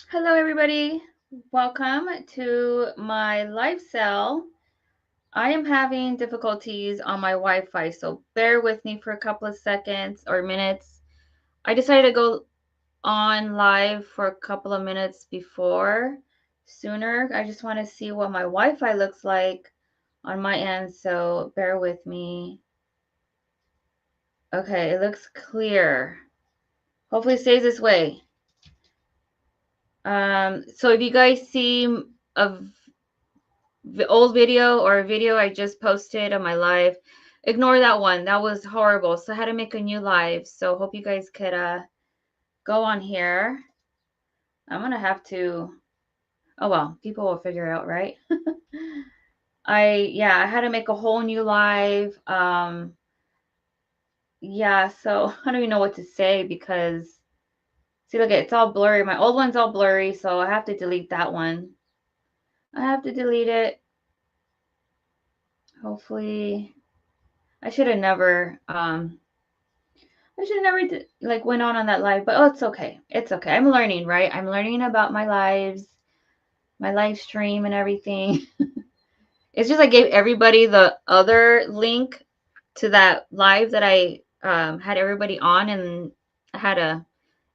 Hello, everybody. Welcome to my live cell. I am having difficulties on my Wi-Fi, so bear with me for a couple of seconds or minutes. I decided to go on live for a couple of minutes sooner. I just want to see what my Wi-Fi looks like on my end, so bear with me. Okay, it looks clear. Hopefully it stays this way. So if you guys see a old video or a video I just posted on my live, ignore that one. That was horrible. So I had to make a new live. So hope you guys could go on here. I'm gonna have to. Oh well, people will figure it out, right? I had to make a whole new live. Yeah, so I don't even know what to say because see, look, it's all blurry. My old one's all blurry, so I have to delete that one. I have to delete it. Hopefully, I should have never like went on that live, but oh, it's okay. It's okay. I'm learning, right? I'm learning about my lives, my live stream and everything. It's just I gave everybody the other link to that live that I had everybody on, and I had to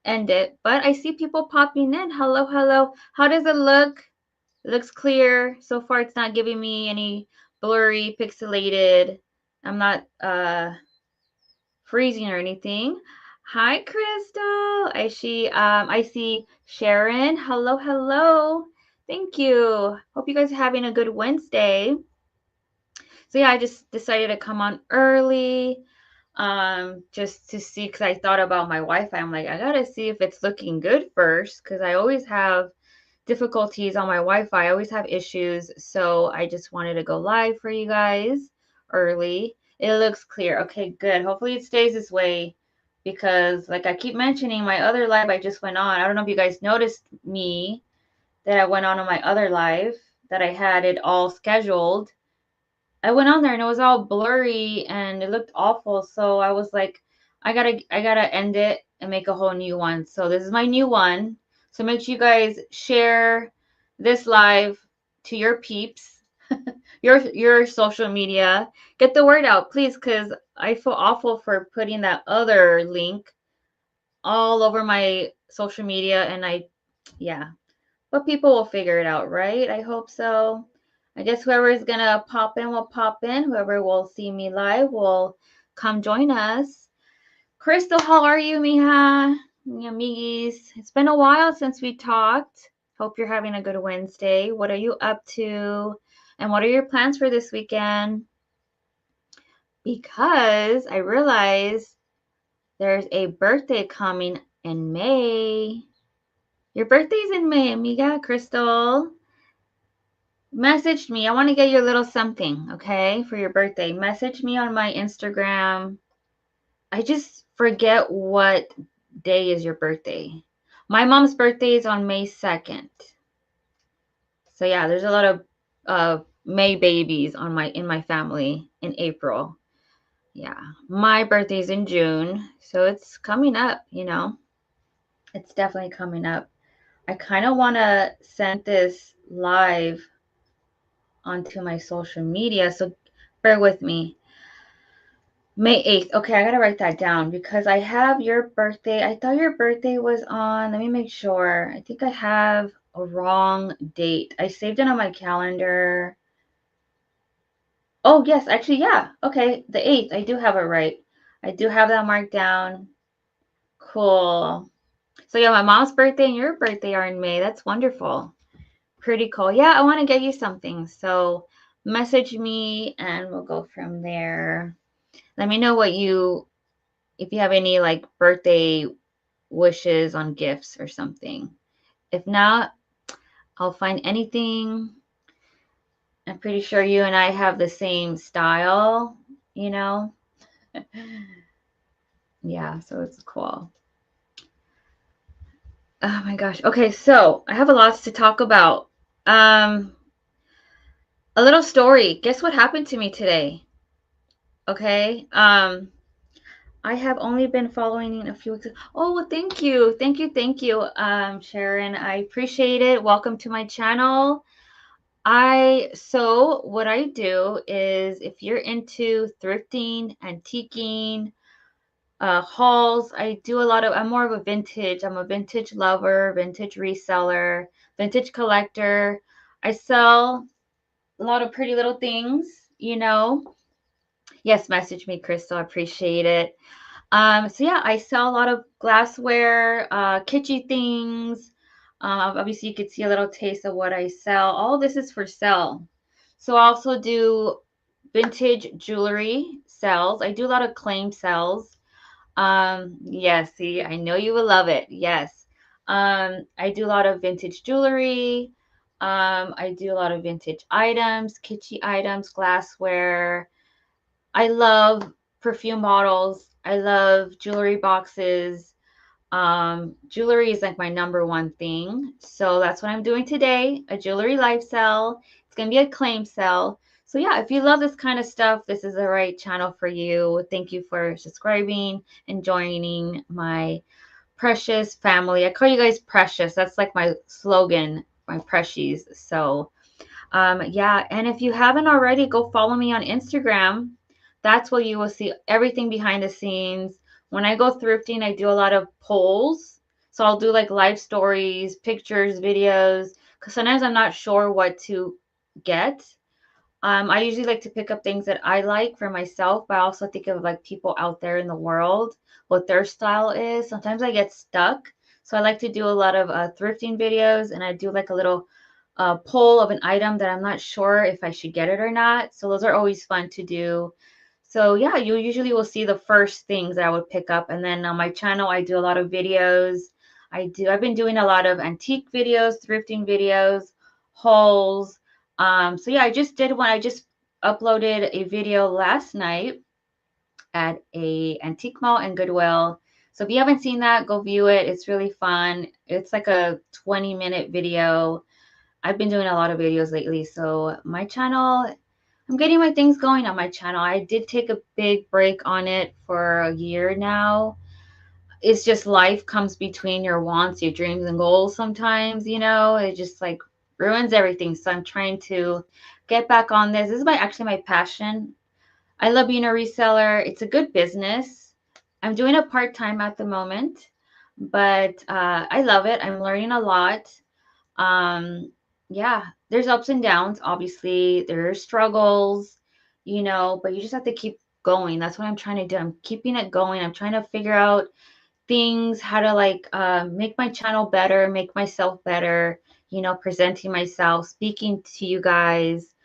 end it. But I see people popping in. Hello, hello. How does it look? It looks clear. So far, it's not giving me any blurry, pixelated. I'm not freezing or anything. Hi, Crystal. I see Sharon. Hello, hello. Thank you. Hope you guys are having a good Wednesday. So yeah, I just decided to come on early, just to see because I thought about my Wi-Fi. I'm like, I gotta see if it's looking good first, because I always have difficulties on my Wi-Fi. I always have issues. So I just wanted to go live for you guys early. It looks clear. Okay, good. Hopefully it stays this way because like I keep mentioning my other live I just went on. I don't know if you guys noticed me that I went on my other live that I had it all scheduled. I went on there and it was all blurry and it looked awful. So I was like, I gotta end it and make a whole new one. So this is my new one. So make sure you guys share this live to your peeps, your social media. Get the word out, please, because I feel awful for putting that other link all over my social media and yeah, but people will figure it out, right? I hope so. I guess whoever is gonna pop in will pop in. Whoever will see me live will come join us. Crystal, how are you, mija? Mi amiguis. It's been a while since we talked. Hope you're having a good Wednesday. What are you up to? And what are your plans for this weekend? Because I realize there's a birthday coming in May. Your birthday's in May, amiga, Crystal. Message me. I want to get you a little something, okay, for your birthday. Message me on my Instagram. I just forget what day is your birthday. My mom's birthday is on May 2nd. So yeah, there's a lot of May babies in my family in April. Yeah. My birthday's in June, so it's coming up, you know. It's definitely coming up. I kind of want to send this live onto my social media, so bear with me. May 8th. Okay, I gotta write that down because I have your birthday. I thought your birthday was on, let me make sure. I think I have a wrong date. I saved it on my calendar. Oh, yes, actually, yeah. Okay, the 8th. I do have it right. I do have that marked down. Cool. So, yeah, my mom's birthday and your birthday are in May. That's wonderful. Pretty cool. Yeah, I want to get you something. So, message me and we'll go from there. Let me know if you have any like birthday wishes on gifts or something. If not, I'll find anything. I'm pretty sure you and I have the same style, you know? Yeah, so it's cool. Oh my gosh. Okay, so I have a lot to talk about. Um, a little story. Guess what happened to me today? Okay. I have only been following a few weeks. Oh, well, thank you. Thank you. Thank you, Sharon. I appreciate it. Welcome to my channel. So what I do is if you're into thrifting, antiquing, hauls, I'm more of a vintage. I'm a vintage lover, vintage reseller, vintage collector. I sell a lot of pretty little things. Yes, message me, Crystal. I appreciate it. So yeah, I sell a lot of glassware, kitschy things. Obviously you could see a little taste of what I sell. All this is for sale. So I also do vintage jewelry sales. I do a lot of claim sales. Yes, see, I know you will love it. Yes. I do a lot of vintage jewelry. I do a lot of vintage items, kitschy items, glassware. I love perfume bottles. I love jewelry boxes. Jewelry is like my number one thing. So that's what I'm doing today, a jewelry live sale. It's going to be a claim sale. So yeah, if you love this kind of stuff, this is the right channel for you. Thank you for subscribing and joining my precious family. I call you guys precious. That's like my slogan, my precious. So yeah, and if you haven't already, go follow me on Instagram. That's where you will see everything behind the scenes. When I go thrifting, I do a lot of polls. So I'll do like live stories, pictures, videos, because sometimes I'm not sure what to get. I usually like to pick up things that I like for myself, but I also think of like people out there in the world, what their style is. Sometimes I get stuck. So I like to do a lot of thrifting videos, and I do like a little poll of an item that I'm not sure if I should get it or not. So those are always fun to do. So yeah, you usually will see the first things that I would pick up. And then on my channel, I do a lot of videos. I've been doing a lot of antique videos, thrifting videos, hauls. So yeah, I just did one. I just uploaded a video last night at a antique mall and Goodwill. So if you haven't seen that, go view it. It's really fun. It's like a 20-minute video. I've been doing a lot of videos lately. So my channel, I'm getting my things going on my channel. I did take a big break on it for a year now. It's just life comes between your wants, your dreams, and goals sometimes. It just like ruins everything. So I'm trying to get back on this. This is actually my passion. I love being a reseller. It's a good business. I'm doing it part-time at the moment, but I love it. I'm learning a lot. Yeah, there's ups and downs, obviously. There are struggles, but you just have to keep going. That's what I'm trying to do. I'm keeping it going. I'm trying to figure out things, how to like make my channel better, make myself better, presenting myself, speaking to you guys.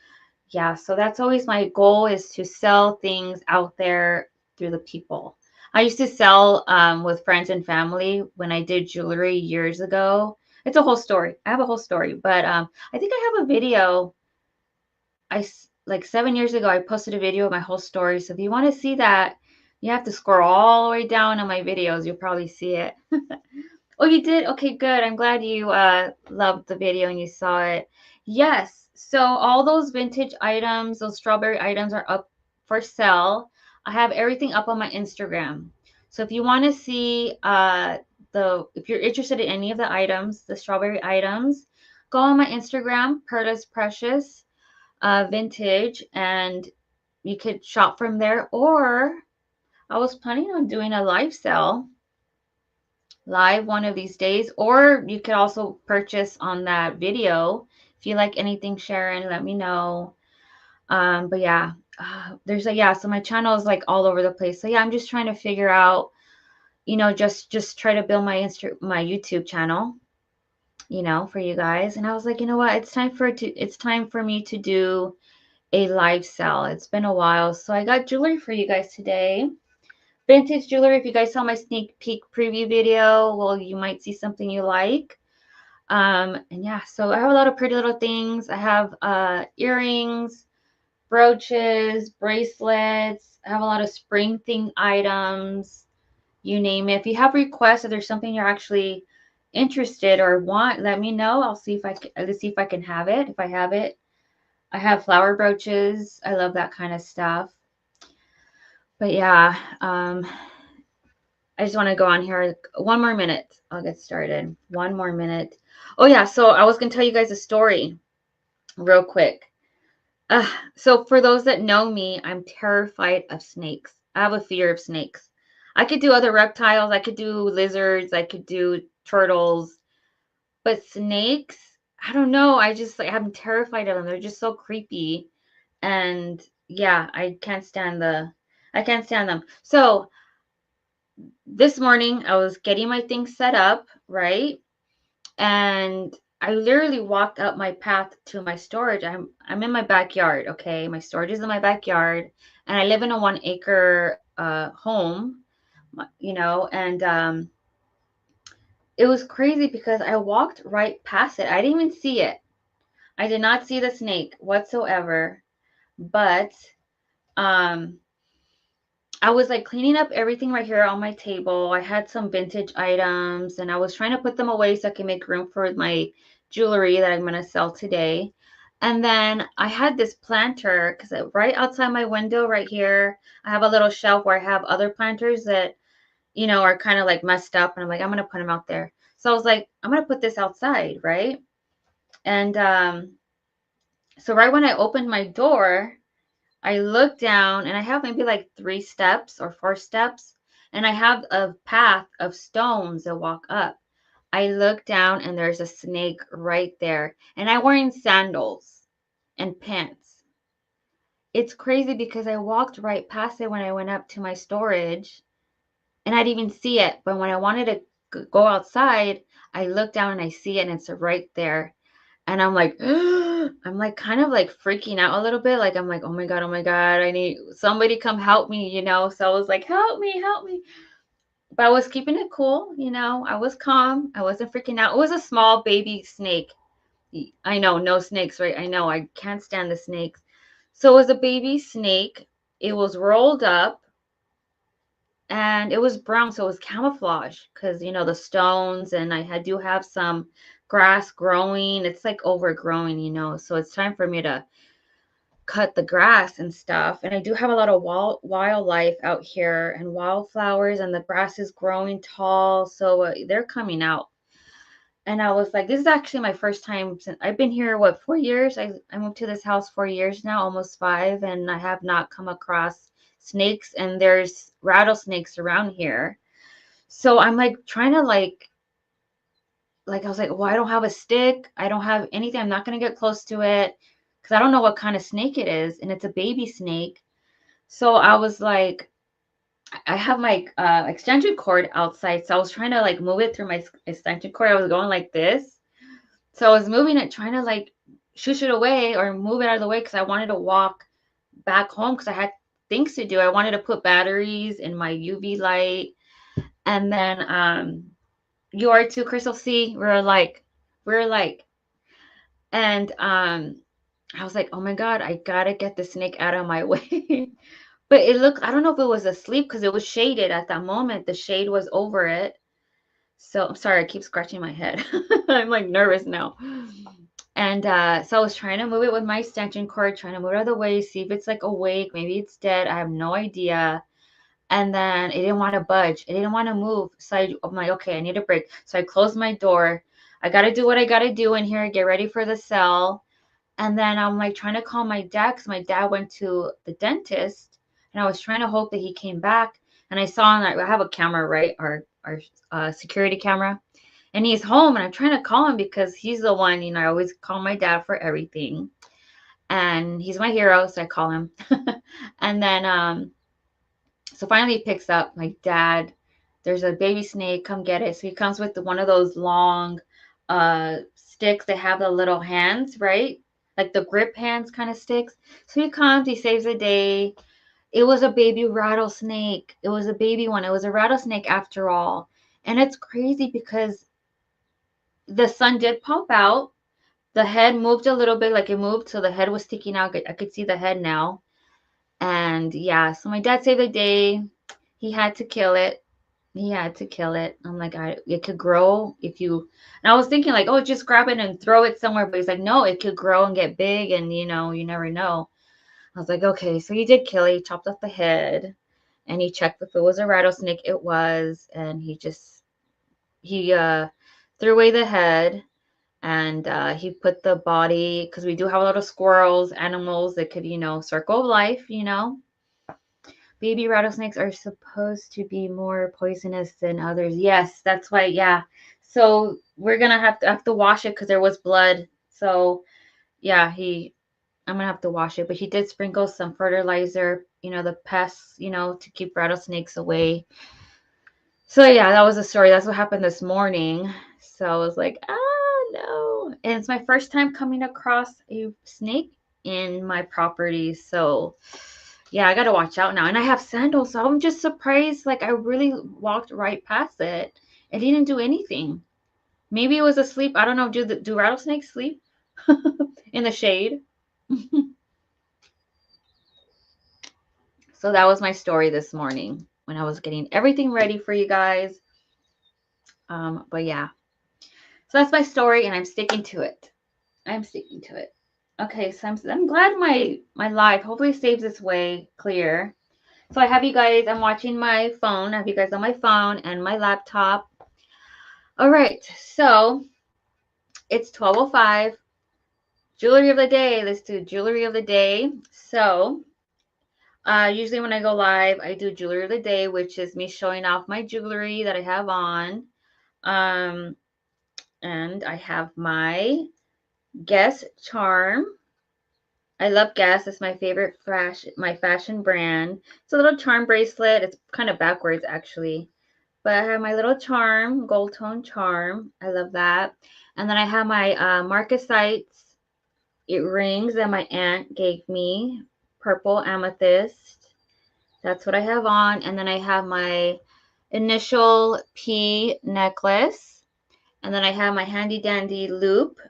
Yeah, so that's always my goal, is to sell things out there through the people. I used to sell with friends and family when I did jewelry years ago. It's a whole story. I have a whole story, but I think I have a video. Like 7 years ago, I posted a video of my whole story. So if you want to see that, you have to scroll all the way down on my videos. You'll probably see it. Oh, you did? Okay, good. I'm glad you loved the video and you saw it. Yes. So all those vintage items, those strawberry items are up for sale. I have everything up on my Instagram. So if you want to see if you're interested in any of the items, the strawberry items, go on my Instagram, Perla's Precious Vintage, and you could shop from there. Or I was planning on doing a live sale live one of these days, or you could also purchase on that video. If you like anything, Sharon, let me know. But yeah, so my channel is like all over the place. So yeah, I'm just trying to figure out, just try to build my YouTube channel, for you guys. And I was like, you know what, it's time for me to do a live sale. It's been a while. So I got jewelry for you guys today. Vintage jewelry. If you guys saw my sneak peek preview video, well, you might see something you like. And yeah, so I have a lot of pretty little things. I have earrings, brooches, bracelets. I have a lot of spring thing items, you name it. If you have requests, if there's something you're actually interested or want, let me know. I'll see if I can, let's see if I can have it. If I have it, I have flower brooches. I love that kind of stuff. But yeah, I just want to go on here. One more minute. I'll get started. One more minute. Oh, yeah. So I was going to tell you guys a story real quick. Uh, so for those that know me, I'm terrified of snakes. I have a fear of snakes. I could do other reptiles. I could do lizards. I could do turtles. But snakes, I don't know. I just like I'm terrified of them. They're just so creepy. And yeah, I can't stand them. So this morning I was getting my things set up, right? And I literally walked up my path to my storage. I'm in my backyard, okay? My storage is in my backyard, and I live in a 1 acre home, and it was crazy because I walked right past it. I didn't even see it. I did not see the snake whatsoever, but um I was like cleaning up everything right here on my table. I had some vintage items and I was trying to put them away so I can make room for my jewelry that I'm going to sell today. And then I had this planter because right outside my window right here, I have a little shelf where I have other planters that, are kind of like messed up. And I'm like, I'm going to put them out there. So I was like, I'm going to put this outside, right? And so right when I opened my door, I look down and I have maybe like 3 steps or 4 steps, and I have a path of stones that walk up. I look down and there's a snake right there, and I'm wearing sandals and pants. It's crazy because I walked right past it when I went up to my storage, and I didn't even see it. But when I wanted to go outside, I look down and I see it, and it's right there. And I'm like, I'm like kind of like freaking out a little bit. Like, I'm like, oh my God, I need somebody come help me. So I was like, help me, help me. But I was keeping it cool. I was calm. I wasn't freaking out. It was a small baby snake. I know, no snakes, right? I know, I can't stand the snakes. So it was a baby snake. It was rolled up and it was brown. So it was camouflage because, the stones, and I do have some grass growing. It's like overgrowing. So it's time for me to cut the grass and stuff. And I do have a lot of wildlife out here and wildflowers, and the grass is growing tall. So they're coming out. And I was like, this is actually my first time since I've been here, 4 years? I moved to this house 4 years now, almost 5, and I have not come across snakes, and there's rattlesnakes around here. So I'm like trying to I was like, well, I don't have a stick. I don't have anything. I'm not going to get close to it because I don't know what kind of snake it is. And it's a baby snake. So I was like, I have my extension cord outside. So I was trying to move it through my extension cord. I was going like this. So I was moving it, trying to shush it away or move it out of the way because I wanted to walk back home because I had things to do. I wanted to put batteries in my UV light. And then you are too, Crystal. See, we're like, and I was like, oh my God, I gotta get the snake out of my way. But it looked, I don't know if it was asleep because it was shaded at that moment. The shade was over it. So I'm sorry, I keep scratching my head. I'm like nervous now. And so I was trying to move it with my extension cord, trying to move it out of the way, see if it's awake. Maybe it's dead. I have no idea. And then it didn't want to budge. It didn't want to move. So I'm like, okay, I need a break. So I closed my door. I got to do what I got to do in here, get ready for the sale. And then I'm trying to call my dad because my dad went to the dentist, and I was trying to hope that he came back. And I saw I have a camera, right? Our security camera. And he's home, and I'm trying to call him because he's the one, I always call my dad for everything. And he's my hero, so I call him. And then so finally he picks up. My dad, there's a baby snake, come get it. So he comes with one of those long sticks that have the little hands, right? Like the grip hands kind of sticks. So he comes, he saves the day. It was a baby rattlesnake. It was a baby one. It was a rattlesnake after all. And it's crazy because the sun did pop out. The head moved a little bit, it moved, so the head was sticking out. I could see the head now. And yeah, so my dad saved the day. He had to kill it. He had to kill it. I'm like, it could grow if you. And I was thinking oh, just grab it and throw it somewhere. But he's like, no, it could grow and get big, and you never know. I was like, okay. So he did kill it. He chopped off the head, and he checked if it was a rattlesnake. It was, and he threw away the head, and he put the body, because we do have a lot of squirrels, animals that could, circle of life, Baby rattlesnakes are supposed to be more poisonous than others. Yes, that's why, yeah. So we're gonna have to wash it because there was blood. So yeah, I'm gonna have to wash it. But he did sprinkle some fertilizer, the pests, to keep rattlesnakes away. So yeah, that was the story. That's what happened this morning. So I was like, no. And it's my first time coming across a snake in my property. So yeah, I gotta watch out now. And I have sandals, so I'm just surprised. Like I really walked right past it. It didn't do anything. Maybe it was asleep. I don't know. Do rattlesnakes sleep in the shade? So that was my story this morning when I was getting everything ready for you guys. But yeah. So that's my story, and I'm sticking to it. I'm sticking to it. Okay, so I'm glad my live hopefully saves this way clear. So I have you guys, I'm watching my phone. I have you guys on my phone and my laptop. All right, so it's 12:05. Jewelry of the day. Let's do jewelry of the day. So usually when I go live, I do jewelry of the day, which is me showing off my jewelry that I have on. And I have my Guess charm. I love Guess. It's my favorite fashion brand. It's a little charm bracelet. It's kind of backwards actually. But I have my little charm, gold tone charm. I love that. And then I have my Marcasites earrings that my aunt gave me. Purple amethyst. That's what I have on. And then I have my initial P necklace. And then I have my handy dandy loop.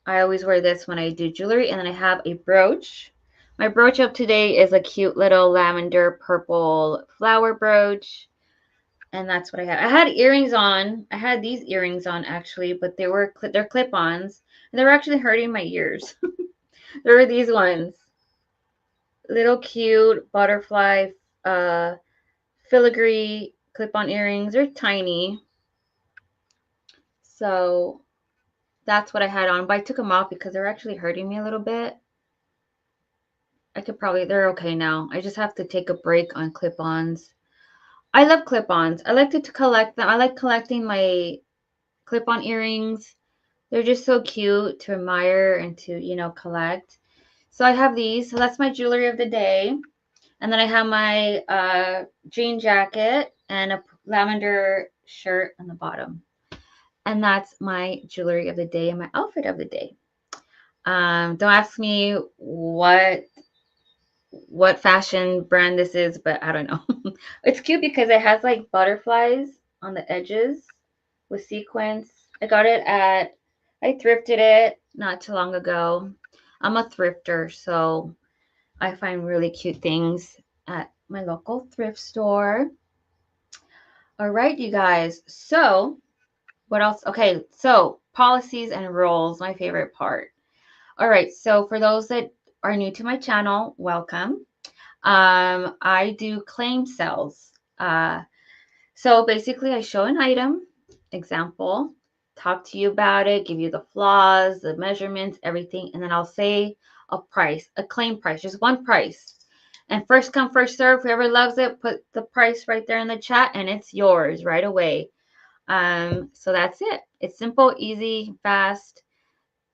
I always wear this when I do jewelry. And then I have a brooch. My brooch of today is a cute little lavender purple flower brooch. And that's what I had. I had earrings on. I had these earrings on actually, but they're clip-ons. And they were actually hurting my ears. There were these ones. Little cute butterfly filigree clip-on earrings. They're tiny. So that's what I had on. But I took them off because they're actually hurting me a little bit. They're okay now. I just have to take a break on clip-ons. I love clip-ons. I like to collect them. I like collecting my clip-on earrings. They're just so cute to admire and to, collect. So I have these. So that's my jewelry of the day. And then I have my jean jacket and a lavender shirt on the bottom. And that's my jewelry of the day and my outfit of the day. Don't ask me what fashion brand this is, but I don't know. It's cute because it has like butterflies on the edges with sequins. I thrifted it not too long ago. I'm a thrifter, so I find really cute things at my local thrift store. All right, you guys. So what else? Okay, so policies and rules, my favorite part. All right, so for those that are new to my channel, welcome. I do claim sales. So basically I show an item, example, talk to you about it, give you the flaws, the measurements, everything, and then I'll say a price, a claim price, just one price. And first come, first serve, whoever loves it, put the price right there in the chat and it's yours right away. So that's it. It's simple, easy, fast,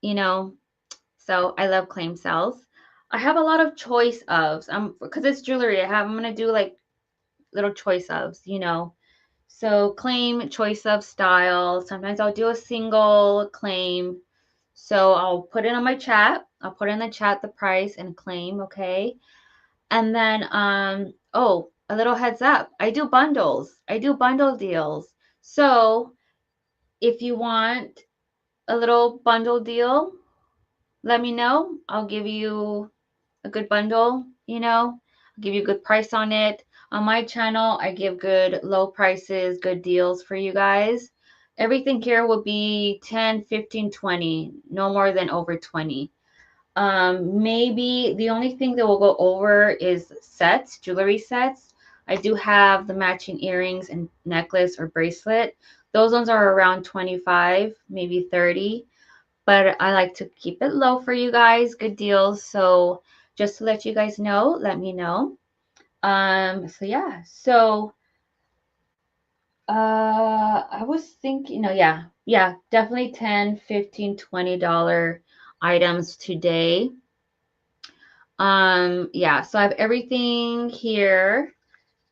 so I love claim sales. I have a lot of choice ofs. Because it's jewelry, I'm gonna do like little choice ofs. So claim, choice of style. Sometimes I'll do a single claim. So I'll put it on my chat. I'll put in the chat the price and claim, okay? And then a little heads up. I do bundles. I do bundle deals. So if you want a little bundle deal, let me know. I'll give you a good bundle, I'll give you a good price on it. On my channel, I give good low prices, good deals for you guys. Everything here will be 10, 15, 20, no more than over 20. Maybe the only thing that will go over is sets, jewelry sets. I do have the matching earrings and necklace or bracelet. Those ones are around 25, maybe 30, but I like to keep it low for you guys. Good deals. So just to let you guys know, let me know. So yeah. So I was thinking, no, yeah, definitely 10, 15, $20 items today. Yeah, so I have everything here.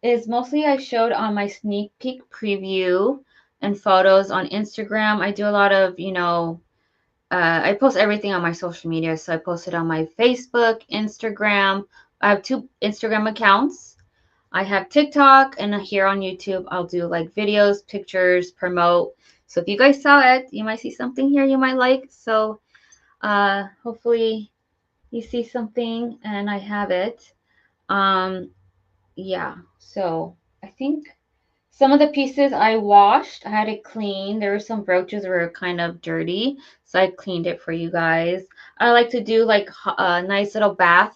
Is mostly I showed on my sneak peek preview and photos on Instagram. I do a lot of, I post everything on my social media. So I posted on my Facebook, Instagram. I have 2 Instagram accounts. I have TikTok, and here on YouTube, I'll do like videos, pictures, promote. So if you guys saw it, you might see something here you might like. So hopefully you see something and I have it. Um, yeah, so I think some of the pieces I washed, I had it clean. There were some brooches that were kind of dirty, so I cleaned it for you guys. I like to do like a nice little bath.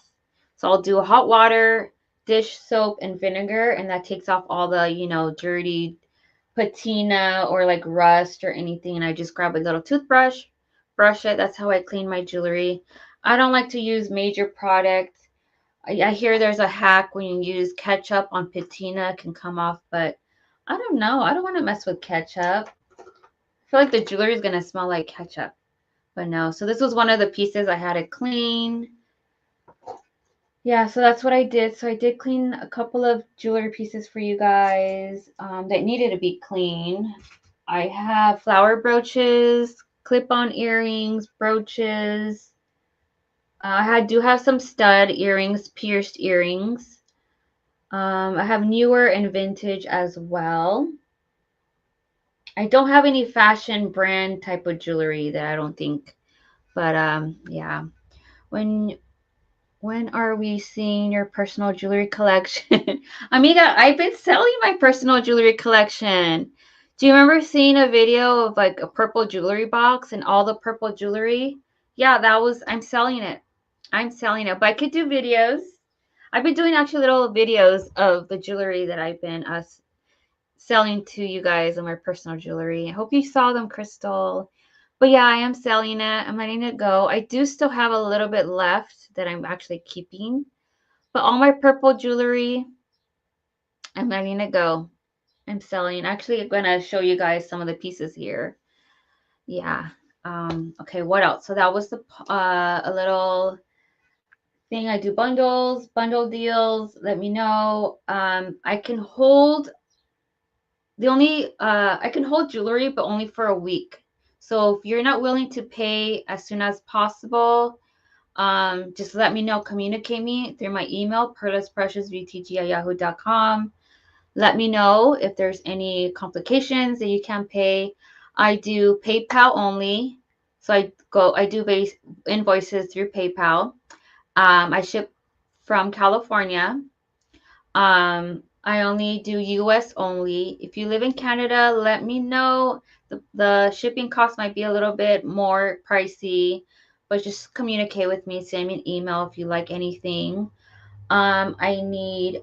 So I'll do hot water, dish soap, and vinegar, and that takes off all the, dirty patina or like rust or anything. And I just grab a little toothbrush, brush it. That's how I clean my jewelry. I don't like to use major products. I hear there's a hack when you use ketchup on patina, it can come off, but I don't know. I don't want to mess with ketchup. I feel like the jewelry is going to smell like ketchup, but no. So this was one of the pieces I had to clean. Yeah, so that's what I did. So I did clean a couple of jewelry pieces for you guys that needed to be clean. I have flower brooches, clip-on earrings, brooches. I do have some stud earrings, pierced earrings. I have newer and vintage as well. I don't have any fashion brand type of jewelry that I don't think, but yeah. When when are we seeing your personal jewelry collection? Amiga, I've been selling my personal jewelry collection. Do you remember seeing a video of like a purple jewelry box and all the purple jewelry? Yeah, I'm selling it. I'm selling it, but I could do videos. I've been doing actually little videos of the jewelry that I've been selling to you guys on my personal jewelry. I hope you saw them, Crystal. But yeah, I am selling it. I'm letting it go. I do still have a little bit left that I'm actually keeping. But all my purple jewelry, I'm letting it go. I'm selling. Actually, I'm going to show you guys some of the pieces here. Yeah. Okay, what else? So that was a little thing. I do bundles, bundle deals. Let me know. I can hold I can hold jewelry, but only for a week. So if you're not willing to pay as soon as possible, just let me know. Communicate me through my email, perlaspreciousvtg@yahoo.com. Let me know if there's any complications that you can't pay. I do PayPal only. So I do base invoices through PayPal. I ship from California. I only do US only. If you live in Canada, let me know. The shipping cost might be a little bit more pricey, but just communicate with me. Send me an email if you like anything. I need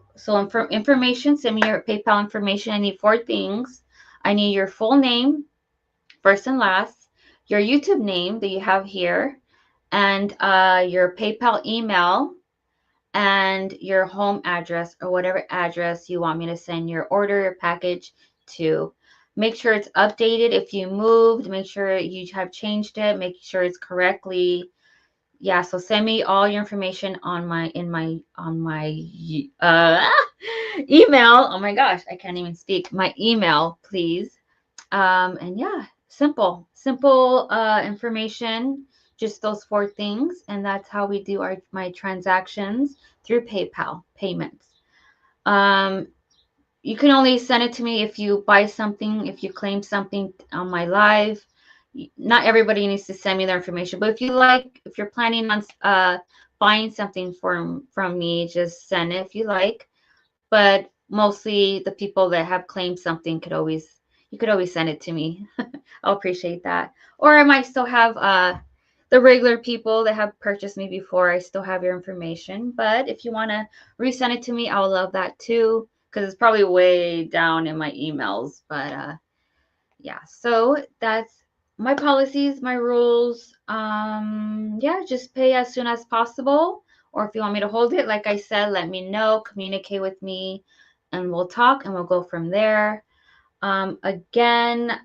information. Send me your PayPal information. I need 4 things. I need your full name, first and last, your YouTube name that you have here, and your PayPal email, and your home address or whatever address you want me to send your order or package to. Make sure it's updated if you moved. Make sure you have changed it. Make sure it's correctly. Yeah, so send me all your information on my email. Oh my gosh, I can't even speak. My email, please. And yeah, simple information, just those 4 things, and that's how we do my transactions through PayPal payments. You can only send it to me if you buy something, if you claim something on my live. Not everybody needs to send me their information, but if you're planning on buying something from me, just send it if you like. But mostly the people that have claimed something you could always send it to me. I'll appreciate that. Or I might still have the regular people that have purchased me before, I still have your information. But if you want to resend it to me, I would love that too, because it's probably way down in my emails. But yeah, so that's my policies, my rules. Yeah, just pay as soon as possible. Or if you want me to hold it, like I said, let me know, communicate with me, and we'll talk and we'll go from there. Again,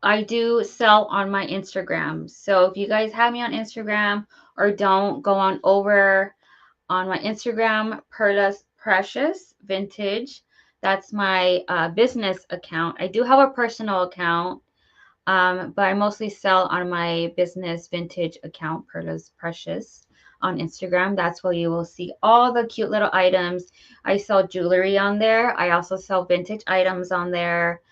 I do sell on my Instagram. So if you guys have me on Instagram or don't, go on over on my Instagram, Perla's Precious Vintage. That's my business account. I do have a personal account, but I mostly sell on my business vintage account, Perla's Precious, on Instagram. That's where you will see all the cute little items. I sell jewelry on there. I also sell vintage items on there.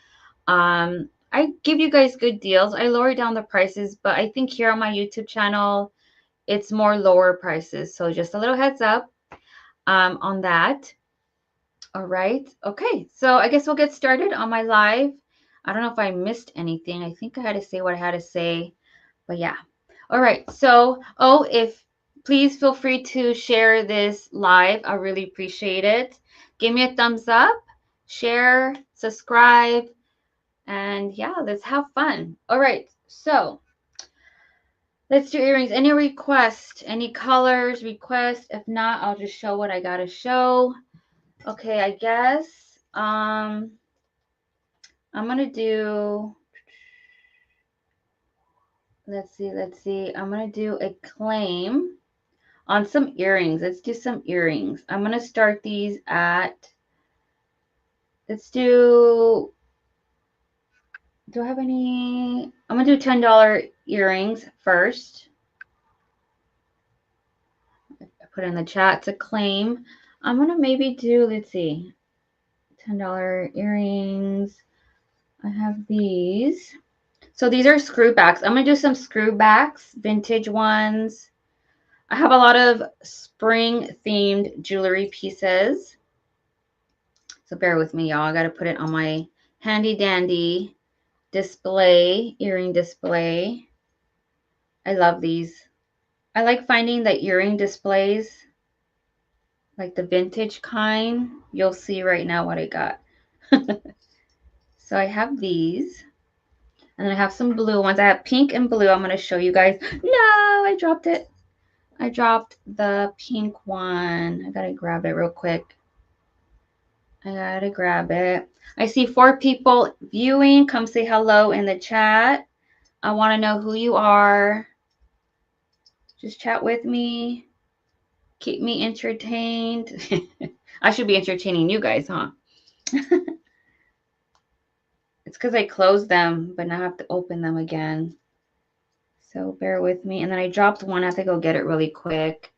I give you guys good deals. I lower down the prices, but I think here on my YouTube channel, it's more lower prices. So just a little heads up on that. All right. Okay. So I guess we'll get started on my live. I don't know if I missed anything. I think I had to say what I had to say, but yeah. All right. So, if please feel free to share this live. I really appreciate it. Give me a thumbs up, share, subscribe, and yeah, let's have fun. All right. So, let's do earrings. Any request? Any colors request? If not, I'll just show what I got to show. Okay, I guess I'm going to do, let's see. I'm going to do a claim on some earrings. Let's do some earrings. I'm going to start these at, let's do I have any? I'm going to do $10 earrings first. I put in the chat to claim. I'm going to maybe do, let's see, $10 earrings. I have these. So these are screwbacks. I'm going to do some screwbacks, vintage ones. I have a lot of spring themed jewelry pieces. So bear with me, y'all. I got to put it on my handy dandy display, earring display. I love these. I like finding the earring displays, like the vintage kind. You'll see right now what I got. So I have these. And then I have some blue ones. I have pink and blue. I'm going to show you guys. No, I dropped it. I dropped the pink one. I got to grab it real quick. I got to grab it. I see 4 people viewing. Come say hello in the chat. I want to know who you are. Just chat with me. Keep me entertained. I should be entertaining you guys, huh? It's because I closed them, but now I have to open them again. So bear with me. And then I dropped one. I have to go get it really quick.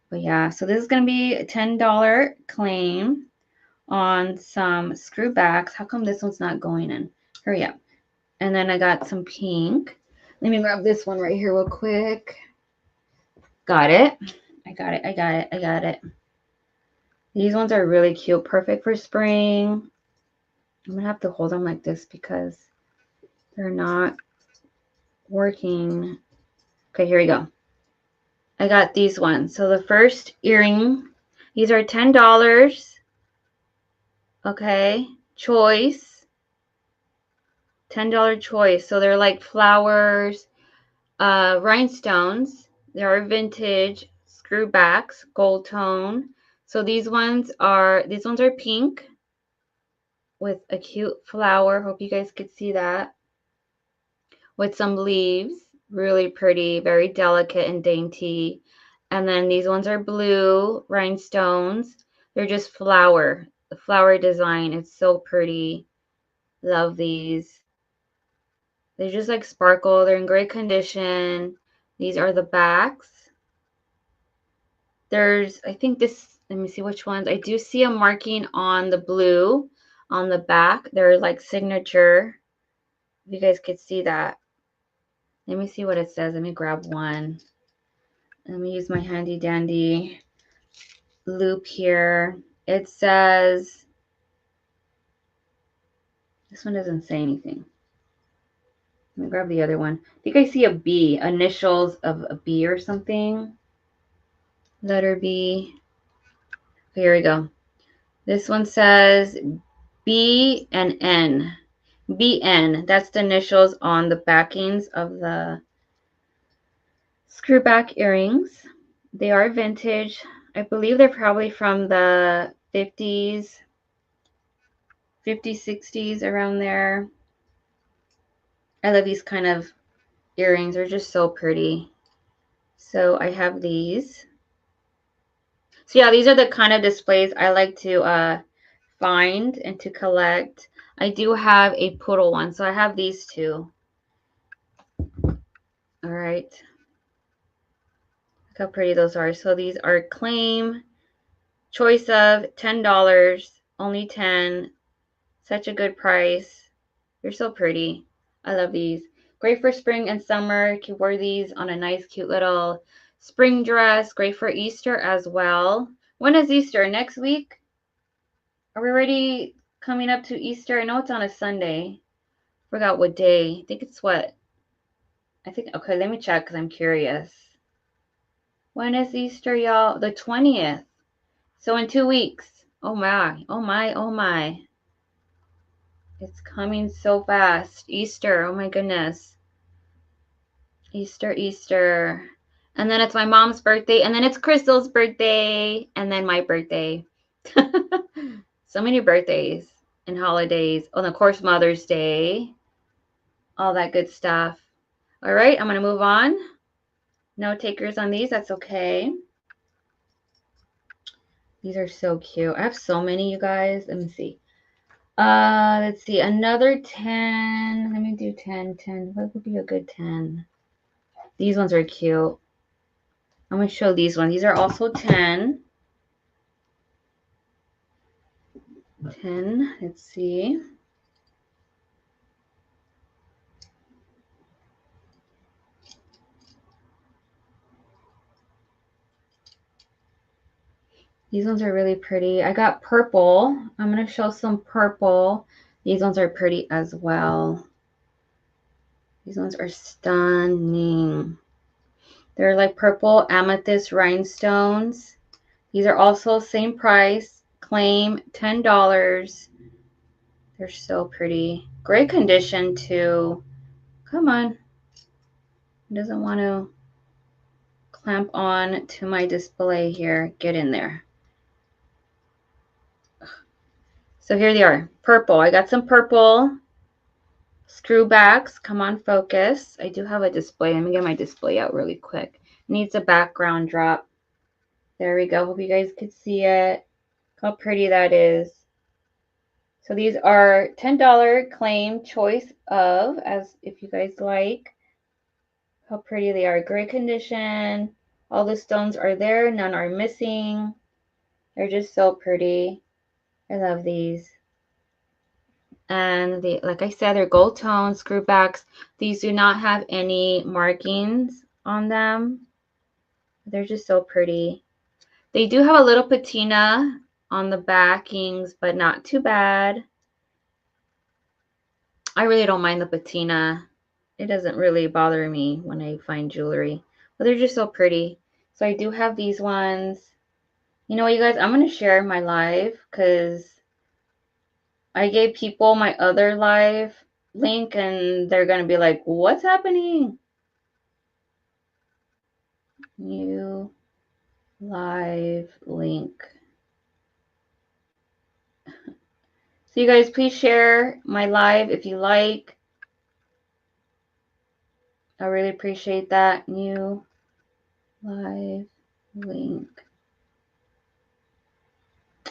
But yeah, so this is going to be a $10 claim on some screwbacks. How come this one's not going in? Hurry up. And then I got some pink. Let me grab this one right here real quick. Got it. I got it. These ones are really cute. Perfect for spring. I'm going to have to hold them like this because they're not working. Okay, here we go. I got these ones. So the first earring, these are $10. Okay, choice. $10 choice. So they're like flowers, rhinestones. They are vintage screwbacks, gold tone. So these ones are pink with a cute flower. Hope you guys could see that. With some leaves, really pretty, very delicate and dainty. And then these ones are blue rhinestones. They're just the flower design. It's so pretty. Love these. They just like sparkle. They're in great condition. These are the backs. I think this, let me see which ones. I do see a marking on the blue on the back. They're like signature. If you guys could see that. Let me see what it says. Let me grab one. Let me use my handy dandy loop here. It says, this one doesn't say anything. Let me grab the other one. I think I see a B, initials of a B or something. Letter B. Here we go. This one says B and N. BN. That's the initials on the backings of the screw back earrings. They are vintage. I believe they're probably from the 50s, 50s, 60s, around there. I love these kind of earrings. They're just so pretty. So I have these. So yeah, these are the kind of displays I like to find and to collect. I do have a poodle one, so I have these two. All right. Look how pretty those are. So these are claim, choice of $10, only 10. Such a good price. They're so pretty. I love these. Great for spring and summer. You can wear these on a nice, cute little spring dress. Great for Easter as well. When is Easter? Next week? Are we already coming up to Easter? I know it's on a Sunday. Forgot what day. I think it's what? Okay, let me check because I'm curious. When is Easter, y'all? The 20th. So in 2 weeks. Oh my, oh my, oh my. It's coming so fast. Easter, oh my goodness. Easter, Easter. And then it's my mom's birthday, and then it's Crystal's birthday, and then my birthday. So many birthdays and holidays. Oh, and of course, Mother's Day. All that good stuff. All right, I'm going to move on. No takers on these. That's okay. These are so cute. I have so many, you guys. Let me see. Let's see. Another 10. Let me do 10. 10. What would be a good 10? These ones are cute. I'm going to show these ones. These are also 10. 10. Let's see. These ones are really pretty. I got purple. I'm going to show some purple. These ones are pretty as well. These ones are stunning. They're like purple amethyst rhinestones. These are also same price. Claim $10. They're so pretty. Great condition too. Come on. It doesn't want to clamp on to my display here. Get in there. So here they are. Purple. I got some purple screw backs. Come on, focus. I do have a display. Let me get my display out really quick. Needs a background drop. There we go. Hope you guys could see it. How pretty that is. So these are $10 claim choice of, as if you guys like. How pretty they are. Great condition. All the stones are there. None are missing. They're just so pretty. I love these. And they, like I said, they're gold tone screw backs. These do not have any markings on them. They're just so pretty. They do have a little patina on the backings, but not too bad. I really don't mind the patina. It doesn't really bother me when I find jewelry, but they're just so pretty. So I do have these ones. You know what, you guys, I'm going to share my live because I gave people my other live link and they're going to be like, what's happening? New live link. So you guys, please share my live if you like. I really appreciate that. New live link.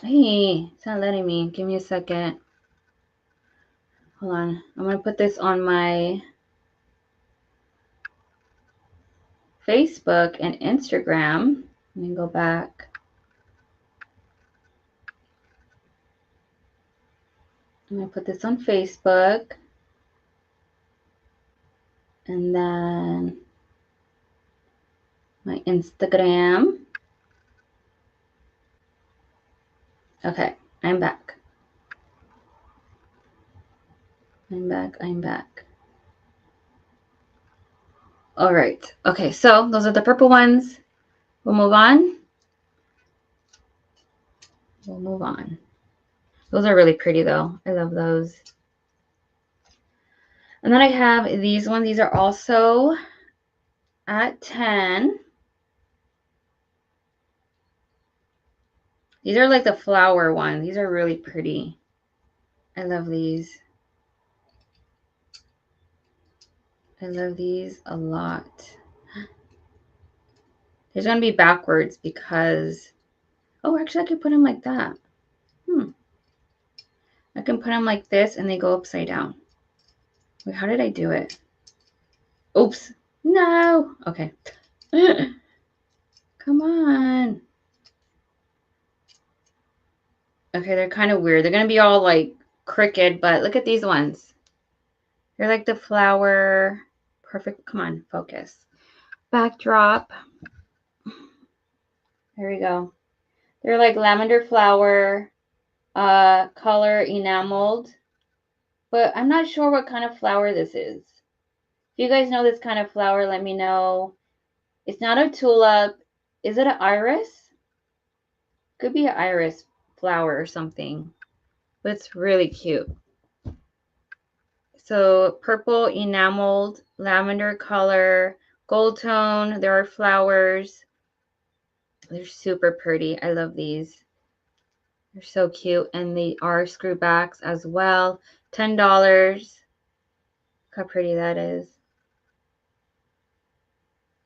Hey, it's not letting me. Give me a second. Hold on. I'm going to put this on my Facebook and Instagram. Let me go back. I'm going to put this on Facebook. And then my Instagram. Okay, I'm back. I'm back. All right. Okay, so those are the purple ones. We'll move on. Those are really pretty though. I love those. And then I have these ones. These are also at 10. These are like the flower ones. These are really pretty. I love these. I love these a lot. They're going to be backwards because, oh, actually I could put them like that. I can put them like this and they go upside down. Wait, how did I do it? Oops. No. Okay. Come on. Okay, they're kind of weird. They're going to be all like crooked, but look at these ones. They're like the flower. Perfect. Come on, focus. Backdrop. There we go. They're like lavender flower, color enameled. But I'm not sure what kind of flower this is. If you guys know this kind of flower, let me know. It's not a tulip. Is it an iris? Could be an iris flower or something. But it's really cute. So purple enameled, lavender color, gold tone. There are flowers. They're super pretty. I love these. They're so cute. And they are screw backs as well. $10. Look how pretty that is.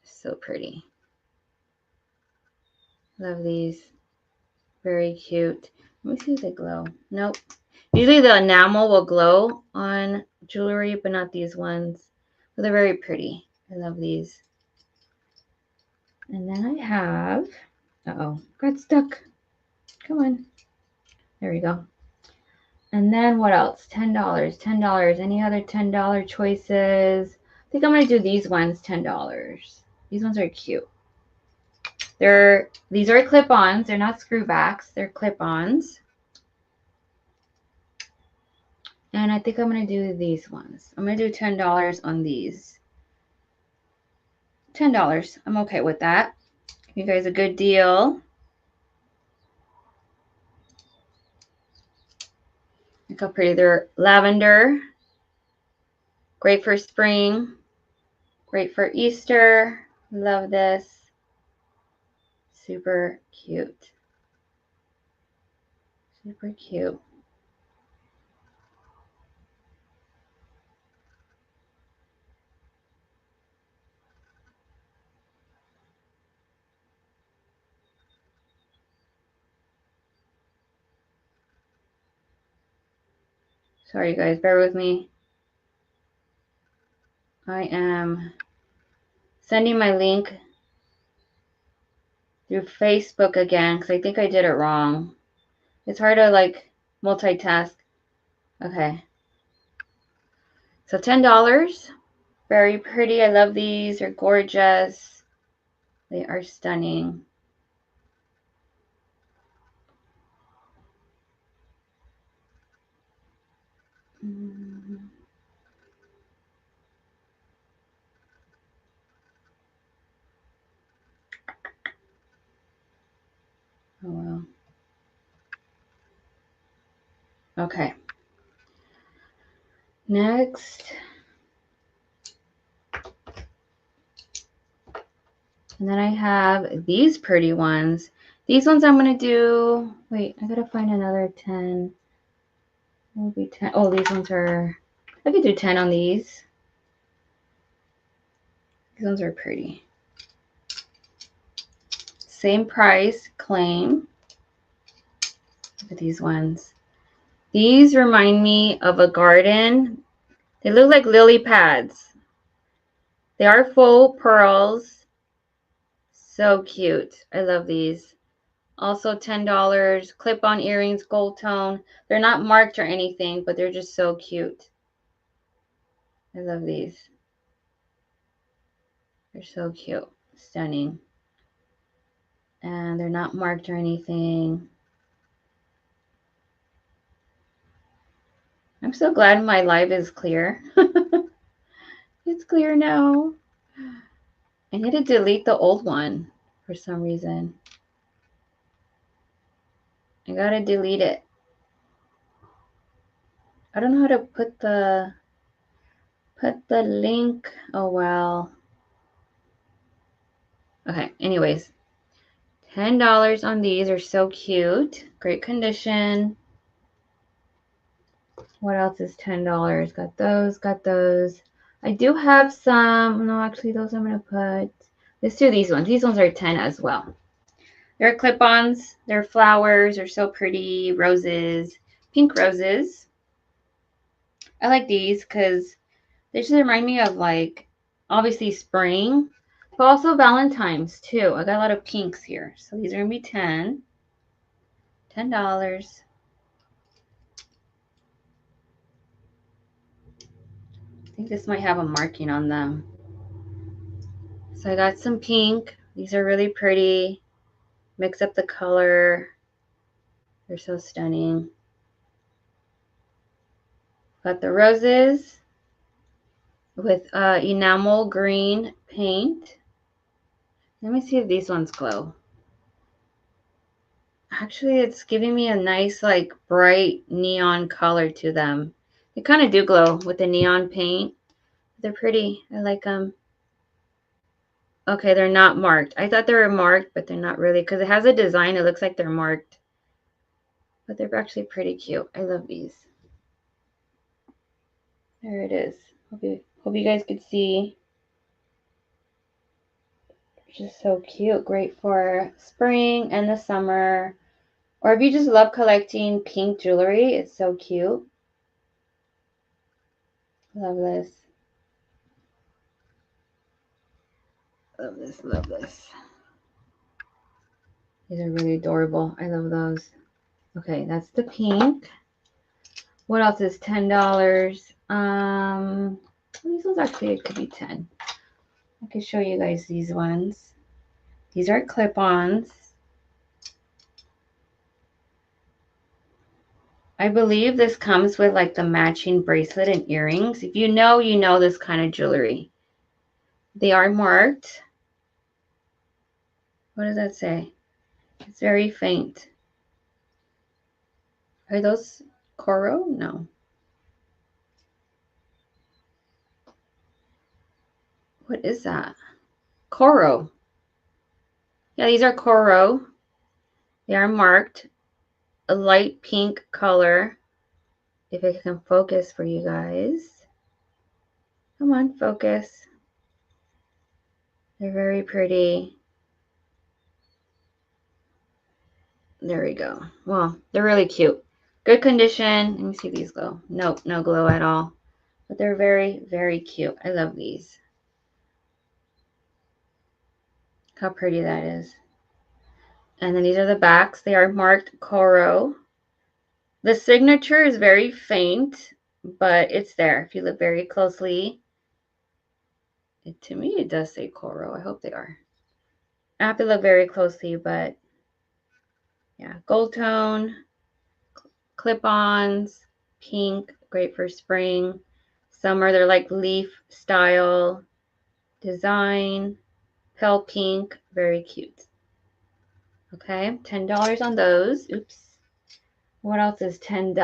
So pretty. Love these. Very cute. Let me see if they glow. Nope. Usually the enamel will glow on jewelry, but not these ones. But they're very pretty. I love these. And then I have, uh-oh, got stuck. Come on. There we go. And then what else? $10. $10. Any other $10 choices? I think I'm going to do these ones $10. These ones are cute. These are clip-ons. They're not screw backs. They're clip-ons. And I think I'm going to do these ones. I'm going to do $10 on these. $10. I'm okay with that. Give you guys a good deal. Look how pretty they're. Lavender. Great for spring. Great for Easter. Love this. Super cute. Super cute. Sorry, you guys. Bear with me. I am sending my link through Facebook again because I think I did it wrong. It's hard to like multitask. Okay. So $10. Very pretty. I love these. They're gorgeous. They are stunning. Oh, wow. Okay. Next. And then I have these pretty ones. These ones I'm going to do, wait, I got to find another 10. Will be 10. Oh, these ones are, I could do 10 on these. These ones are pretty. Same price, claim. Look at these ones. These remind me of a garden. They look like lily pads. They are faux pearls. So cute. I love these. Also $10. Clip-on earrings, gold tone. They're not marked or anything, but they're just so cute. I love these. They're so cute. Stunning. And they're not marked or anything. I'm so glad my live is clear. It's clear now. I need to delete the old one for some reason. I gotta delete it. I don't know how to put the link. Oh, well. Okay, anyways. $10 on these are so cute. Great condition. What else is $10? Got those, got those. I do have some. No, actually, those I'm going to put. Let's do these ones. These ones are 10 as well. They're clip-ons. They're flowers. They're so pretty. Roses. Pink roses. I like these because they just remind me of, like, obviously spring, but also Valentine's too. I got a lot of pinks here. So these are going to be 10. $10. I think this might have a marking on them. So I got some pink. These are really pretty. Mix up the color. They're so stunning. Got the roses with enamel green paint. Let me see if these ones glow. Actually, it's giving me a nice, like, bright neon color to them. They kind of do glow with the neon paint. They're pretty. I like them. Okay, they're not marked. I thought they were marked, but they're not really because it has a design. It looks like they're marked. But they're actually pretty cute. I love these. There it is. Hope you guys could see. Just so cute. Great for spring and the summer. Or if you just love collecting pink jewelry, it's so cute. Love this. Love this. Love this. These are really adorable. I love those. Okay, that's the pink. What else is $10? These ones actually it could be 10. I can show you guys these ones. These are clip-ons. I believe this comes with like the matching bracelet and earrings. If you know, you know this kind of jewelry. They are marked. What does that say? It's very faint. Are those Coro? No. What is that? Coro. Yeah, these are Coro. They are marked a light pink color. If I can focus for you guys. Come on, focus. They're very pretty. There we go. Well, they're really cute. Good condition. Let me see these glow. Nope, no glow at all. But they're very, very cute. I love these. How pretty that is. And then these are the backs. They are marked Coro. The signature is very faint, but it's there. If you look very closely, to me it does say Coro. I hope they are. I have to look very closely, but yeah. Gold tone, clip-ons, pink, great for spring. Summer, they're like leaf style design. Pale pink, very cute. Okay, $10 on those. Oops. What else is $10?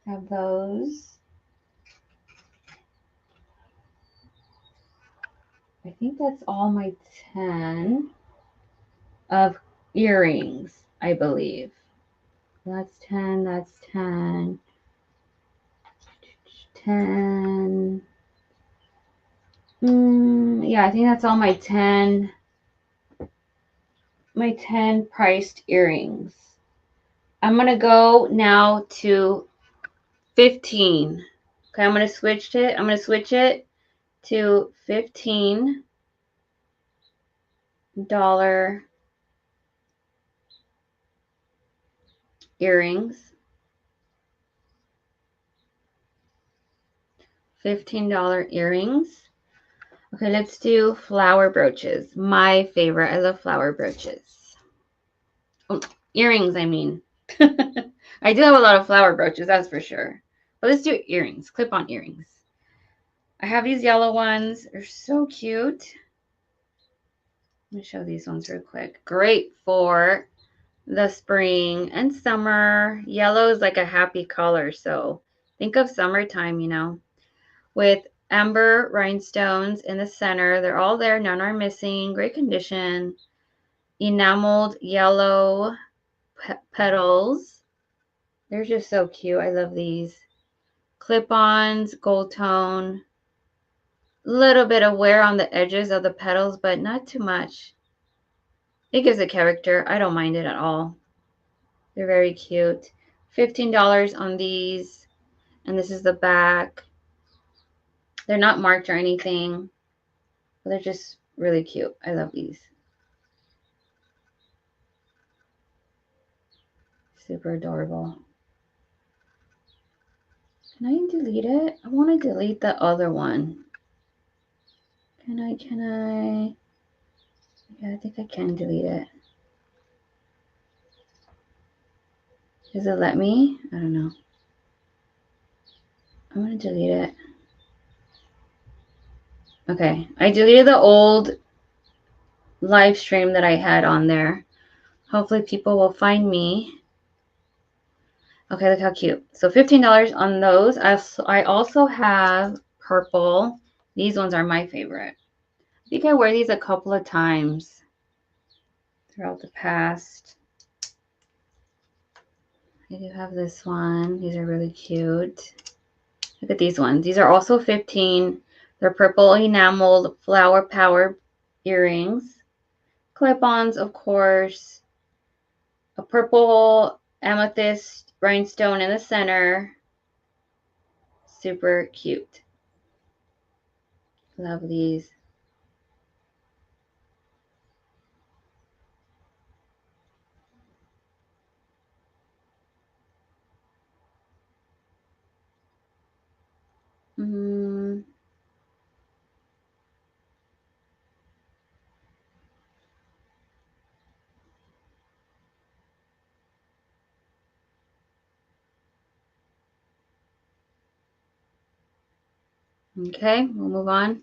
Have those. I think that's all my 10 of earrings, I believe. That's 10, that's 10. 10. Yeah, I think that's all my 10 priced earrings. I'm going to go now to 15. Okay, I'm going to switch it. I'm going to switch it to $15 earrings. $15 earrings. Okay, let's do flower brooches. My favorite. I love flower brooches. Oh, earrings, I mean. I do have a lot of flower brooches, that's for sure. But let's do earrings, clip-on earrings. I have these yellow ones. They're so cute. Let me show these ones real quick. Great for the spring and summer. Yellow is like a happy color, so think of summertime, you know, with amber rhinestones in the center. They're all there. None are missing. Great condition. Enameled yellow petals. They're just so cute. I love these. Clip-ons, gold tone. Little bit of wear on the edges of the petals, but not too much. It gives it character. I don't mind it at all. They're very cute. $15 on these. And this is the back. They're not marked or anything, but they're just really cute. I love these. Super adorable. Can I delete it? I want to delete the other one. Can I? Yeah, I think I can delete it. Does it let me? I don't know. I'm going to delete it. Okay, I deleted the old live stream that I had on there. Hopefully people will find me. Okay, look how cute. So $15 on those. I also have purple. These ones are my favorite. I think I wear these a couple of times throughout the past. I do have this one. These are really cute. Look at these ones. These are also 15. They're purple enameled flower power earrings. Clip-ons, of course. A purple amethyst rhinestone in the center. Super cute. Love these. Okay, we'll move on.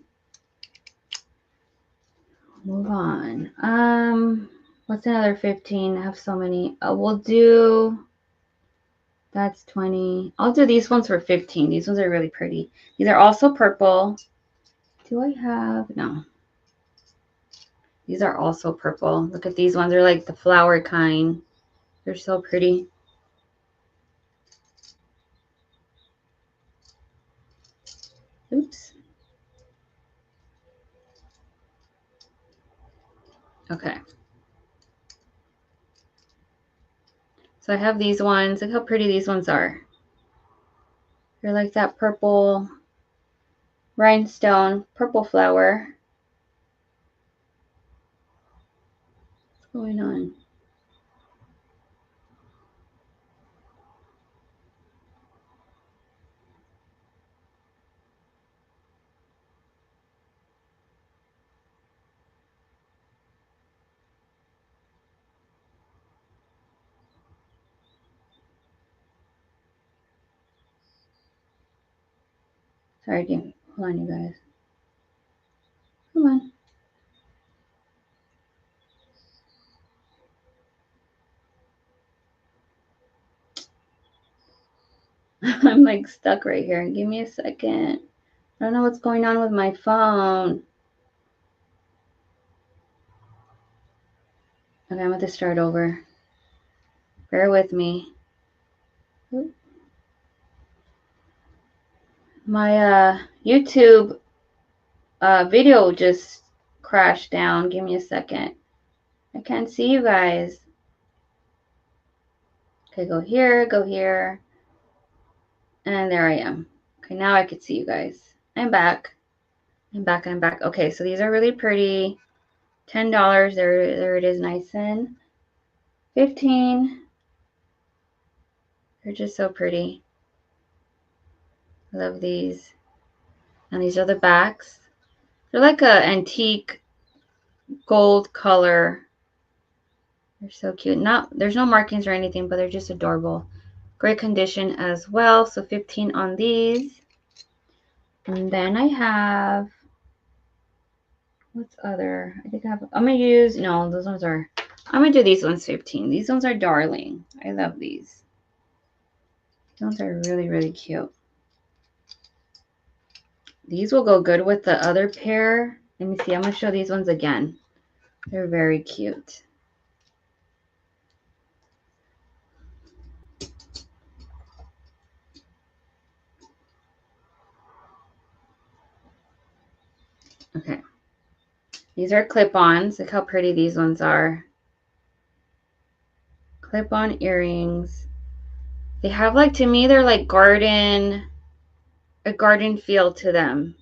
What's another 15? I have so many. We'll do, that's 20. I'll do these ones for 15. These ones are really pretty. These are also purple. Do I have, no. These are also purple. Look at these ones. They're like the flower kind. They're so pretty. Oops. Okay. So I have these ones. Look how pretty these ones are. They're like that purple rhinestone, purple flower. What's going on? Sorry, hold on, you guys. Come on. I'm like stuck right here. Give me a second. I don't know what's going on with my phone. Okay, I'm going to start over. Bear with me. My YouTube video just crashed down. Give me a second. I can't see you guys. Okay, go here. And there I am. Okay, now I can see you guys. I'm back. I'm back. Okay, so these are really pretty. $10. There it is, nice and 15. They're just so pretty. Love these. And these are the backs. They're like a antique gold color. They're so cute. There's no markings or anything, but they're just adorable. Great condition as well. So 15 on these. And then I have, what's other? I think I have, I'm going to use, no, those ones are, I'm going to do these ones 15. These ones are darling. I love these. Those are really, really cute. These will go good with the other pair. Let me see. I'm going to show these ones again. They're very cute. Okay. These are clip-ons. Look how pretty these ones are. Clip-on earrings. They have like, to me, they're like a garden feel to them.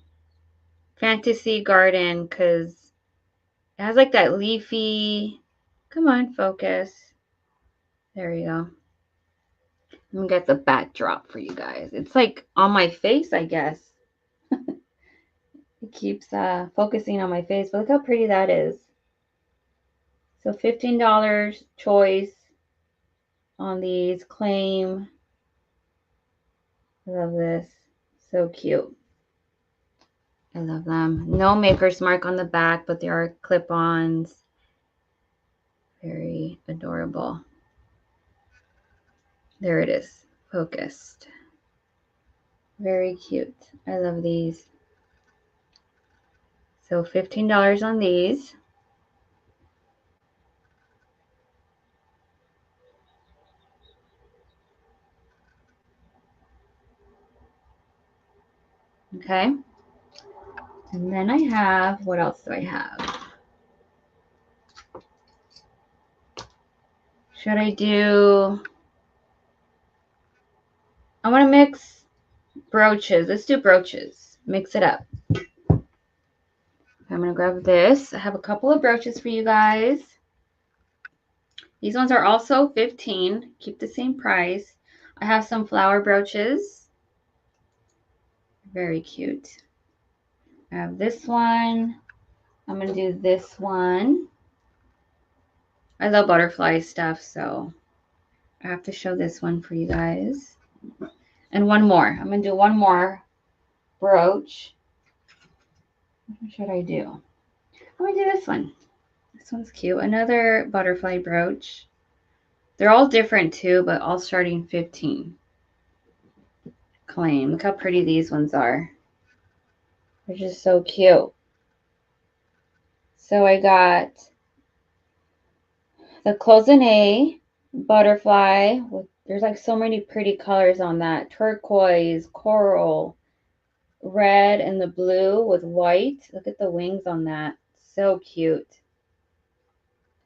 Fantasy garden, because it has like that leafy, come on, focus. There you go. Let me get the backdrop for you guys. It's like on my face, I guess. It keeps focusing on my face, but look how pretty that is. So $15 choice on these. Claim. I love this. So cute. I love them. No maker's mark on the back, but there are clip-ons. Very adorable. There it is. Focused. Very cute. I love these. So $15 on these. Okay. And then I have, what else do I have? Should I do, I want to mix brooches. Let's do brooches. Mix it up. I'm going to grab this. I have a couple of brooches for you guys. These ones are also 15. Keep the same price. I have some flower brooches. Very cute. I have this one. I'm going to do this one. I love butterfly stuff, so I have to show this one for you guys. And one more. I'm going to do one more brooch. What should I do? I'm going to do this one. This one's cute. Another butterfly brooch. They're all different too, but all starting 15. Claim. Look how pretty these ones are. They're just so cute. So I got the cloisonne butterfly. There's like so many pretty colors on that. Turquoise, coral, red, and the blue with white. Look at the wings on that. So cute.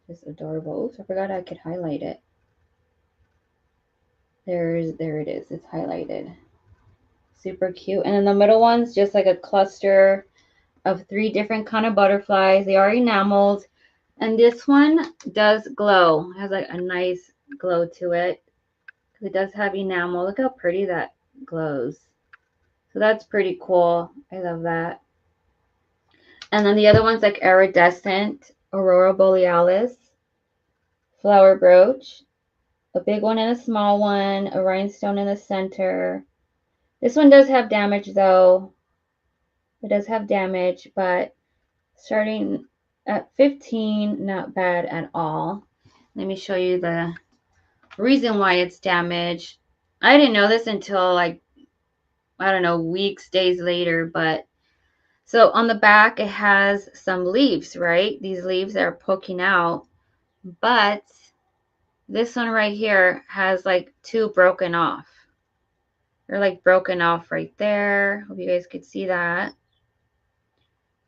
Just adorable. Oops, I forgot I could highlight it. There it is. It's highlighted. Super cute. And then the middle one's just like a cluster of 3 different kind of butterflies. They are enameled. And this one does glow. It has like a nice glow to it. It does have enamel. Look how pretty that glows. So that's pretty cool. I love that. And then the other one's like iridescent aurora borealis flower brooch. A big one and a small one. A rhinestone in the center. This one does have damage though. It does have damage, but starting at 15, not bad at all. Let me show you the reason why it's damaged. I didn't know this until like, I don't know, weeks, days later, but so on the back it has some leaves, right? These leaves that are poking out, but this one right here has like 2 broken off. They're like broken off right there. Hope you guys could see that.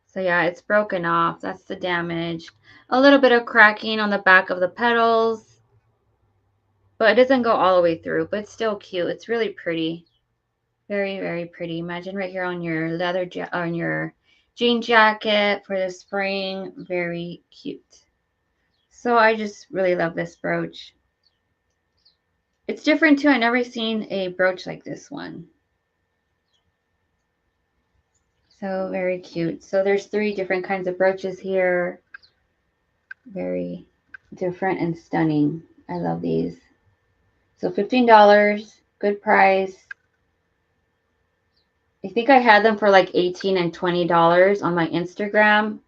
So yeah, it's broken off. That's the damage. A little bit of cracking on the back of the petals, but it doesn't go all the way through, but it's still cute. It's really pretty. Very, very pretty. Imagine right here on your on your jean jacket for the spring. Very cute. So I just really love this brooch. It's different too. I never seen a brooch like this one. So very cute. So there's 3 different kinds of brooches here. Very different and stunning. I love these. So $15, good price. I think I had them for like $18 and $20 on my Instagram.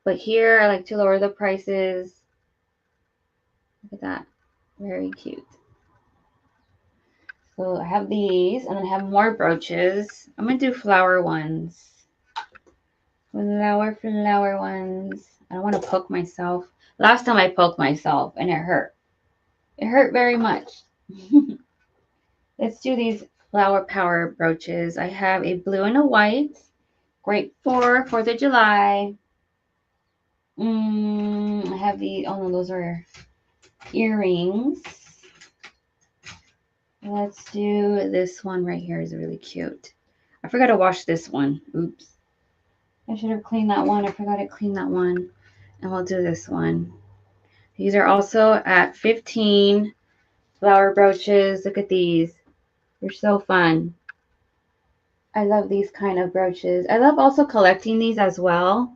But here I like to lower the prices. Look at that. Very cute. So I have these, and then I have more brooches. I'm going to do flower ones. Flower ones. I don't want to poke myself. Last time I poked myself, and it hurt. It hurt very much. Let's do these flower power brooches. I have a blue and a white. Great for 4th of July. I have these. Oh no, those are earrings. Let's do this one right here. Is really cute. I forgot to wash this one. Oops. I should have cleaned that one. I forgot to clean that one. And we'll do this one. These are also at 15 flower brooches. Look at these. They're so fun. I love these kind of brooches. I love also collecting these as well.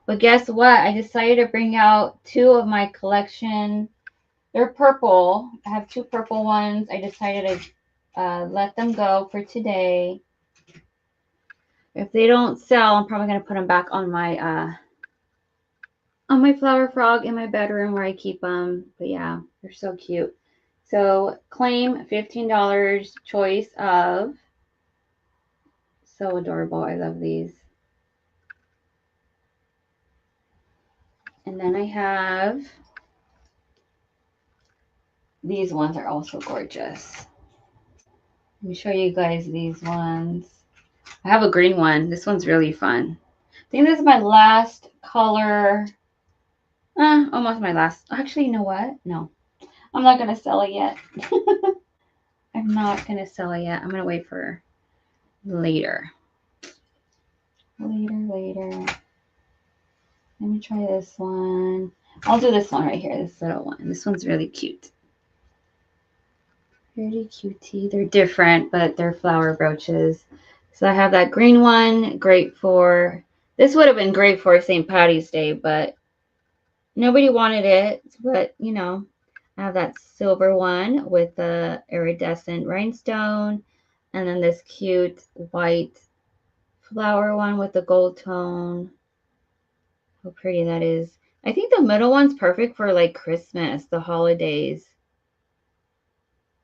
But guess what? I decided to bring out 2 of my collection. They're purple. I have 2 purple ones. I decided to let them go for today. If they don't sell, I'm probably going to put them back on my flower frog in my bedroom where I keep them. But yeah, they're so cute. So claim $15 choice of. So adorable. I love these. And then I have these ones are also gorgeous. Let me show you guys these ones. I have a green one. This one's really fun. I think this is my last color. Almost my last. Actually, you know what? No. I'm not going to sell it yet. I'm not going to sell it yet. I'm going to wait for later. Later. Let me try this one. I'll do this one right here. This little one. This one's really cute. Pretty cutie. They're different, but they're flower brooches. So I have that green one. Great for... This would have been great for St. Patty's Day, but nobody wanted it. But, you know, I have that silver one with the iridescent rhinestone. And then this cute white flower one with the gold tone. How pretty that is. I think the middle one's perfect for like Christmas, the holidays.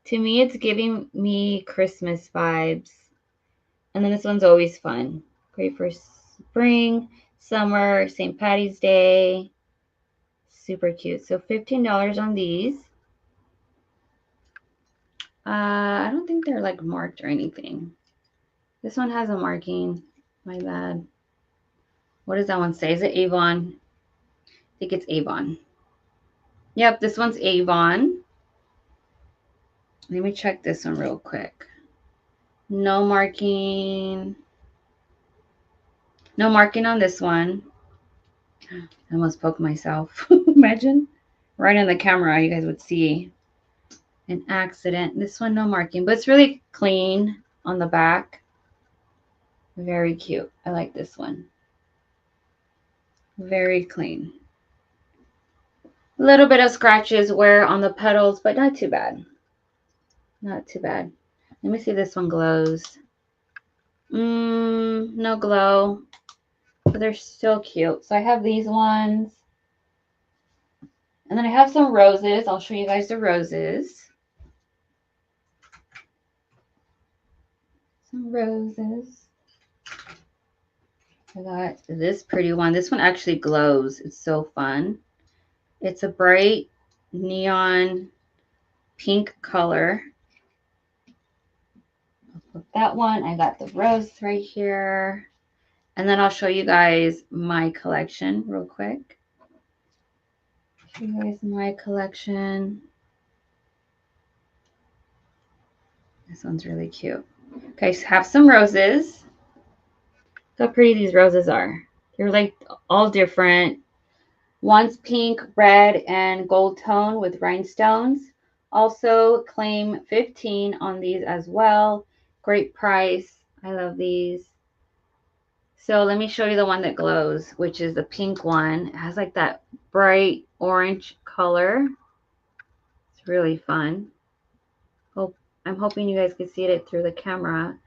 To me, it's giving me Christmas vibes. And then this one's always fun. Great for spring, summer, St. Patty's Day. Super cute. So $15 on these. I don't think they're like marked or anything. This one has a marking. My bad. What does that one say? Is it Avon? I think it's Avon. Yep, this one's Avon. Let me check this one real quick. No marking. No marking on this one. I almost poked myself. Imagine. Right in the camera, you guys would see an accident. This one, no marking, but it's really clean on the back. Very cute. I like this one. Very clean. A little bit of scratches wear on the petals, but not too bad. Not too bad. Let me see if this one glows. No glow, but they're still cute. So I have these ones. And then I have some roses. I'll show you guys the roses. Some roses. I got this pretty one. This one actually glows. It's so fun. It's a bright neon pink color. I'll put that one. I got the rose right here. And then I'll show you guys my collection real quick. Show you guys my collection. This one's really cute. Okay, so have some roses. Look how pretty these roses are. They're like all different. One's pink, red, and gold tone with rhinestones. Also claim 15 on these as well. Great price. I love these. So let me show you the one that glows, which is the pink one. It has like that bright orange color. It's really fun. I'm hoping you guys can see it through the camera.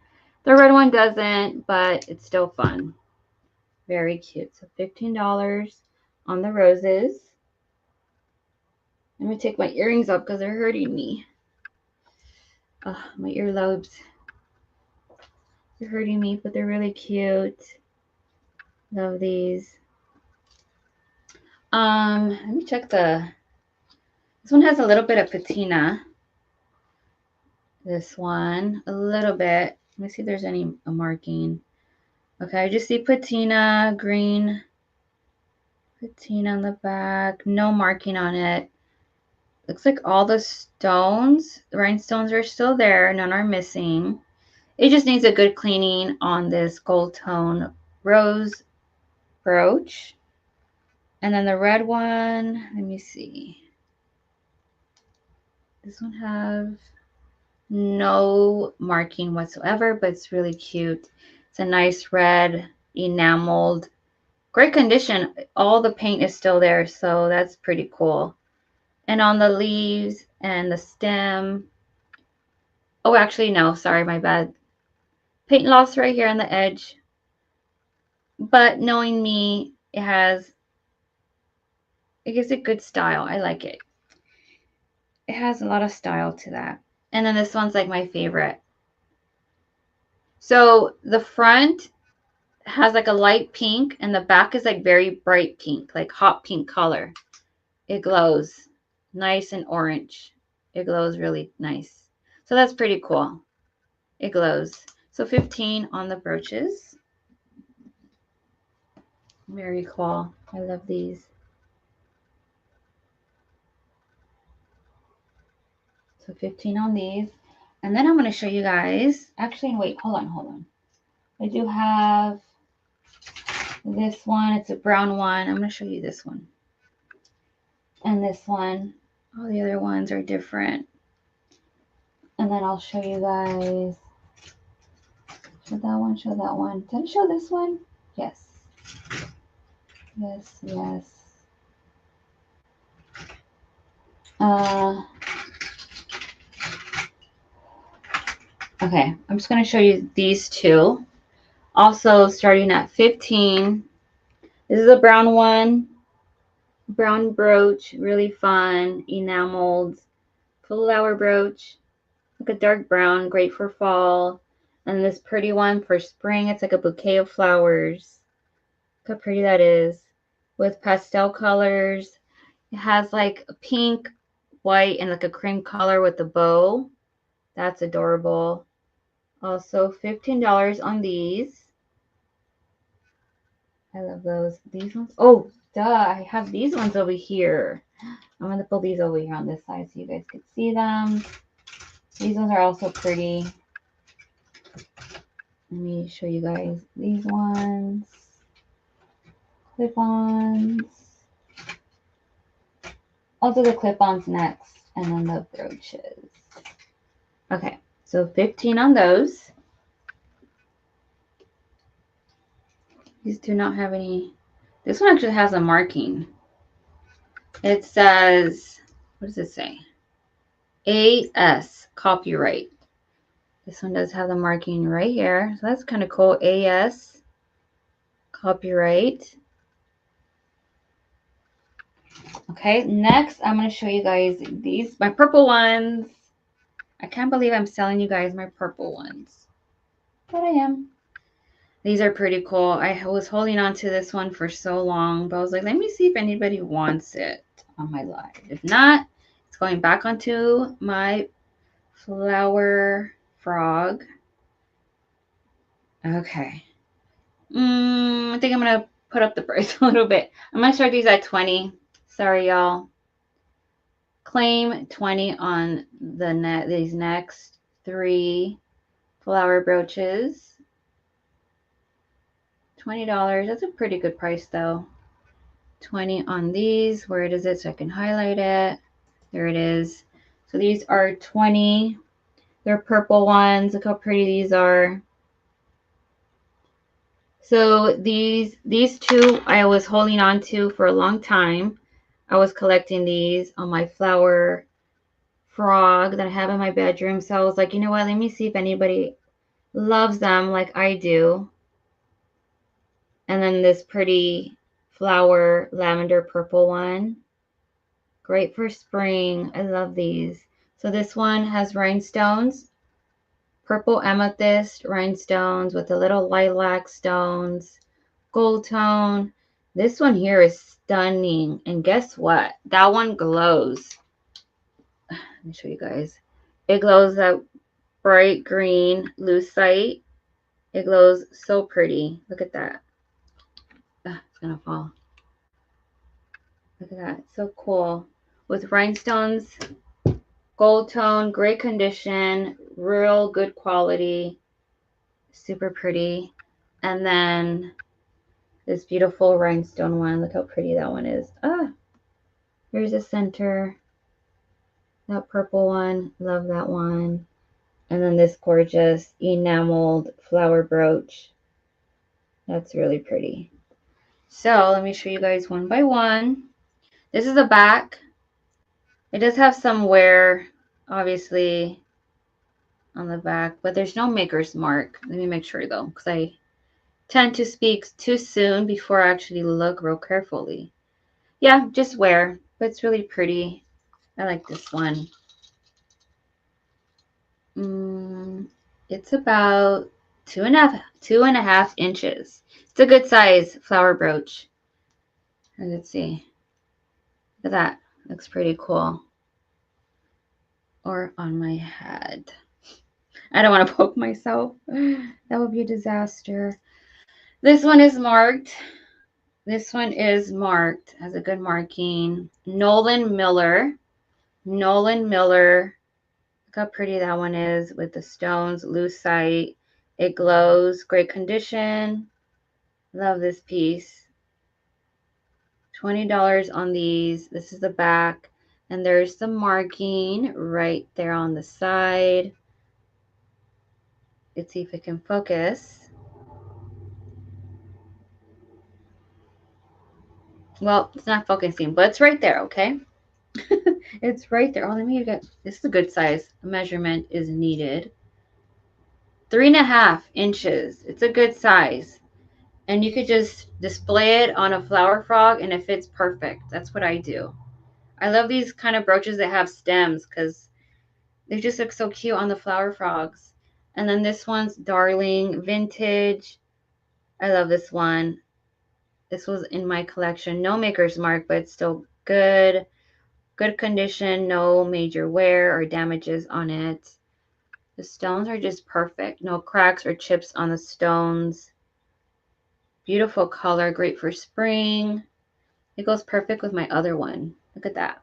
The red one doesn't, but it's still fun. Very cute. So $15 on the roses. Let me take my earrings off because they're hurting me. My earlobes. They're hurting me, but they're really cute. Love these. Let me check this one has a little bit of patina. This one, a little bit. Let me see if there's any marking. Okay, I just see patina, green patina on the back. No marking on it. Looks like all the stones, the rhinestones are still there. None are missing. It just needs a good cleaning on this gold tone rose brooch. And then the red one, let me see. This one has no marking whatsoever, but it's really cute. It's a nice red enameled, great condition. All the paint is still there, so that's pretty cool. And on the leaves and the stem, oh, actually, no, sorry, my bad. Paint loss right here on the edge. But knowing me, it gives it good style. I like it. It has a lot of style to that. And then this one's like my favorite. So the front has like a light pink and the back is like very bright pink, like hot pink color. It glows nice and orange. It glows really nice. So that's pretty cool. It glows. So 15 on the brooches. Very cool. I love these. So 15 on these. And then I'm going to show you guys. Actually, wait, hold on. I do have this one. It's a brown one. I'm going to show you this one. And this one. All the other ones are different. And then I'll show you guys. Show that one, show that one. Did I show this one? Yes. Yes. Okay, I'm just going to show you these two. Also starting at 15. This is a brown one. Brown brooch, really fun, enameled flower brooch. Like a dark brown, great for fall. And this pretty one for spring. It's like a bouquet of flowers. Look how pretty that is. With pastel colors. It has like a pink, white, and like a cream color with the bow. That's adorable. Also $15 on these. I love those. These ones. Oh, duh. I have these ones over here. I'm going to pull these over here on this side so you guys can see them. These ones are also pretty. Let me show you guys these ones. Clip-ons. I'll do the clip-ons next, and then the brooches. Okay, so 15 on those. These do not have any. This one actually has a marking. It says, what does it say? AS, copyright. This one does have the marking right here. So that's kind of cool. AS, copyright. Okay, next I'm going to show you guys these, my purple ones. I can't believe I'm selling you guys my purple ones, but I am. These are pretty cool. I was holding on to this one for so long, but I was like, let me see if anybody wants it on my live. If not, it's going back onto my flower frog. Okay. I think I'm going to put up the price a little bit. I'm going to start these at 20. Sorry, y'all. Claim 20 on these next 3 flower brooches. $20. That's a pretty good price though. 20 on these. Where is it so I can highlight it? There it is. So these are 20. They're purple ones. Look how pretty these are. So these two I was holding on to for a long time. I was collecting these on my flower frog that I have in my bedroom. So I was like, you know what? Let me see if anybody loves them like I do. And then this pretty flower lavender purple one. Great for spring. I love these. So this one has rhinestones, purple amethyst rhinestones with the little lilac stones, gold tone. This one here is stunning. And guess what? That one glows. Let me show you guys. It glows that bright green lucite. It glows so pretty. Look at that. It's gonna fall. Look at that. So cool. With rhinestones, gold tone, great condition, real good quality, super pretty. And then this beautiful rhinestone one. Look how pretty that one is. Here's the center. That purple one. Love that one. And then this gorgeous enameled flower brooch. That's really pretty. So let me show you guys one by one. This is the back. It does have some wear, obviously, on the back, but there's no maker's mark. Let me make sure though, because I tend to speak too soon before I actually look real carefully. Yeah, just wear, but it's really pretty. I like this one. It's about 2.5 inches. It's a good size flower brooch. Let's see. Look at that. Looks pretty cool. Or on my head. I don't want to poke myself. That would be a disaster. This one is marked. This one is marked. Has a good marking. Nolan Miller. Nolan Miller. Look how pretty that one is with the stones, lucite. It glows. Great condition. Love this piece. $20 on these. This is the back. And there's the marking right there on the side. Let's see if it can focus. Well, it's not focusing, but it's right there, okay? It's right there. Oh, let me get, this is a good size. A measurement is needed. 3.5 inches. It's a good size. And you could just display it on a flower frog and it fits perfect. That's what I do. I love these kind of brooches that have stems because they just look so cute on the flower frogs. And then this one's Darling Vintage. I love this one. This was in my collection. No maker's mark, but it's still good. Good condition. No major wear or damages on it. The stones are just perfect. No cracks or chips on the stones. Beautiful color. Great for spring. It goes perfect with my other one. Look at that.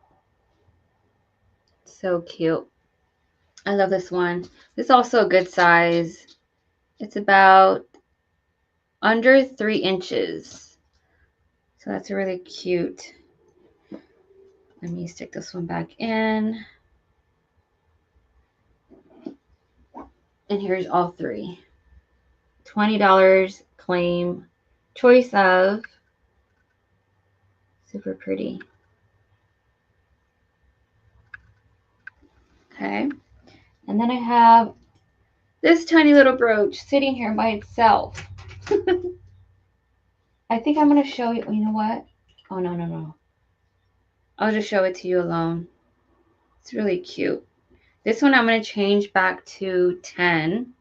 So cute. I love this one. This is also a good size. It's about under 3 inches. So that's really cute. Let me stick this one back in. And here's all three. $20 claim. Choice of. Super pretty. Okay. And then I have this tiny little brooch sitting here by itself. I think I'm going to show you. You know what? Oh, no. I'll just show it to you alone. It's really cute. This one I'm going to change back to 10.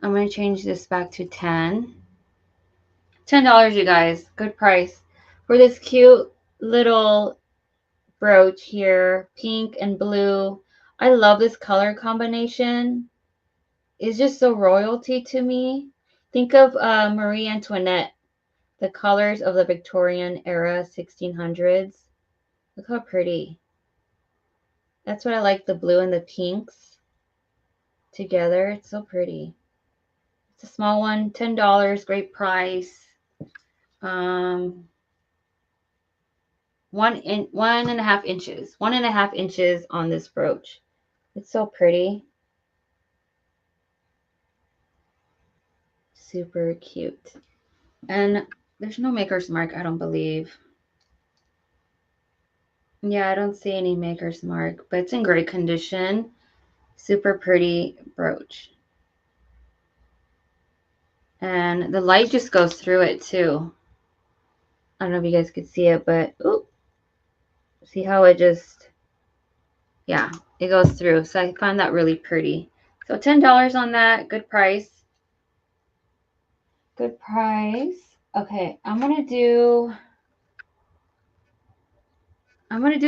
I'm going to change this back to 10. $10, you guys. Good price. For this cute little brooch here. Pink and blue. I love this color combination. It's just so royalty to me. Think of Marie Antoinette. The colors of the Victorian era 1600s. Look how pretty. That's what I like, the blue and the pinks together. It's so pretty. It's a small one, $10, great price. 1.5 inches. 1.5 inches on this brooch. It's so pretty. Super cute. And there's no maker's mark, I don't believe. Yeah, I don't see any maker's mark, but it's in great condition. Super pretty brooch. And the light just goes through it too. I don't know if you guys could see it, but ooh, see how it just, yeah, it goes through. So I found that really pretty. So $10 on that, good price. Good price. Okay, I'm gonna do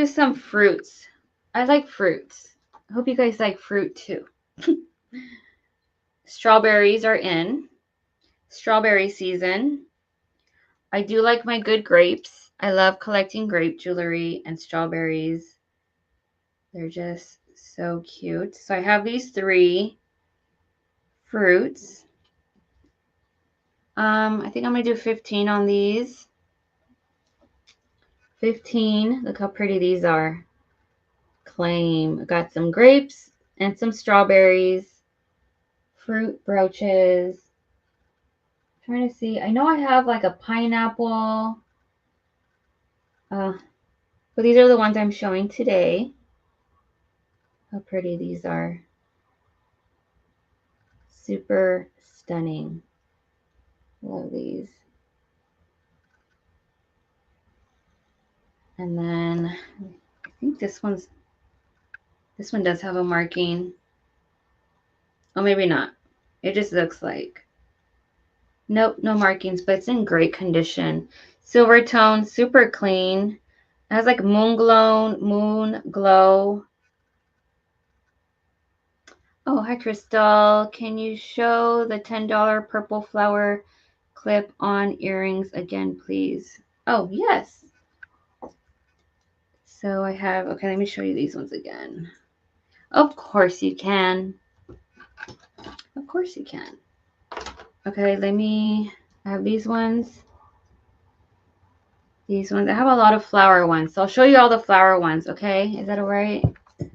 some fruits. I like fruits. I hope you guys like fruit too. Strawberries are in. Strawberry season. I do like my good grapes. I love collecting grape jewelry and strawberries. They're just so cute. So I have these 3 fruits. I think I'm gonna do 15 on these. 15. Look how pretty these are. Claim. I got some grapes and some strawberries. Fruit brooches. I'm trying to see. I know I have like a pineapple. But these are the ones I'm showing today. How pretty these are. Super stunning. Love these. And then I think this one does have a marking. Oh, maybe not. It just looks like. Nope, no markings, but it's in great condition. Silver tone, super clean. It has like moon glow. Oh, hi, Crystal. Can you show the $10 purple flower clip on earrings again, please? Oh, yes. So I have, okay, let me show you these ones again. Of course you can. Of course you can. Okay, I have these ones. These ones. I have a lot of flower ones. So I'll show you all the flower ones, okay? Is that all right?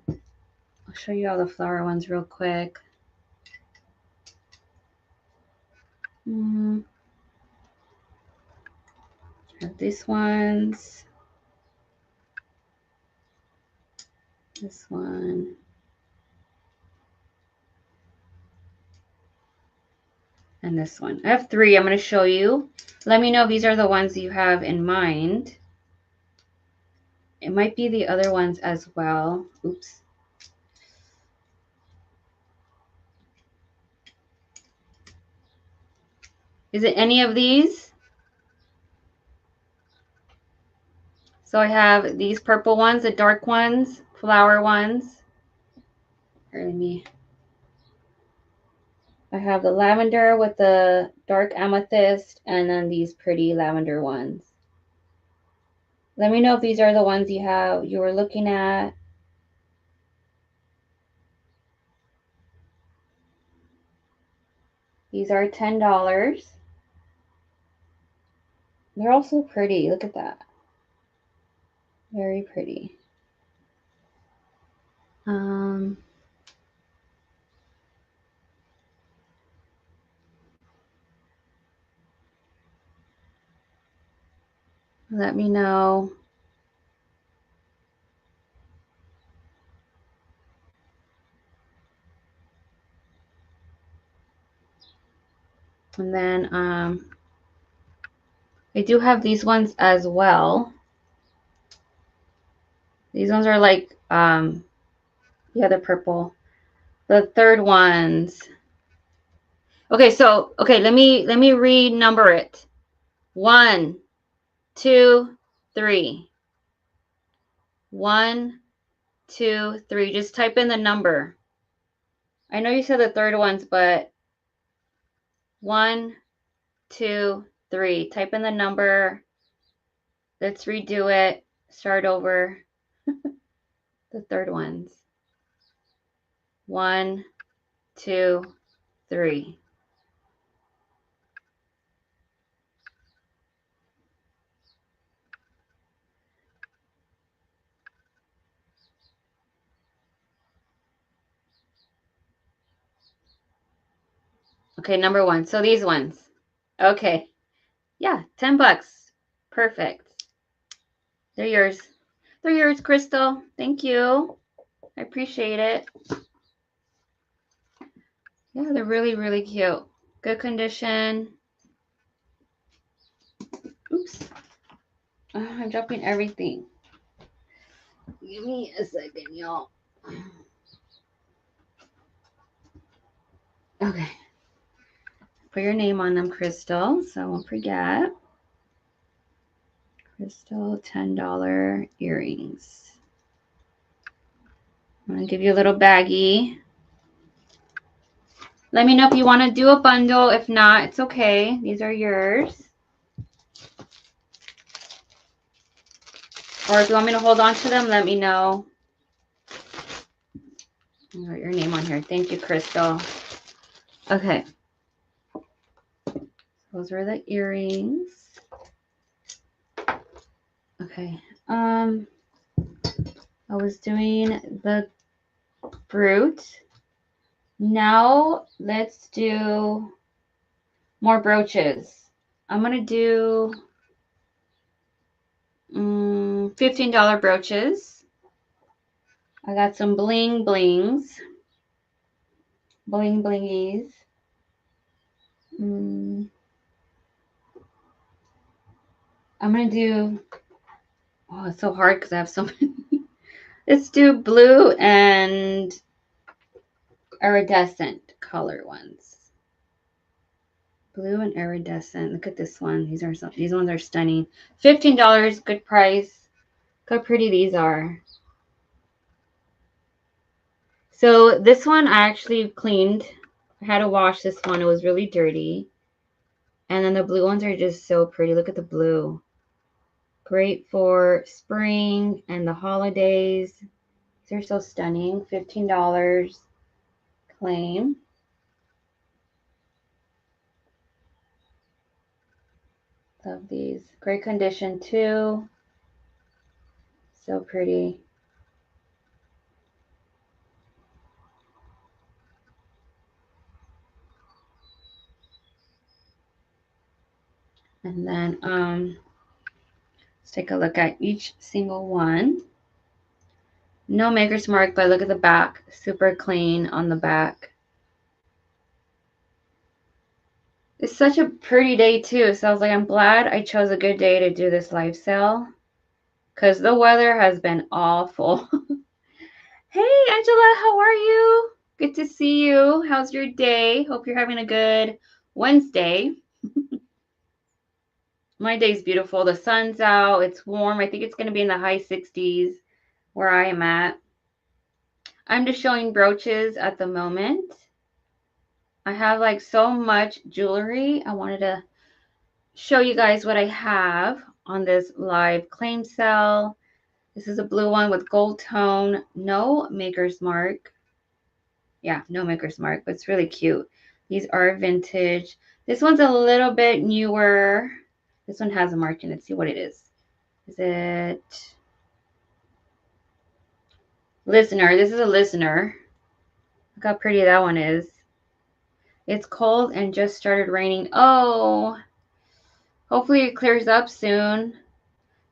I'll show you all the flower ones real quick. I have these ones. This one. And this one. I have 3 I'm going to show you. Let me know if these are the ones you have in mind. It might be the other ones as well. Oops. Is it any of these? So I have these purple ones, the dark ones, flower ones. Here, I have the lavender with the dark amethyst and then these pretty lavender ones. Let me know if these are the ones you were looking at. These are $10. They're also pretty. Look at that. Very pretty. Let me know. And then I do have these ones as well. These ones are like yeah, the purple. The third ones. Okay, so let me renumber it. 1, 2, 3. 1, 2, 3. Just type in the number. I know you said the third ones, but 1, 2, 3. Type in the number. Let's redo it. Start over. The third ones. 1, 2, 3. Okay, number 1. So these ones. Okay. Yeah, $10. Perfect. They're yours. They're yours, Crystal. Thank you. I appreciate it. Yeah, they're really, really cute. Good condition. Oops. I'm dropping everything. Give me a second, y'all. Okay. Put your name on them, Crystal, so I won't forget. Crystal $10 earrings. I'm going to give you a little baggie. Let me know if you want to do a bundle. If not, it's okay. These are yours. Or if you want me to hold on to them, let me know. I'll write your name on here. Thank you, Crystal. Okay. Those are the earrings. Okay. I was doing the fruit. Now let's do more brooches. I'm going to do $15 brooches. I got some bling blings. Bling blingies. I'm going to do, oh, it's so hard because I have so many. Let's do blue and iridescent color ones. Blue and iridescent. Look at this one. These ones are stunning. $15, good price. Look how pretty these are. So this one I actually cleaned. I had to wash this one. It was really dirty. And then the blue ones are just so pretty. Look at the blue. Great for spring and the holidays. These are so stunning. $15. Claim. Love these. Great condition too. So pretty. And then let's take a look at each single one. No maker's mark, but look at the back. Super clean on the back. It's such a pretty day too. So I was like, I'm glad I chose a good day to do this live sale because the weather has been awful. Hey, Angela, how are you? Good to see you. How's your day? Hope you're having a good Wednesday. My day's beautiful. The sun's out. It's warm. I think it's going to be in the high 60s where I am at. I'm just showing brooches at the moment. I have like so much jewelry. I wanted to show you guys what I have on this live claim sale. This is a blue one with gold tone, no maker's mark. Yeah, no maker's mark, but it's really cute. These are vintage. This one's a little bit newer. This one has a mark in it. Let's see what it is. Is it listener? This is a listener. Look how pretty that one is. It's cold and just started raining. Oh, hopefully it clears up soon.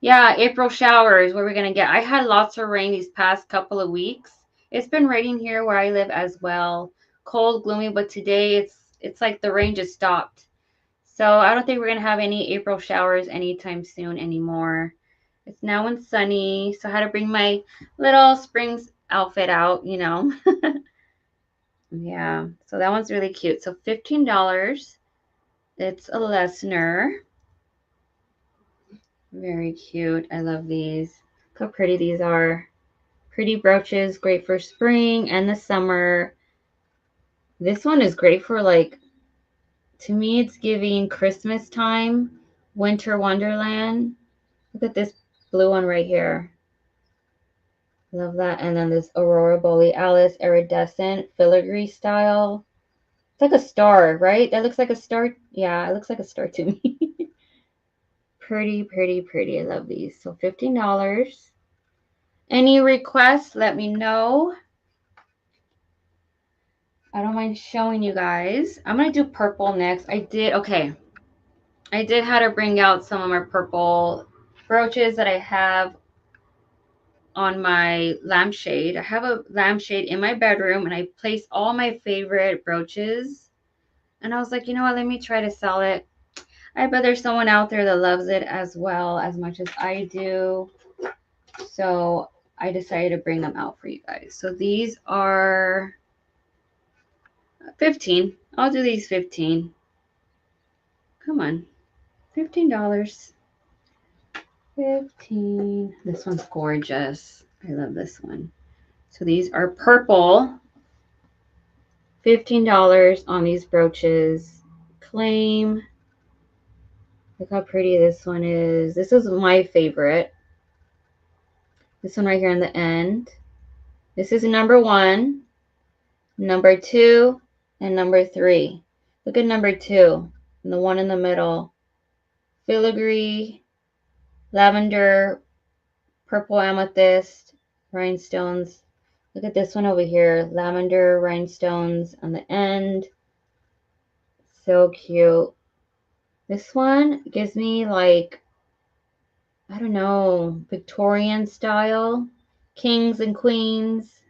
Yeah, April showers, what we're going to get. I had lots of rain these past couple of weeks. It's been raining here where I live as well. Cold, gloomy, but today it's like the rain just stopped. So I don't think we're going to have any April showers anytime soon anymore. It's now and sunny, so I had to bring my little springs outfit out, you know. Yeah, so that one's really cute. So $15. It's a Lesnar. Very cute. I love these. Look how pretty these are. Pretty brooches, great for spring and the summer. This one is great for like, to me, it's giving Christmas time, winter wonderland. Look at this blue one right here. Love that. And then this Aurora Borealis iridescent filigree style. It's like a star, right? That looks like a star. Yeah, it looks like a star to me. Pretty, pretty, pretty. I love these. So $15. Any requests, let me know. I don't mind showing you guys. I'm going to do purple next. I did have to bring out some of my purple brooches that I have on my lampshade. I have a lampshade in my bedroom and I place all my favorite brooches And I was like, you know what, let me try to sell it. I bet there's someone out there that loves it as well as much as I do. So I decided to bring them out for you guys. So these are 15. I'll do these 15. Come on. $15. 15. This one's gorgeous. I love this one. So these are purple. $15 on these brooches. Claim. Look how pretty this one is. This is my favorite. This one right here in the end. This is number 1, number 2, and number 3. Look at number 2 and the one in the middle. Filigree, lavender, purple amethyst, rhinestones. Look at this one over here. Lavender rhinestones on the end. So cute. This one gives me like, I don't know, Victorian style. Kings and queens.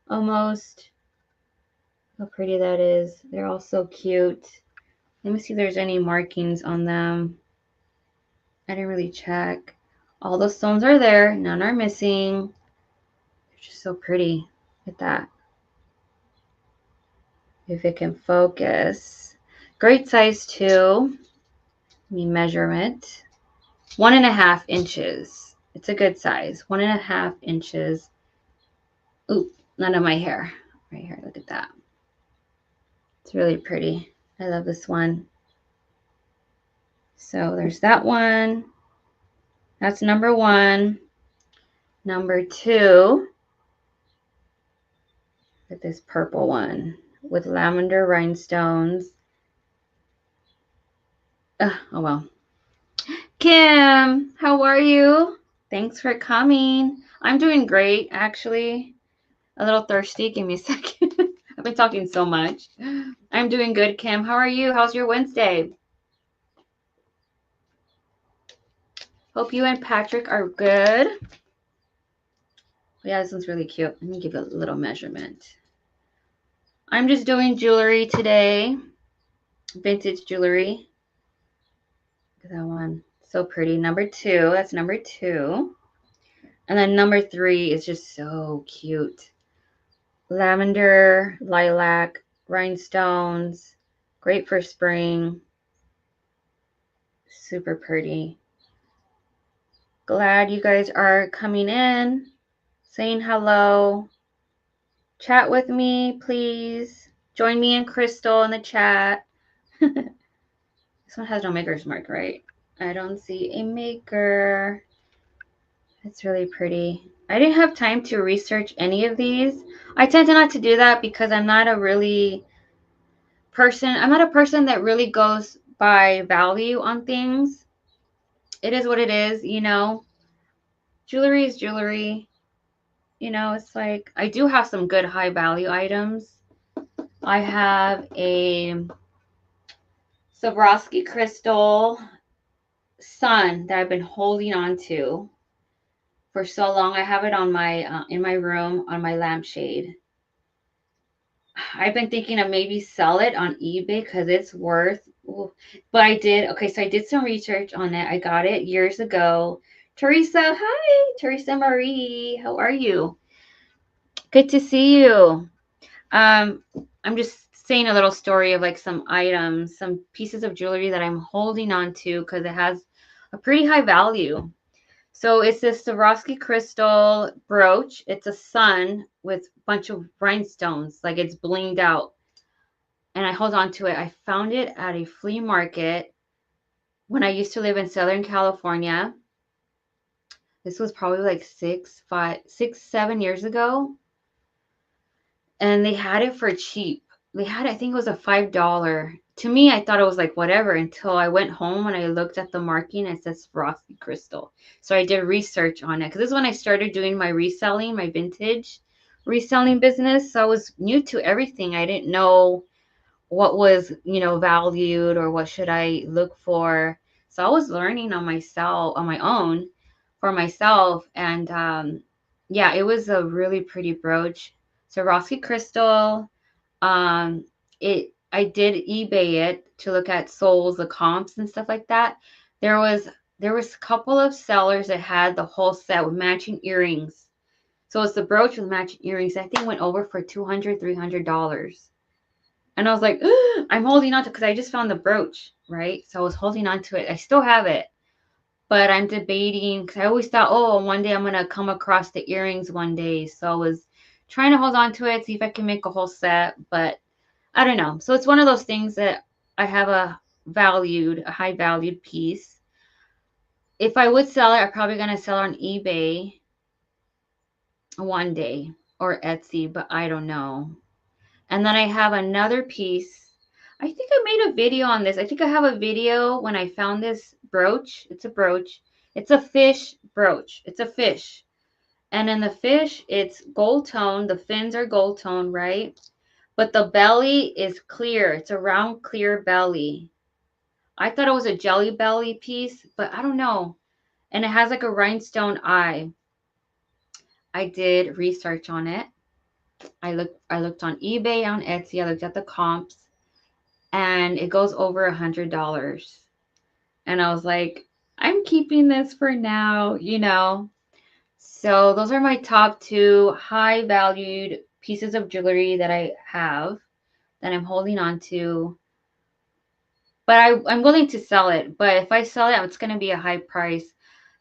Almost. How pretty that is. They're all so cute. Let me see if there's any markings on them. I didn't really check. All the stones are there. None are missing. They're just so pretty. Look at that. If it can focus. Great size too. Let me measure it. 1.5 inches. It's a good size. 1.5 inches. Ooh, none of my hair. Right here. Look at that. It's really pretty. I love this one. So there's that one. That's number 1. Number 2. Look at this purple one with lavender rhinestones. Oh well. Kim, how are you? Thanks for coming. I'm doing great, actually. A little thirsty. Give me a second. I've been talking so much. I'm doing good, Kim. How are you? How's your Wednesday? Hope you and Patrick are good. Yeah, this one's really cute. Let me give it a little measurement. I'm just doing jewelry today. Vintage jewelry. Look at that one. So pretty. Number 2. That's number 2. And then number 3 is just so cute. Lavender, lilac, rhinestones. Great for spring. Super pretty. Glad you guys are coming in, saying hello. Chat with me, please. Join me and Crystal in the chat. This one has no maker's mark, right? I don't see a maker. It's really pretty. I didn't have time to research any of these. I tend to not to do that because I'm not a person that really goes by value on things. It is what it is, you know. Jewelry is jewelry. You know, it's like I do have some good high value items. I have a Swarovski crystal sun that I've been holding on to for so long. I have it on my in my room on my lampshade. I've been thinking of maybe sell it on eBay because it's worth. But I did. Okay, so I did some research on it. I got it years ago. Teresa, hi, Teresa Marie. How are you? Good to see you. I'm just saying a little story of like some items, some pieces of jewelry that I'm holding on to because it has a pretty high value. So it's this Swarovski crystal brooch. It's a sun with a bunch of rhinestones, like it's blinged out. And I hold on to it. I found it at a flea market when I used to live in Southern California. This was probably like 7 years ago. And they had it for cheap. They had, I think it was a $5. To me, I thought it was like whatever until I went home and I looked at the marking and it says Swarovski crystal. So I did research on it because this is when I started doing my reselling, my vintage reselling business. So I was new to everything. I didn't know what was, valued or what should I look for. So I was learning on my own for myself. And yeah, it was a really pretty brooch. Swarovski crystal. Um, it I did eBay it to look at souls, the comps and stuff like that. There was a couple of sellers that had the whole set with matching earrings. So it's the brooch with matching earrings. I think went over for $200, $300. And I was like, I'm holding on to, because I just found the brooch, right? So I was holding on to it. I still have it, but I'm debating because I always thought, oh, one day I'm going to come across the earrings one day. So I was trying to hold on to it, see if I can make a whole set, but I don't know. So it's one of those things that I have a high valued piece. If I would sell it, I'm probably going to sell it on eBay one day or Etsy, but I don't know. And then I have another piece. I think I made a video on this. I think I have a video when I found this brooch. It's a brooch. It's a fish brooch. It's a fish. And in the fish, it's gold tone. The fins are gold tone, right? But the belly is clear. It's a round, clear belly. I thought it was a jelly belly piece, but I don't know. And it has like a rhinestone eye. I did research on it. I looked on eBay, on Etsy. I looked at the comps, and it goes over $100. And I was like, I'm keeping this for now, you know. So those are my top two high valued pieces of jewelry that I have that I'm holding on to. But I'm willing to sell it. But if I sell it, it's going to be a high price.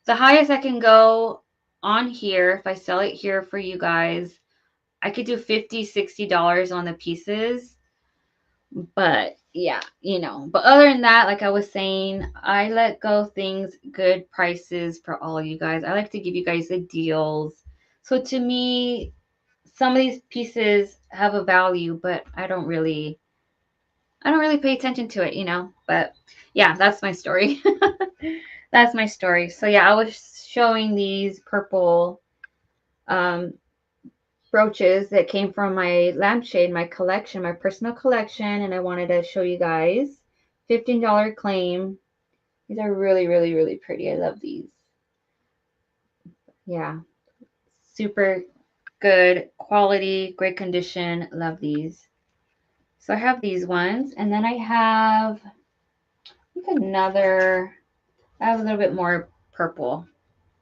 The highest I can go on here, if I sell it here for you guys, I could do $50, $60 on the pieces. But yeah, you know. But other than that, like I was saying, I let go things, good prices for all of you guys. I like to give you guys the deals. So to me, some of these pieces have a value, but I don't really pay attention to it, you know. But yeah, that's my story. That's my story. So yeah, I was showing these purple brooches that came from my lampshade, my collection, my personal collection, and I wanted to show you guys. $15 claim. These are really, really, really pretty. I love these. Yeah, super good quality, great condition. Love these. So I have these ones, and then I have another. I have a little bit more purple.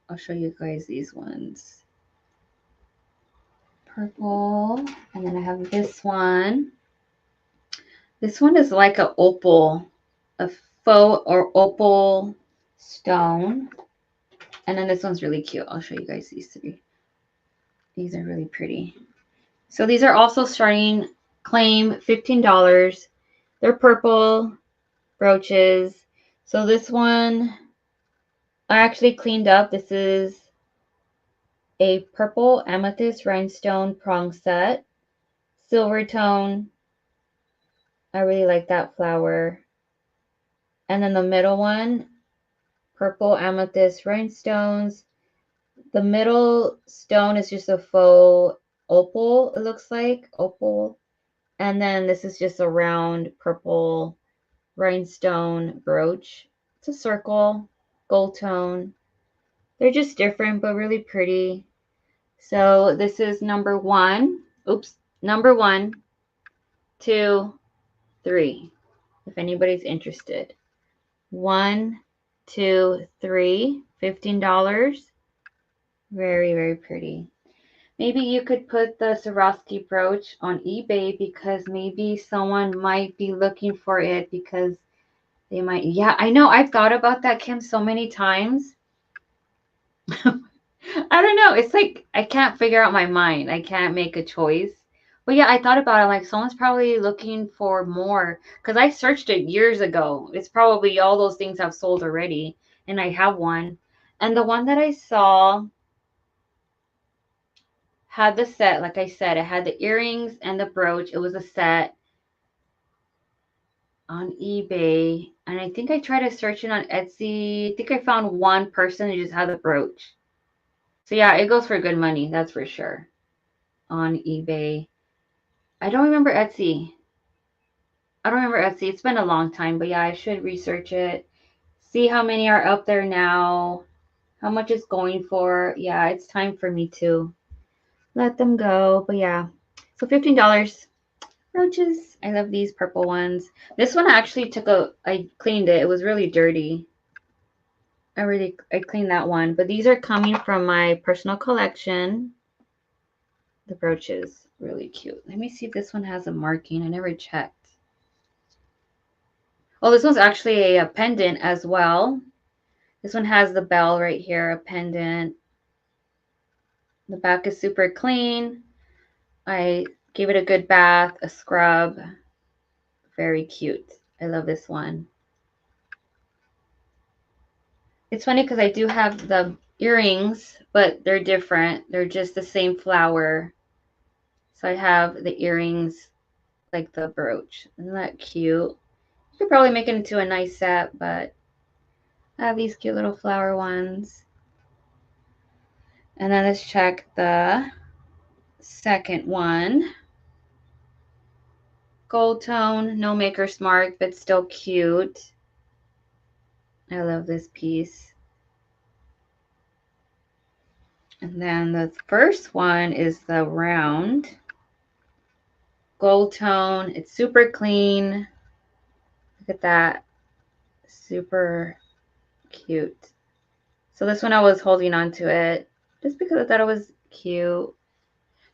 I'll show you guys these ones. Purple, and then I have this one. This one is like a opal, a faux or opal stone. And then this one's really cute. I'll show you guys these three. These are really pretty. So these are also starting claim $15. They're purple brooches. So this one I actually cleaned up. This is a purple amethyst rhinestone prong set. Silver tone. I really like that flower. And then the middle one, purple amethyst rhinestones. The middle stone is just a faux opal, it looks like. Opal. And then this is just a round purple rhinestone brooch. It's a circle, gold tone. They're just different, but really pretty. So this is number one. Oops. Number 1, 2, 3. If anybody's interested. 1, 2, 3. $15. Very, very pretty. Maybe you could put the Swarovski brooch on eBay because maybe someone might be looking for it because they might. Yeah, I know. I've thought about that, Kim, so many times. I don't know. It's like I can't figure out my mind. I can't make a choice. But yeah, I thought about it. Like someone's probably looking for more because I searched it years ago. It's probably all those things have sold already, and I have one. And the one that I saw had the set, like I said, it had the earrings and the brooch. It was a set on eBay. And I think I tried to search it on Etsy. I think I found one person who just had the brooch. So yeah, it goes for good money, that's for sure. On eBay. I don't remember Etsy. It's been a long time, but yeah, I should research it. See how many are up there now. How much it's going for. Yeah, it's time for me to let them go. But yeah. So $15. brooches. I love these purple ones. This one actually I cleaned it. It was really dirty. I cleaned that one. But these are coming from my personal collection. The brooches, really cute. Let me see if this one has a marking. I never checked. Oh, this one's actually a pendant as well. This one has the bell right here, a pendant. The back is super clean. I gave it a good bath, a scrub. Very cute. I love this one. It's funny because I do have the earrings, but they're different. They're just the same flower. So I have the earrings like the brooch. Isn't that cute? You could probably make it into a nice set, but I have these cute little flower ones. And then let's check the second one. Gold tone, no maker's mark, but still cute. I love this piece. And then the first one is the round. Gold tone. It's super clean. Look at that. Super cute. So this one I was holding on to it just because I thought it was cute.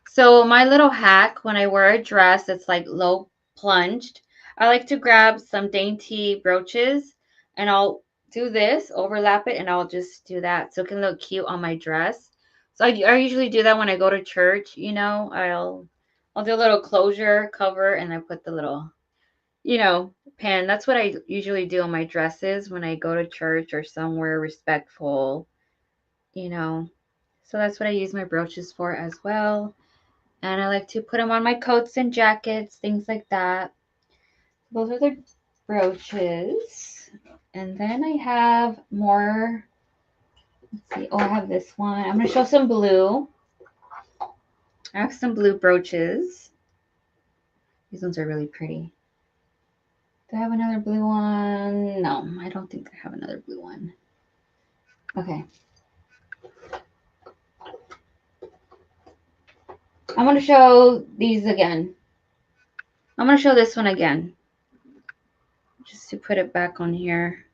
So my little hack when I wear a dress that's like low plunged, I like to grab some dainty brooches and I'll do this, overlap it, and I'll just do that so it can look cute on my dress. So I usually do that when I go to church, you know. I'll do a little closure cover and I put the little, you know, pin. That's what I usually do on my dresses when I go to church or somewhere respectful, you know. So that's what I use my brooches for as well. And I like to put them on my coats and jackets, things like that. Those are the brooches. And then I have more. Let's see. Oh, I have this one. I'm going to show some blue. I have some blue brooches. These ones are really pretty. Do I have another blue one? No, I don't think I have another blue one. Okay. I'm going to show these again. I'm going to show this one again. Just to put it back on here.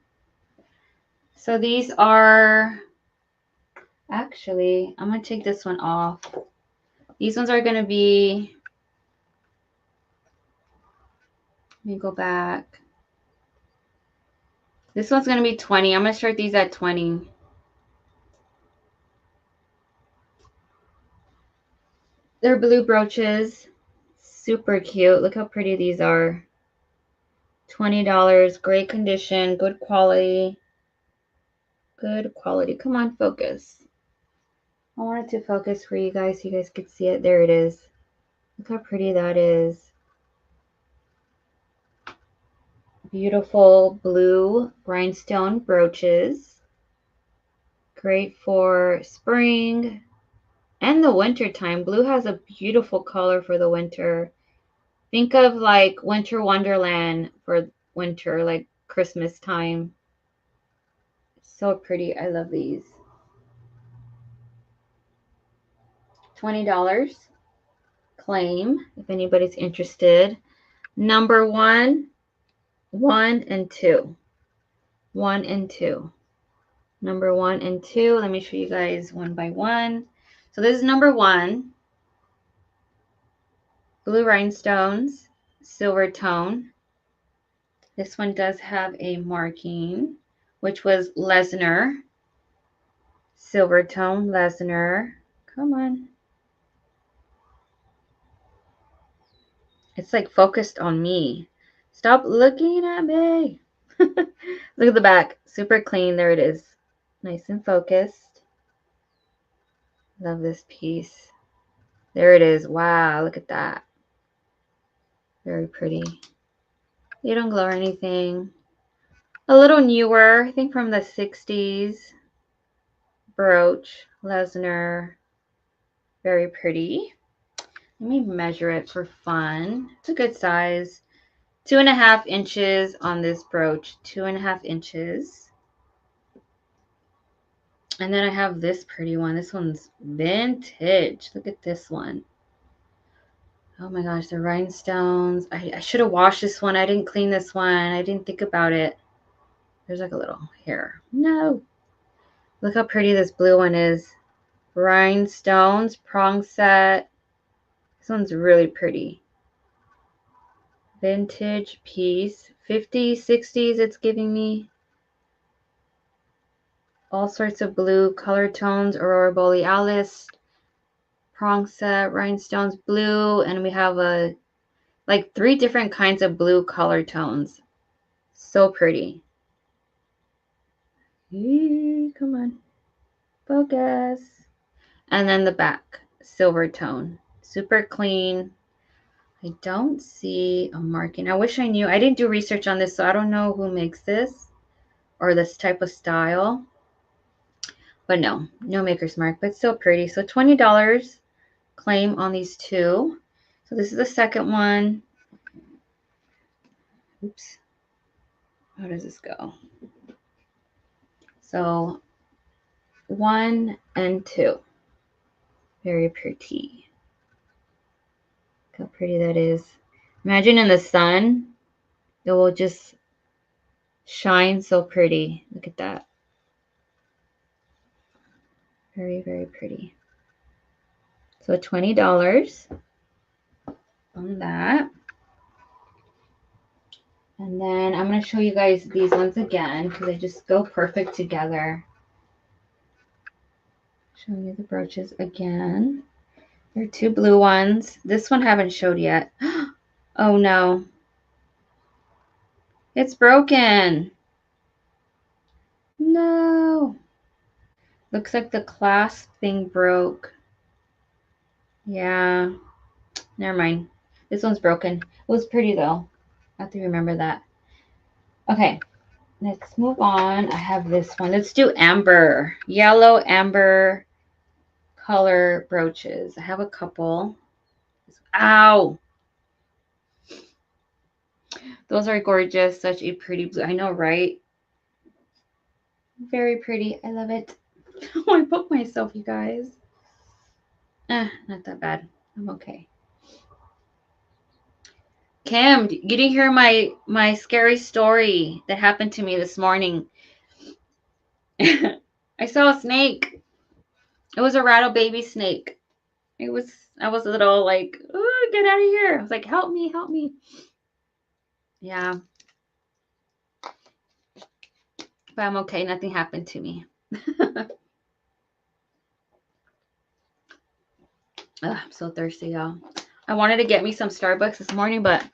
So these are, actually, I'm going to take this one off. These ones are going to be, let me go back. This one's going to be 20. I'm going to start these at 20. They're blue brooches. Super cute. Look how pretty these are. $20. Great condition. Good quality. Good quality. Come on, focus. I wanted to focus for you guys so you guys could see it. There it is. Look how pretty that is. Beautiful blue rhinestone brooches. Great for spring and the winter time. Blue has a beautiful color for the winter. Think of like winter wonderland for winter, like Christmas time. So pretty. I love these. $20. Claim if anybody's interested. Number 1, 1 and 2. 1 and 2. Number 1 and 2. Let me show you guys one by one. So this is number 1. Blue rhinestones, silver tone. This one does have a marking, which was Lesnar. Silver tone, Lesnar. Come on. It's like focused on me. Stop looking at me. Look at the back. Super clean. There it is. Nice and focused. Love this piece. There it is. Wow, look at that. Very pretty. They don't glow or anything. A little newer, I think from the 60s. Brooch, Lesnar. Very pretty. Let me measure it for fun. It's a good size. 2.5 inches on this brooch. 2.5 inches. And then I have this pretty one. This one's vintage. Look at this one. Oh my gosh, the rhinestones. I should have washed this one. I didn't clean this one. I didn't think about it. There's like a little hair. No. Look how pretty this blue one is. Rhinestones, prong set. This one's really pretty. Vintage piece. 50s, 60s it's giving me. All sorts of blue color tones. Aurora Borealis. Prong set, rhinestones, blue. And we have like 3 different kinds of blue color tones. So pretty. Come on. Focus. And then the back, silver tone. Super clean. I don't see a marking. I wish I knew. I didn't do research on this, so I don't know who makes this or this type of style. But no maker's mark, but still pretty. So $20 claim on these 2. So this is the second one. Oops. How does this go? So 1 and 2. Very pretty. Look how pretty that is. Imagine in the sun, it will just shine so pretty. Look at that. Very, very pretty. So $20 on that. And then I'm going to show you guys these ones again because they just go perfect together. Showing you the brooches again. There are 2 blue ones. This one I haven't showed yet. Oh no. It's broken. No. Looks like the clasp thing broke. Yeah. Never mind. This one's broken. It was pretty though. I have to remember that. Okay. Let's move on. I have this one. Let's do amber. Yellow amber color brooches. I have a couple. Ow. Those are gorgeous. Such a pretty blue. I know, right? Very pretty. I love it. Oh, I poked myself, you guys. Not that bad. I'm okay. Kim, you didn't hear my scary story that happened to me this morning. I saw a snake. It was a rattle baby snake. I was a little like, oh, get out of here. I was like, help me, help me. Yeah. But I'm okay. Nothing happened to me. I'm so thirsty, y'all. I wanted to get me some Starbucks this morning, but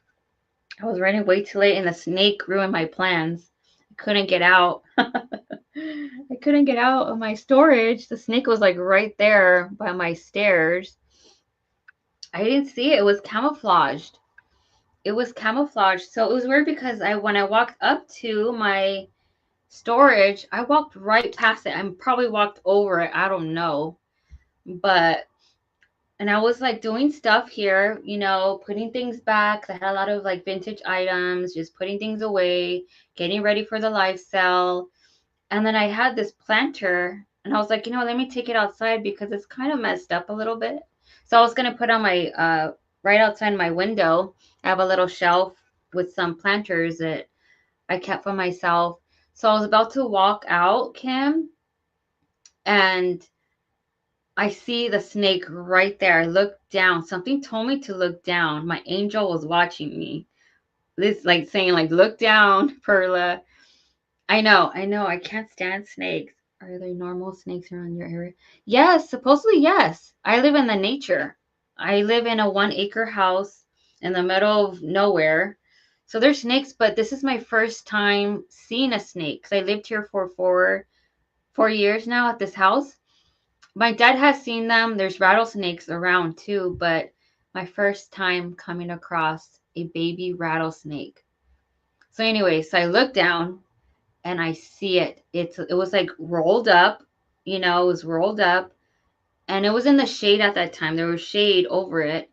I was running way too late and the snake ruined my plans. I couldn't get out. I couldn't get out of my storage. The snake was like right there by my stairs. I didn't see it. It was camouflaged. It was camouflaged. So it was weird because when I walked up to my storage, I walked right past it. I probably walked over it. I don't know. And I was like doing stuff here, putting things back. I had a lot of like vintage items, just putting things away, getting ready for the live sale. And then I had this planter and I was like, let me take it outside because it's kind of messed up a little bit. So I was going to put on my, right outside my window, I have a little shelf with some planters that I kept for myself. So I was about to walk out, Kim, and I see the snake right there. I looked down. Something told me to look down. My angel was watching me. This like saying like, look down, Perla. I know. I can't stand snakes. Are there normal snakes around your area? Yes, supposedly yes. I live in the nature. I live in a 1-acre house in the middle of nowhere. So there's snakes, but this is my first time seeing a snake because I lived here for four years now at this house. My dad has seen them. There's rattlesnakes around too, but my first time coming across a baby rattlesnake. So anyway, so I look down and I see it. It was like rolled up, it was rolled up and it was in the shade at that time. There was shade over it.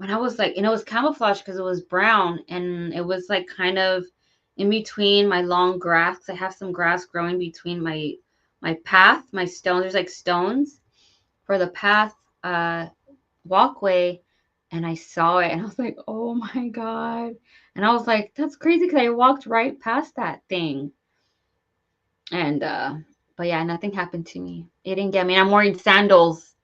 And I was like, it was camouflage because it was brown and it was like kind of in between my long grass. I have some grass growing between my path, my stones. There's like stones for the path walkway, and I saw it and I was like, oh my God. And I was like, that's crazy because I walked right past that thing. And but yeah, nothing happened to me. It didn't get me. And I'm wearing sandals.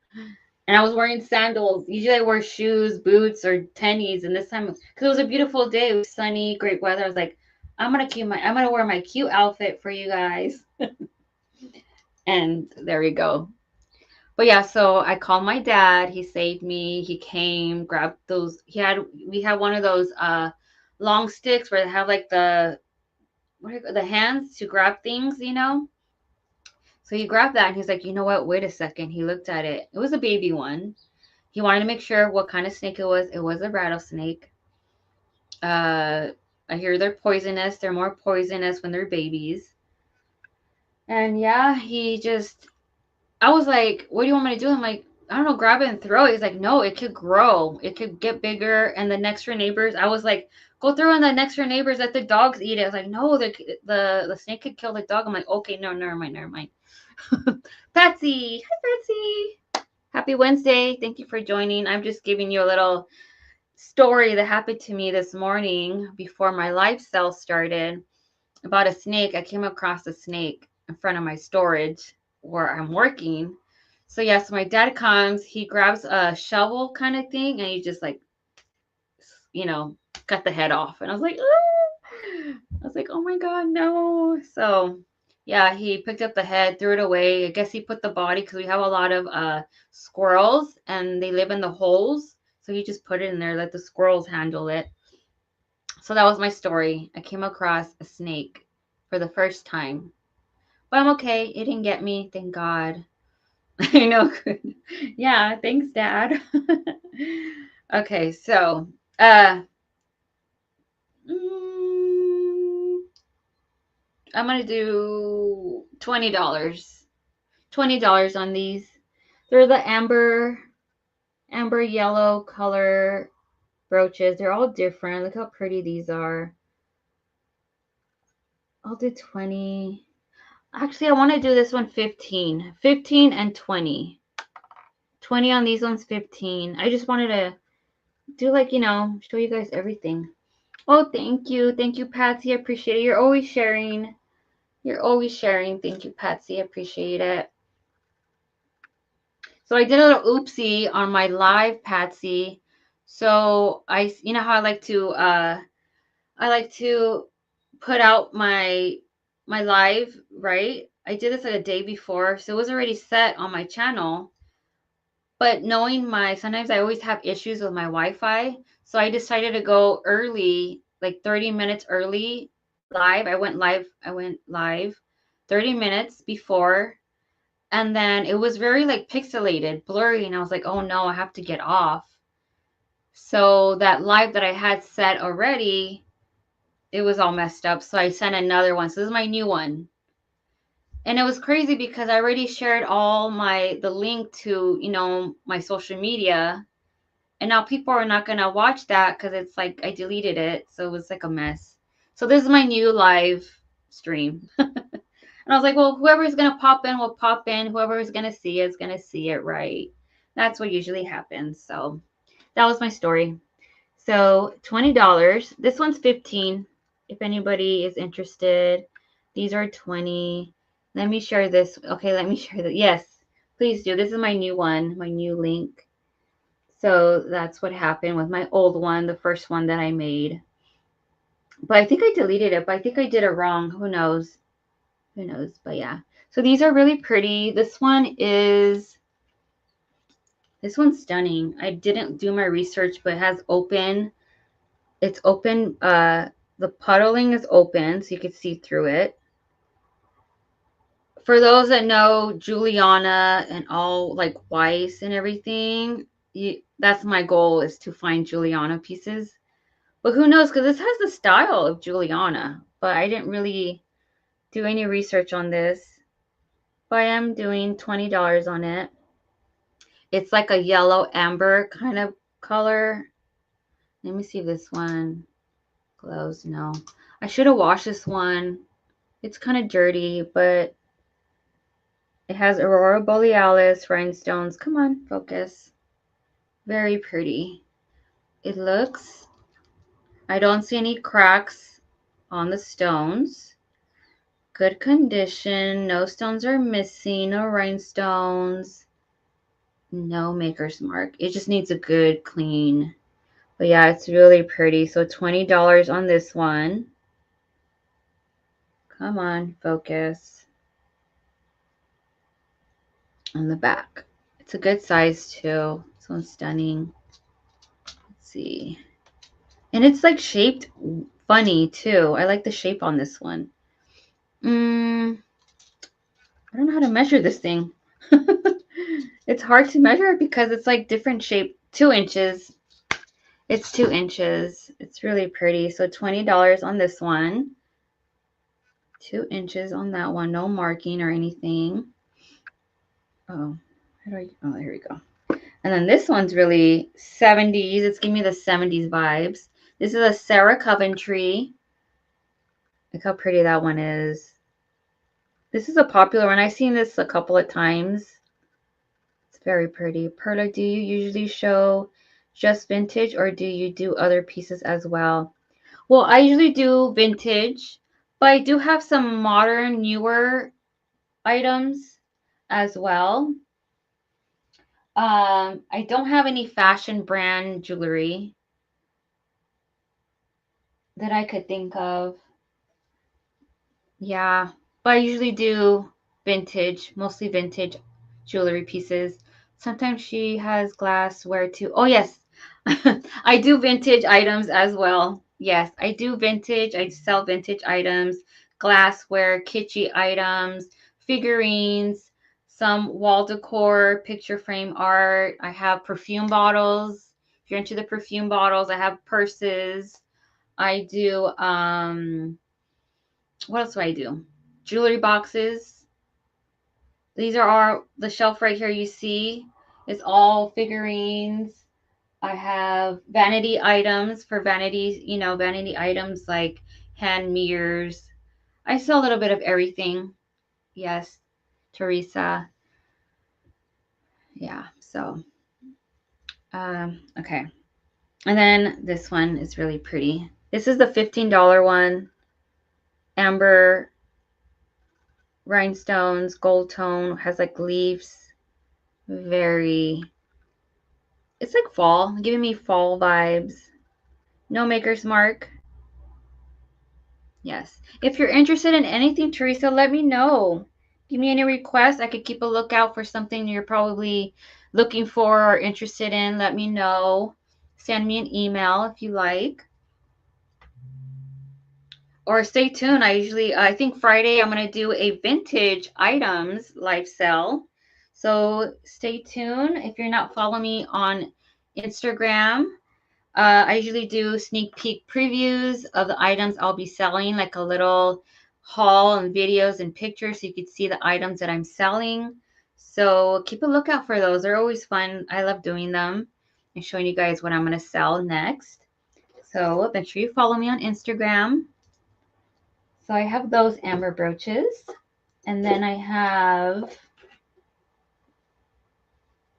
And I was wearing sandals. Usually I wear shoes, boots, or tennies. And this time, because it was a beautiful day, it was sunny, great weather. I was like, I'm gonna wear my cute outfit for you guys. And there we go. But yeah, so I called my dad. He saved me. He came, grabbed those. We had one of those long sticks where they have like the hands to grab things, you know. So he grabbed that and he's like, you know what? Wait a second. He looked at it. It was a baby one. He wanted to make sure what kind of snake it was. It was a rattlesnake. Uh, I hear they're poisonous. They're more poisonous when they're babies. And yeah, I was like, what do you want me to do? I'm like, I don't know, grab it and throw it. He's like, no, it could grow. It could get bigger. And the next door neighbors, I was like, go throw in the next door neighbors, let the dogs eat it. I was like, no, the snake could kill the dog. I'm like, okay, no, never mind, never mind. Patsy. Hi, Patsy. Happy Wednesday. Thank you for joining. I'm just giving you a little story that happened to me this morning before my live sale started about a snake. I came across a snake in front of my storage where I'm working. So yes, my dad comes, he grabs a shovel kind of thing, and he just like, cut the head off. And I was like, ah! I was like, oh my God, no. So yeah, he picked up the head, threw it away. I guess he put the body because we have a lot of squirrels and they live in the holes. So he just put it in there, let the squirrels handle it. So that was my story. I came across a snake for the first time. But I'm okay. It didn't get me. Thank God. I know. Yeah, thanks, Dad. Okay, so mm, I'm gonna do $20. $20 on these. They're the amber yellow color brooches. They're all different. Look how pretty these are. I'll do 20. Actually, I want to do this one 15. 15 and 20. 20 on these ones, 15. I just wanted to do show you guys everything. Oh, thank you. Thank you, Patsy. I appreciate it. You're always sharing. You're always sharing. Thank you, Patsy. I appreciate it. So I did a little oopsie on my live, Patsy. So you know how I like to put out my live, right? I did this like a day before, so it was already set on my channel. But knowing sometimes I always have issues with my Wi-Fi, so I decided to go early, like 30 minutes early live. I went live 30 minutes before, and then it was very like pixelated, blurry, and I was like, oh no, I have to get off. So that live that I had set already, it was all messed up. So I sent another one. So this is my new one. And it was crazy because I already shared the link to, my social media. And now people are not going to watch that because it's like I deleted it. So it was like a mess. So this is my new live stream. And I was like, well, whoever's going to pop in will pop in. Whoever is going to see it is going to see it, right? That's what usually happens. So that was my story. So $20. This one's 15 if anybody is interested. These are 20. Let me share this. Okay, let me share that. Yes, please do. This is my new one, my new link. So that's what happened with my old one, the first one that I made. But I think I deleted it, but I think I did it wrong. Who knows? Who knows? But yeah. So these are really pretty. This one's stunning. I didn't do my research, but it has it's open. The puddling is open, so you can see through it. For those that know Juliana and all like Weiss and everything, that's my goal, is to find Juliana pieces. But who knows? Because this has the style of Juliana, but I didn't really do any research on this. But I am doing $20 on it. It's like a yellow amber kind of color. Let me see if this one glows. No, I should have washed this one. It's kind of dirty, but it has Aurora Borealis rhinestones. Come on, focus. Very pretty. It looks, I don't see any cracks on the stones. Good condition. No stones are missing. No rhinestones. No maker's mark. It just needs a good clean. But yeah, it's really pretty. So $20 on this one. Come on, focus. On the back. It's a good size too. So stunning. Let's see. And it's like shaped funny too. I like the shape on this one. I don't know how to measure this thing. It's hard to measure because it's like different shape. 2 inches. It's 2 inches. It's really pretty. So $20 on this one. 2 inches on that one. No marking or anything. Oh, oh, here we go. And then this one's really 70s. It's giving me the 70s vibes. This is a Sarah Coventry. Look how pretty that one is. This is a popular one. I've seen this a couple of times. It's very pretty. Perla, do you usually show just vintage or do you do other pieces as well? Well, I usually do vintage, but I do have some modern, newer items as well. I don't have any fashion brand jewelry that I could think of. Yeah, but I usually do vintage, mostly vintage jewelry pieces. Sometimes she has glassware too. Oh, yes. I do vintage items as well. Yes, I do vintage. I sell vintage items, glassware, kitschy items, figurines, some wall decor, picture frame art. I have perfume bottles. If you're into the perfume bottles, I have purses. I do what else do I do? Jewelry boxes. These are all the shelf right here you see. It's all figurines. I have vanity items for vanities, vanity items like hand mirrors. I sell a little bit of everything. Yes, Teresa. Yeah, so okay. And then this one is really pretty. This is the $15 one. Amber rhinestones, gold tone, has like leaves. Very, it's like fall, giving me fall vibes. No maker's mark. Yes. If you're interested in anything, Teresa, let me know. Give me any requests. I could keep a lookout for something you're probably looking for or interested in. Let me know. Send me an email if you like. Or stay tuned. I think Friday I'm going to do a vintage items live sale. So stay tuned. If you're not following me on Instagram, I usually do sneak peek previews of the items I'll be selling, like a little haul and videos and pictures so you can see the items that I'm selling. So keep a lookout for those. They're always fun. I love doing them and showing you guys what I'm going to sell next. So make sure you follow me on Instagram. So I have those amber brooches. And then I have,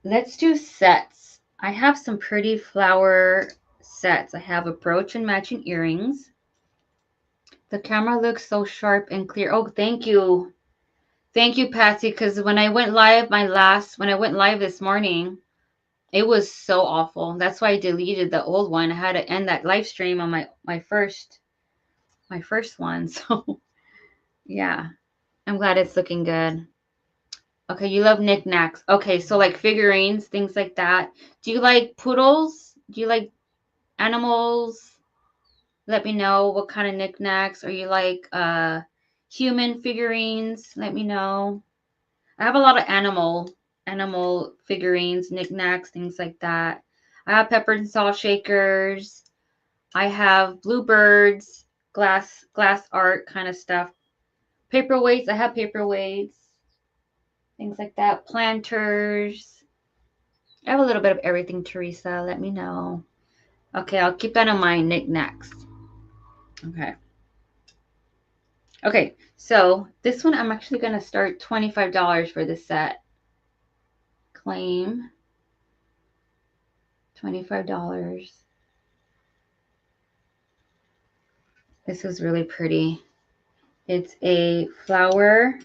let's do sets. I have some pretty flower sets. I have a brooch and matching earrings. The camera looks so sharp and clear. Oh, thank you. Thank you, Patsy, because when I went live when I went live this morning, it was so awful. That's why I deleted the old one. I had to end that live stream on my first one. So yeah, I'm glad it's looking good. Okay, you love knickknacks. Okay, so like figurines, things like that. Do you like poodles? Do you like animals? Let me know what kind of knickknacks. Or you like human figurines? Let me know. I have a lot of animal figurines, knickknacks, things like that. I have pepper and salt shakers. I have bluebirds, glass art kind of stuff. Paperweights. I have paperweights, things like that. Planters. I have a little bit of everything, Teresa. Let me know. Okay, I'll keep that in mind. Knickknacks. Okay. Okay, so this one I'm actually going to start $25 for this set. Claim $25. This is really pretty. It's a flower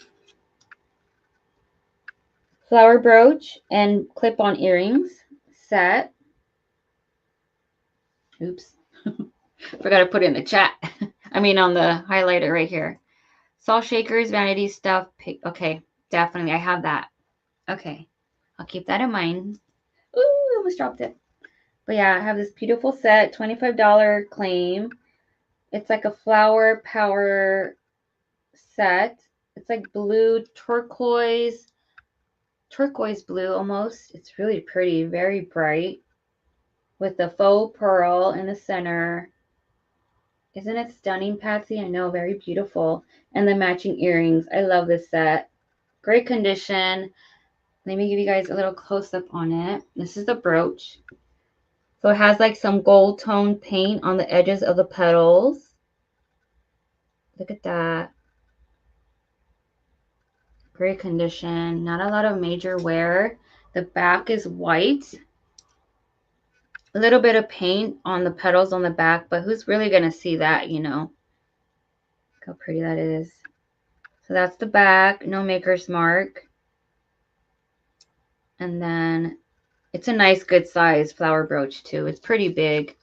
brooch and clip-on earrings set. Oops. Forgot to put it in the chat. I mean on the highlighter right here. Salt shakers, vanity stuff. Okay, definitely. I have that. Okay. I'll keep that in mind. Ooh, I almost dropped it. But yeah, I have this beautiful set, $25 claim. It's like a flower power set. It's like blue, turquoise blue almost. It's really pretty, very bright with the faux pearl in the center. Isn't it stunning, Patsy? I know, very beautiful. And the matching earrings. I love this set. Great condition. Let me give you guys a little close-up on it. This is the brooch. So it has like some gold tone paint on the edges of the petals. Look at that. Great condition. Not a lot of major wear. The back is white. A little bit of paint on the petals on the back, but who's really going to see that, you know? Look how pretty that is. So that's the back. No maker's mark. And then it's a nice, good size flower brooch too. It's pretty big.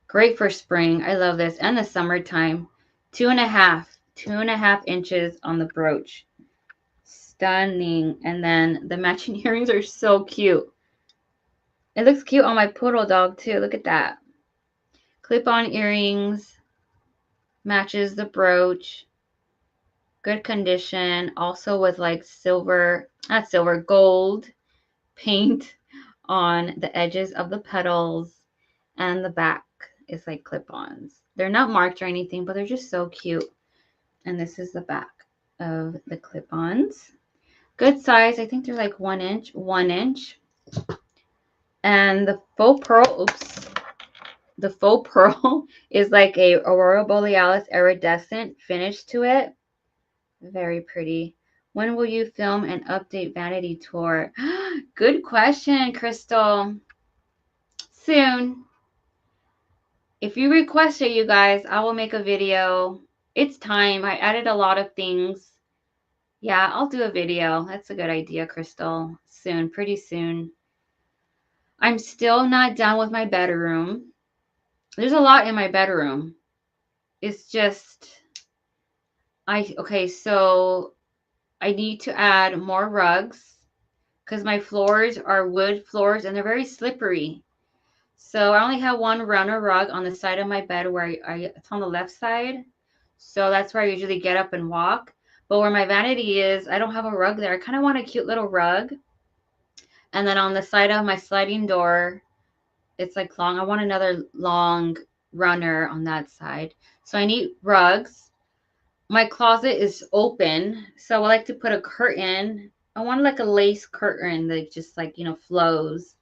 Great for spring. I love this. And the summertime. 2.5 inches on the brooch. Stunning. And then the matching earrings are so cute. It looks cute on my poodle dog too. Look at that. Clip-on earrings. Matches the brooch. Good condition. Also with like silver, not silver, gold paint on the edges of the petals. And the back is like clip-ons. They're not marked or anything, but they're just so cute. And this is the back of the clip-ons. Good size. I think they're like 1 inch. And the faux pearl, the faux pearl is like a Aurora Borealis iridescent finish to it. Very pretty. When will you film an update vanity tour? Good question, Crystal. Soon. If you request it, you guys, I will make a video. It's time. I added a lot of things. Yeah, I'll do a video. That's a good idea, Crystal. Soon, pretty soon. I'm still not done with my bedroom. There's a lot in my bedroom. It's just, okay, so I need to add more rugs because my floors are wood floors and they're very slippery. So I only have one runner rug on the side of my bed where it's on the left side. So that's where I usually get up and walk. But where my vanity is, I don't have a rug there. I kind of want a cute little rug. And then on the side of my sliding door, it's like long. I want another long runner on that side. So I need rugs. My closet is open. So I like to put a curtain. I want like a lace curtain that just like, you know, flows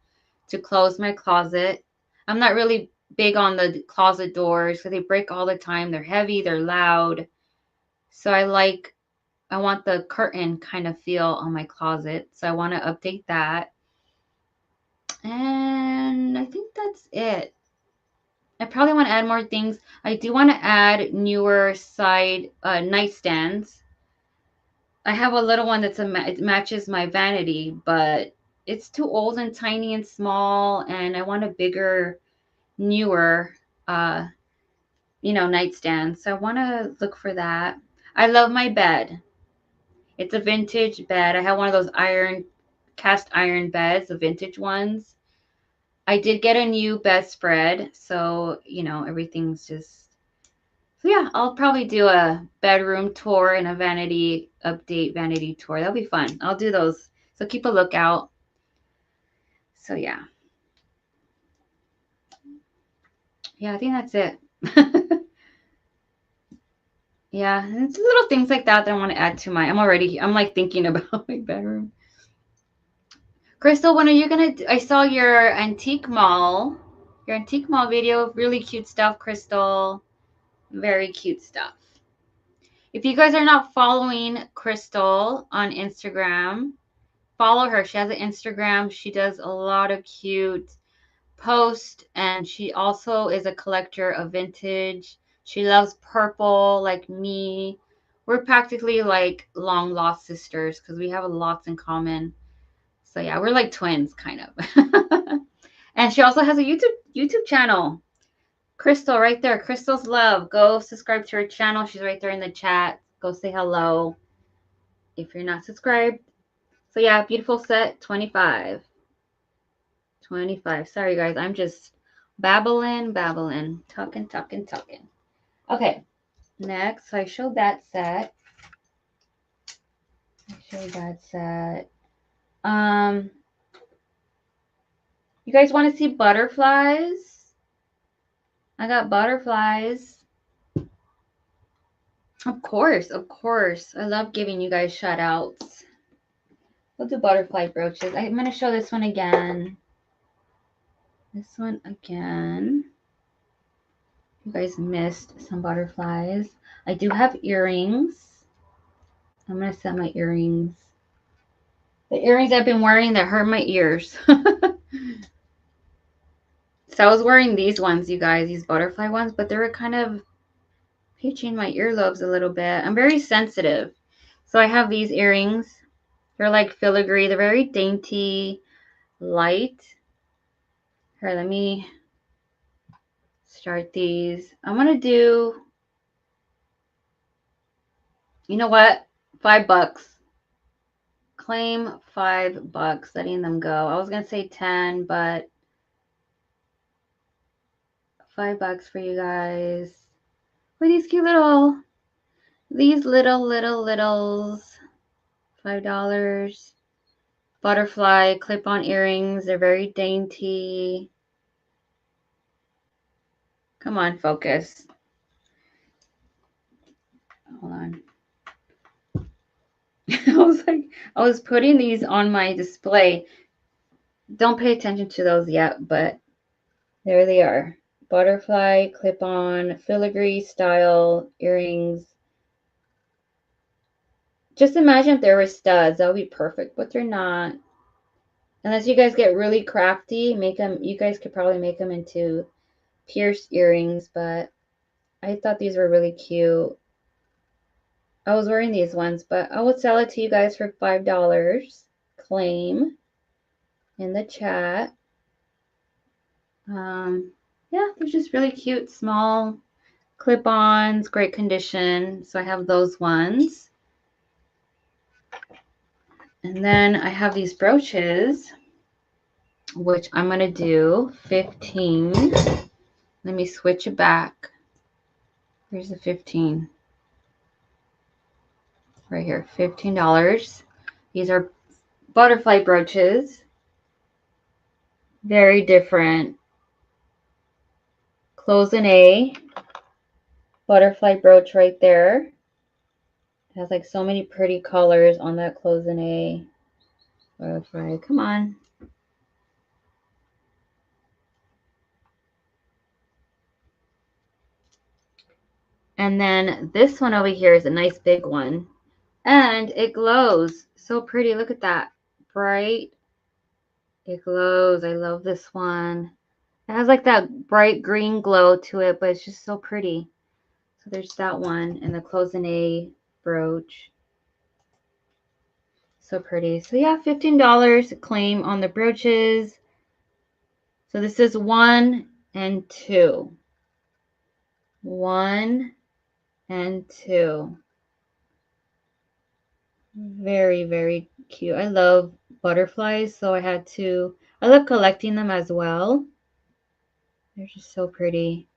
to close my closet. I'm not really big on the closet doors because they break all the time. They're heavy, they're loud. So I want the curtain kind of feel on my closet. So I want to update that. And I think that's it. I probably want to add more things. I do want to add newer side nightstands. I have a little one it matches my vanity, but it's too old and tiny and small, and I want a bigger, newer, nightstand. So I want to look for that. I love my bed. It's a vintage bed. I have one of those cast iron beds, the vintage ones. I did get a new bedspread, so, everything's just, so yeah, I'll probably do a bedroom tour and a vanity tour. That'll be fun. I'll do those. So keep a lookout. So yeah. Yeah, I think that's it. Yeah, it's little things like that I want to add to I'm like thinking about my bedroom. Crystal, when are you I saw your antique mall video. Really cute stuff, Crystal. Very cute stuff. If you guys are not following Crystal on Instagram, follow her. She has an Instagram. She does a lot of cute posts, and she also is a collector of vintage She loves purple like me. We're practically like long lost sisters because we have lots in common. So yeah, we're like twins kind of. And she also has a YouTube channel. Crystal right there. Crystal's Love. Go subscribe to her channel. She's right there in the chat. Go say hello if you're not subscribed. So yeah, beautiful set 25. 25. Sorry guys, I'm just babbling, talking. Okay, next, so I showed that set. You guys want to see butterflies? I got butterflies. Of course. I love giving you guys shout outs. We'll do butterfly brooches. I'm going to show this one again. You guys missed some butterflies. I do have earrings. I'm going to set my earrings. The earrings I've been wearing that hurt my ears. So I was wearing these ones, you guys, these butterfly ones, but they were kind of pinching my earlobes a little bit. I'm very sensitive. So I have these earrings. They're like filigree. They're very dainty, light. Here, let me start these. I'm going to do, you know what? $5. Claim $5, letting them go. I was going to say 10, but $5 for you guys. For these cute these littles. $5. Butterfly clip-on earrings. They're very dainty. Come on, focus. Hold on. I was putting these on my display. Don't pay attention to those yet, but there they are. Butterfly clip-on filigree style earrings. Just imagine if there were studs. That would be perfect, but they're not. Unless you guys get really crafty, you guys could probably make them into pierced earrings, but I thought these were really cute. I was wearing these ones, but I would sell it to you guys for $5. Claim in the chat. Yeah, they're just really cute, small clip-ons, great condition. So I have those ones. And then I have these brooches, which I'm going to do 15. Let me switch it back. Here's the 15. Right here, $15. These are butterfly brooches. Very different. Close an A. Butterfly brooch right there. It has like so many pretty colors on that close an A. Butterfly, come on. And then this one over here is a nice big one. And it glows. So pretty. Look at that. Bright. It glows. I love this one. It has like that bright green glow to it, but it's just so pretty. So there's that one and the close an A brooch. So pretty. So yeah, $15 claim on the brooches. So this is 1 and 2. 1 and 2. Very, very cute. I love butterflies, so I love collecting them as well. They're just so pretty.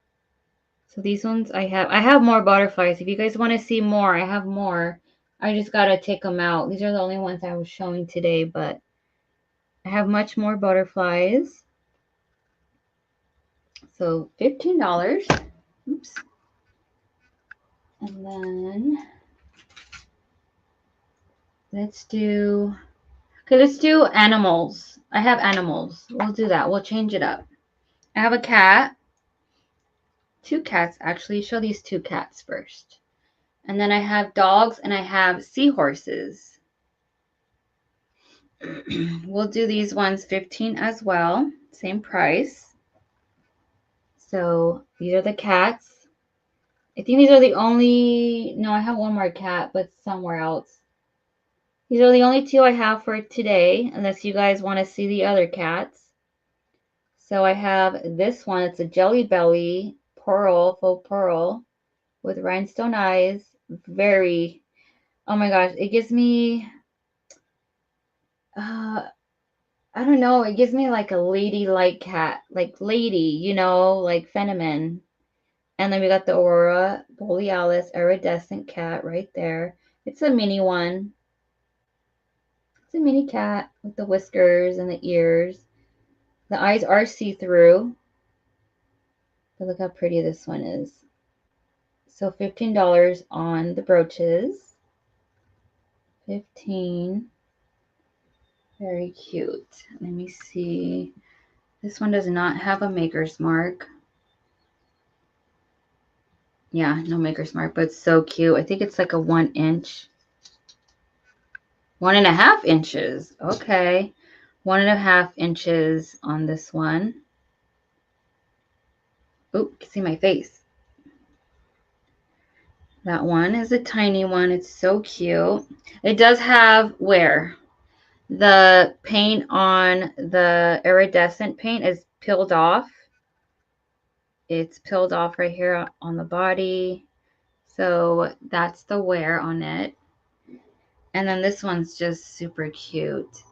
So these ones I have more butterflies. If you guys want to see more, I have more. I just got to take them out. These are the only ones I was showing today, but I have much more butterflies. So $15. Oops. And then let's do animals. I have animals. We'll do that. We'll change it up. I have a cat. 2 cats, actually. Show these 2 cats first. And then I have dogs and I have seahorses. We'll do these ones 15 as well. Same price. So these are the cats. I think these are the only, no, I have one more cat, but somewhere else. These are the only two I have for today, unless you guys want to see the other cats. So I have this one. It's a Jelly Belly pearl, faux pearl, with rhinestone eyes. Very, oh my gosh, it gives me, I don't know, it gives me like a lady-like cat, like lady, you know, like feminine. And then we got the Aurora Borealis iridescent cat right there. It's a mini one. It's a mini cat with the whiskers and the ears. The eyes are see-through. But look how pretty this one is. So $15 on the brooches. 15. Very cute. Let me see. This one does not have a maker's mark. Yeah, no maker's mark, but it's so cute. I think it's like a 1 inch. 1.5 inches. Okay. 1.5 inches on this one. Oh, you can see my face. That one is a tiny one. It's so cute. It does have wear. The paint on the iridescent paint is peeled off. It's peeled off right here on the body. So that's the wear on it. And then this one's just super cute.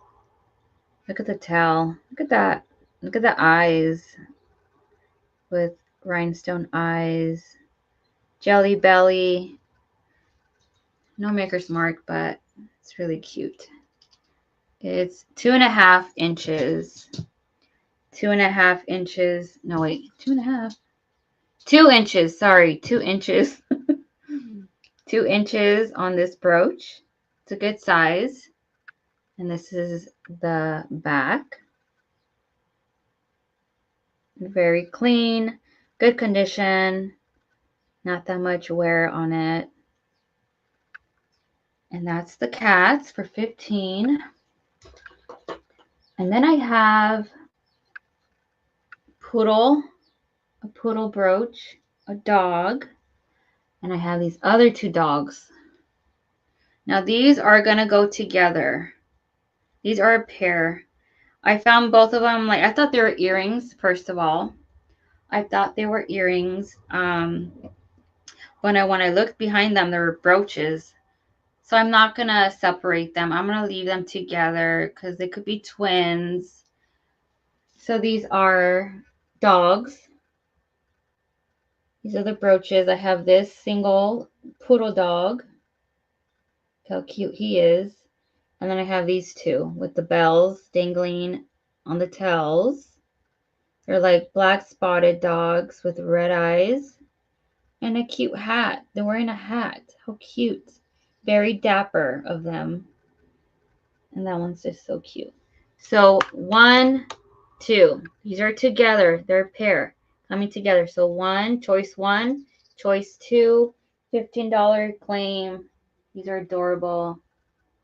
Look at the tail. Look at that. Look at the eyes with rhinestone eyes. Jelly belly. No maker's mark, but it's really cute. It's 2.5 inches. 2.5 inches. No, wait. 2.5. 2 inches. Sorry. 2 inches. 2 inches on this brooch. It's a good size. And this is the back. Very clean. Good condition. Not that much wear on it. And that's the cats for 15. And then I have poodle, a poodle brooch, a dog, and I have these other two dogs. Now these are gonna go together. These are a pair. I found both of them, like I thought they were earrings, first of all. I thought they were earrings. When I looked behind them, there were brooches. So I'm not gonna separate them. I'm gonna leave them together because they could be twins. So these are dogs. These are the brooches. I have this single poodle dog. Look how cute he is. And then I have these two with the bells dangling on the tails. They're like black spotted dogs with red eyes and a cute hat. They're wearing a hat. How cute. Very dapper of them. And that one's just so cute. So 1, 2. These are together. They're a pair coming together. So choice 1, choice 2, $15 claim. These are adorable.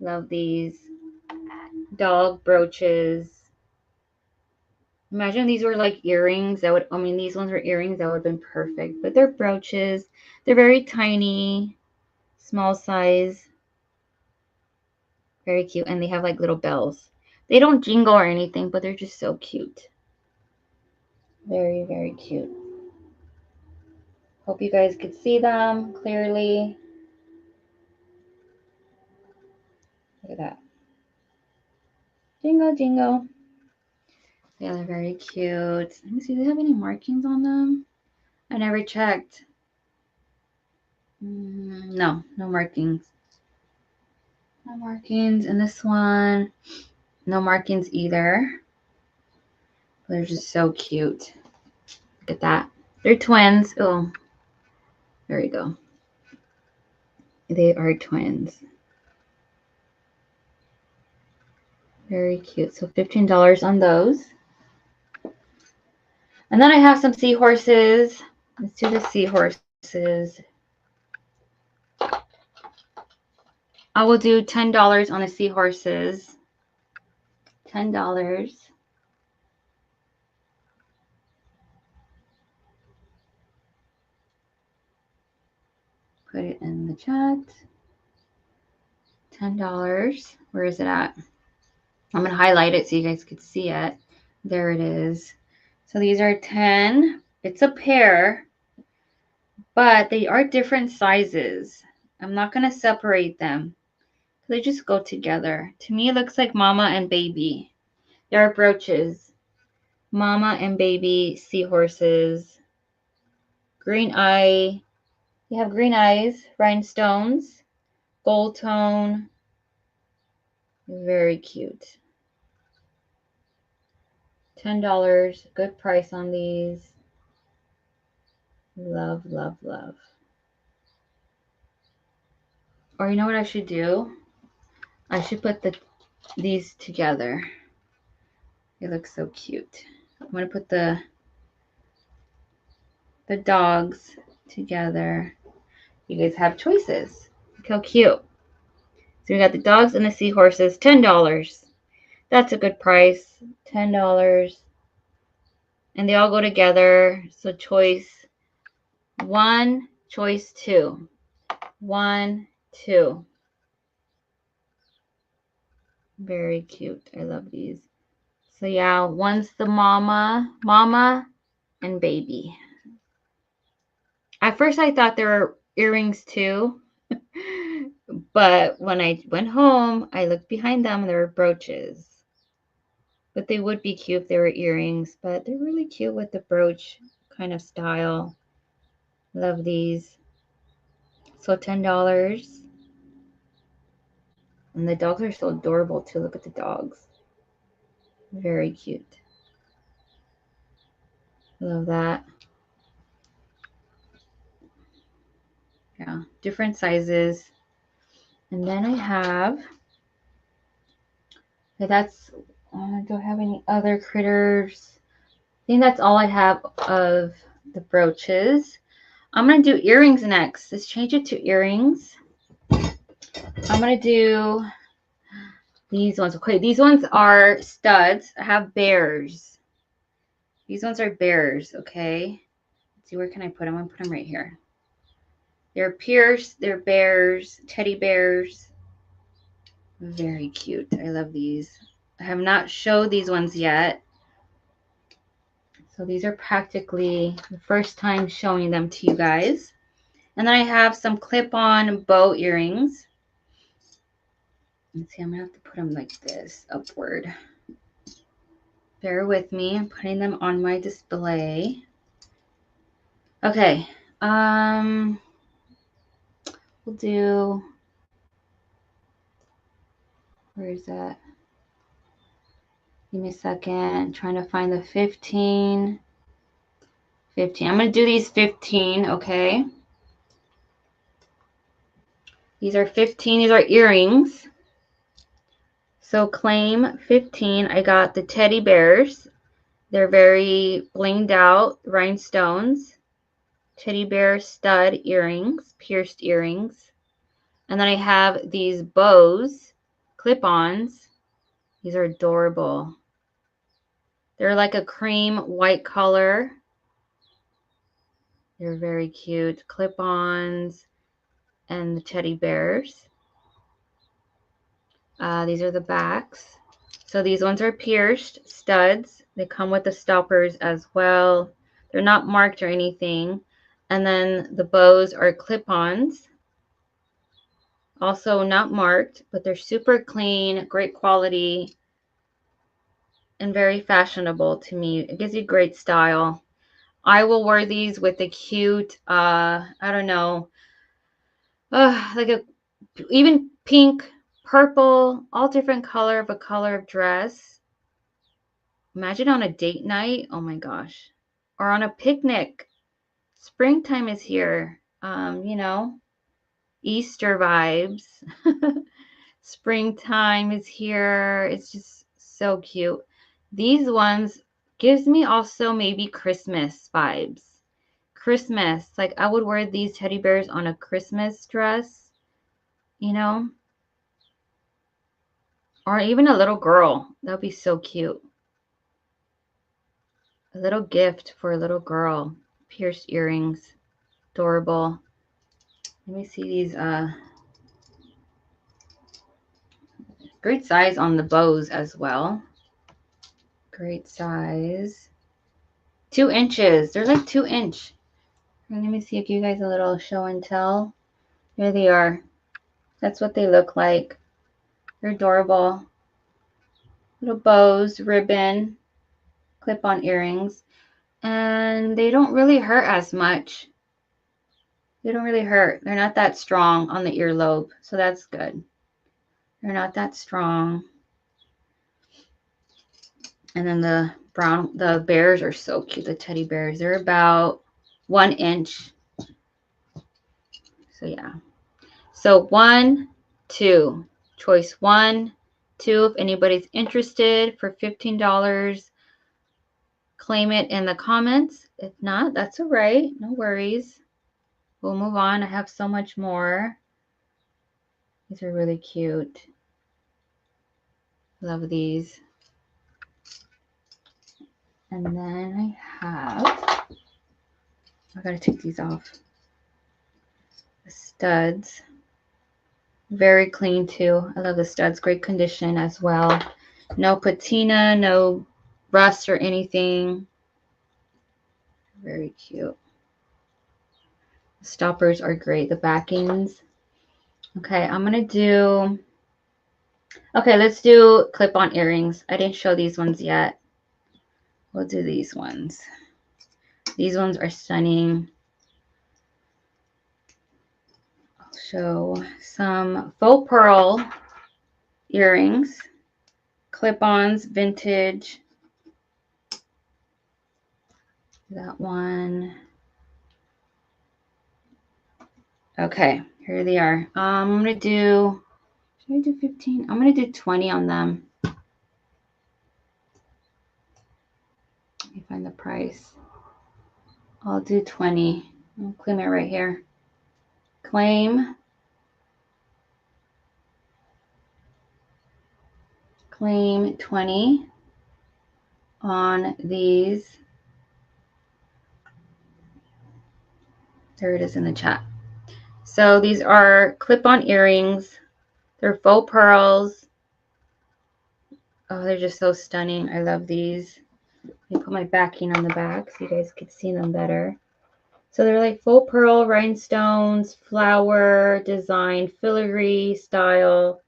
Love these. Dog brooches. Imagine these were like earrings. These ones were earrings. That would have been perfect. But they're brooches. They're very tiny, small size. Very cute. And they have like little bells. They don't jingle or anything, but they're just so cute. Very, very cute. Hope you guys could see them clearly. Look at that. Jingle, jingle. Yeah, they're very cute. Let me see, do they have any markings on them? I never checked. No, no markings. No markings. And this one, no markings either. They're just so cute. Look at that. They're twins. Oh, there we go. They are twins. Very cute. So $15 on those. And then I have some seahorses. Let's do the seahorses. I will do $10 on the seahorses. $10. chat. $10. Where is it at? I'm going to highlight it so you guys can see it. There it is. So these are 10. It's a pair, but they are different sizes. I'm not going to separate them. They just go together. To me, it looks like mama and baby. There are brooches. Mama and baby seahorses. Green eye. You have green eyes, rhinestones, gold tone. Very cute. $10. Good price on these. Love, love, love. Or you know what I should do? I should put these together. They look so cute. I'm going to put the dogs together. You guys have choices. Look how cute. So we got the dogs and the seahorses. $10. That's a good price. $10. And they all go together. So choice 1, choice 2. 1, 2. Very cute. I love these. So yeah, one's the mama and baby. At first I thought they were earrings too. But when I went home, I looked behind them and there were brooches. But they would be cute if they were earrings, but they're really cute with the brooch kind of style. Love these. So $10. And the dogs are so adorable too. Look at the dogs. Very cute. Love that. Yeah, different sizes. And then I have, do I have any other critters? I think that's all I have of the brooches. I'm going to do earrings next. Let's change it to earrings. I'm going to do these ones. Okay, these ones are studs. I have bears. These ones are bears, okay? Let's see, where can I put them? I'm going to put them right here. They're pierced. They're bears, teddy bears. Very cute. I love these. I have not showed these ones yet. So these are practically the first time showing them to you guys. And then I have some clip-on bow earrings. Let's see, I'm going to have to put them like this, upward. Bear with me. I'm putting them on my display. Okay. We'll do, where is that? Give me a second. I'm trying to find the 15. 15. I'm going to do these 15, okay? These are 15. These are earrings. So claim 15. I got the teddy bears. They're very blinged out rhinestones. Teddy bear stud earrings, pierced earrings. And then I have these bows, clip-ons. These are adorable. They're like a cream white color. They're very cute. Clip-ons and the teddy bears. These are the backs. So these ones are pierced studs. They come with the stoppers as well. They're not marked or anything. And then the bows are clip-ons. Also not marked, but they're super clean, great quality, and very fashionable to me. It gives you great style. I will wear these with a cute, I don't know, like a even pink, purple, all different color of dress. Imagine on a date night. Oh my gosh. Or on a picnic. Springtime is here. You know, Easter vibes. Springtime is here. It's just so cute. These ones gives me also maybe Christmas vibes. Christmas. Like I would wear these teddy bears on a Christmas dress, you know? Or even a little girl. That would be so cute. A little gift for a little girl. Pierced earrings. Adorable. Let me see these. Great size on the bows as well. Great size. 2 inches. They're like 2 inch. Let me see if you guys a little show and tell. Here they are. That's what they look like. They're adorable. Little bows, ribbon, clip-on earrings. And they don't really hurt as much. They don't really hurt. They're not that strong on the earlobe. So that's good. They're not that strong. And then the bears are so cute. The teddy bears. They're about 1 inch. So yeah. So 1, 2. Choice 1, 2. If anybody's interested for $15, claim it in the comments. If not, that's all right. No worries. We'll move on. I have so much more. These are really cute. Love these. And then I gotta take these off. The studs. Very clean too. I love the studs. Great condition as well. No patina, no rust or anything. Very cute. The stoppers are great. The backings. Okay, I'm gonna do. Okay, let's do clip-on earrings. I didn't show these ones yet. We'll do these ones. These ones are stunning. I'll show some faux pearl earrings. Clip-ons, vintage. That one. Okay, here they are. I'm gonna do. Should I do 15? I'm gonna do 20 on them. Let me find the price. I'll do 20. I'll claim it right here. Claim 20 on these. There it is in the chat. So these are clip-on earrings. They're faux pearls. Oh, they're just so stunning. I love these. Let me put my backing on the back so you guys could see them better. So they're like faux pearl, rhinestones, flower design, filigree style.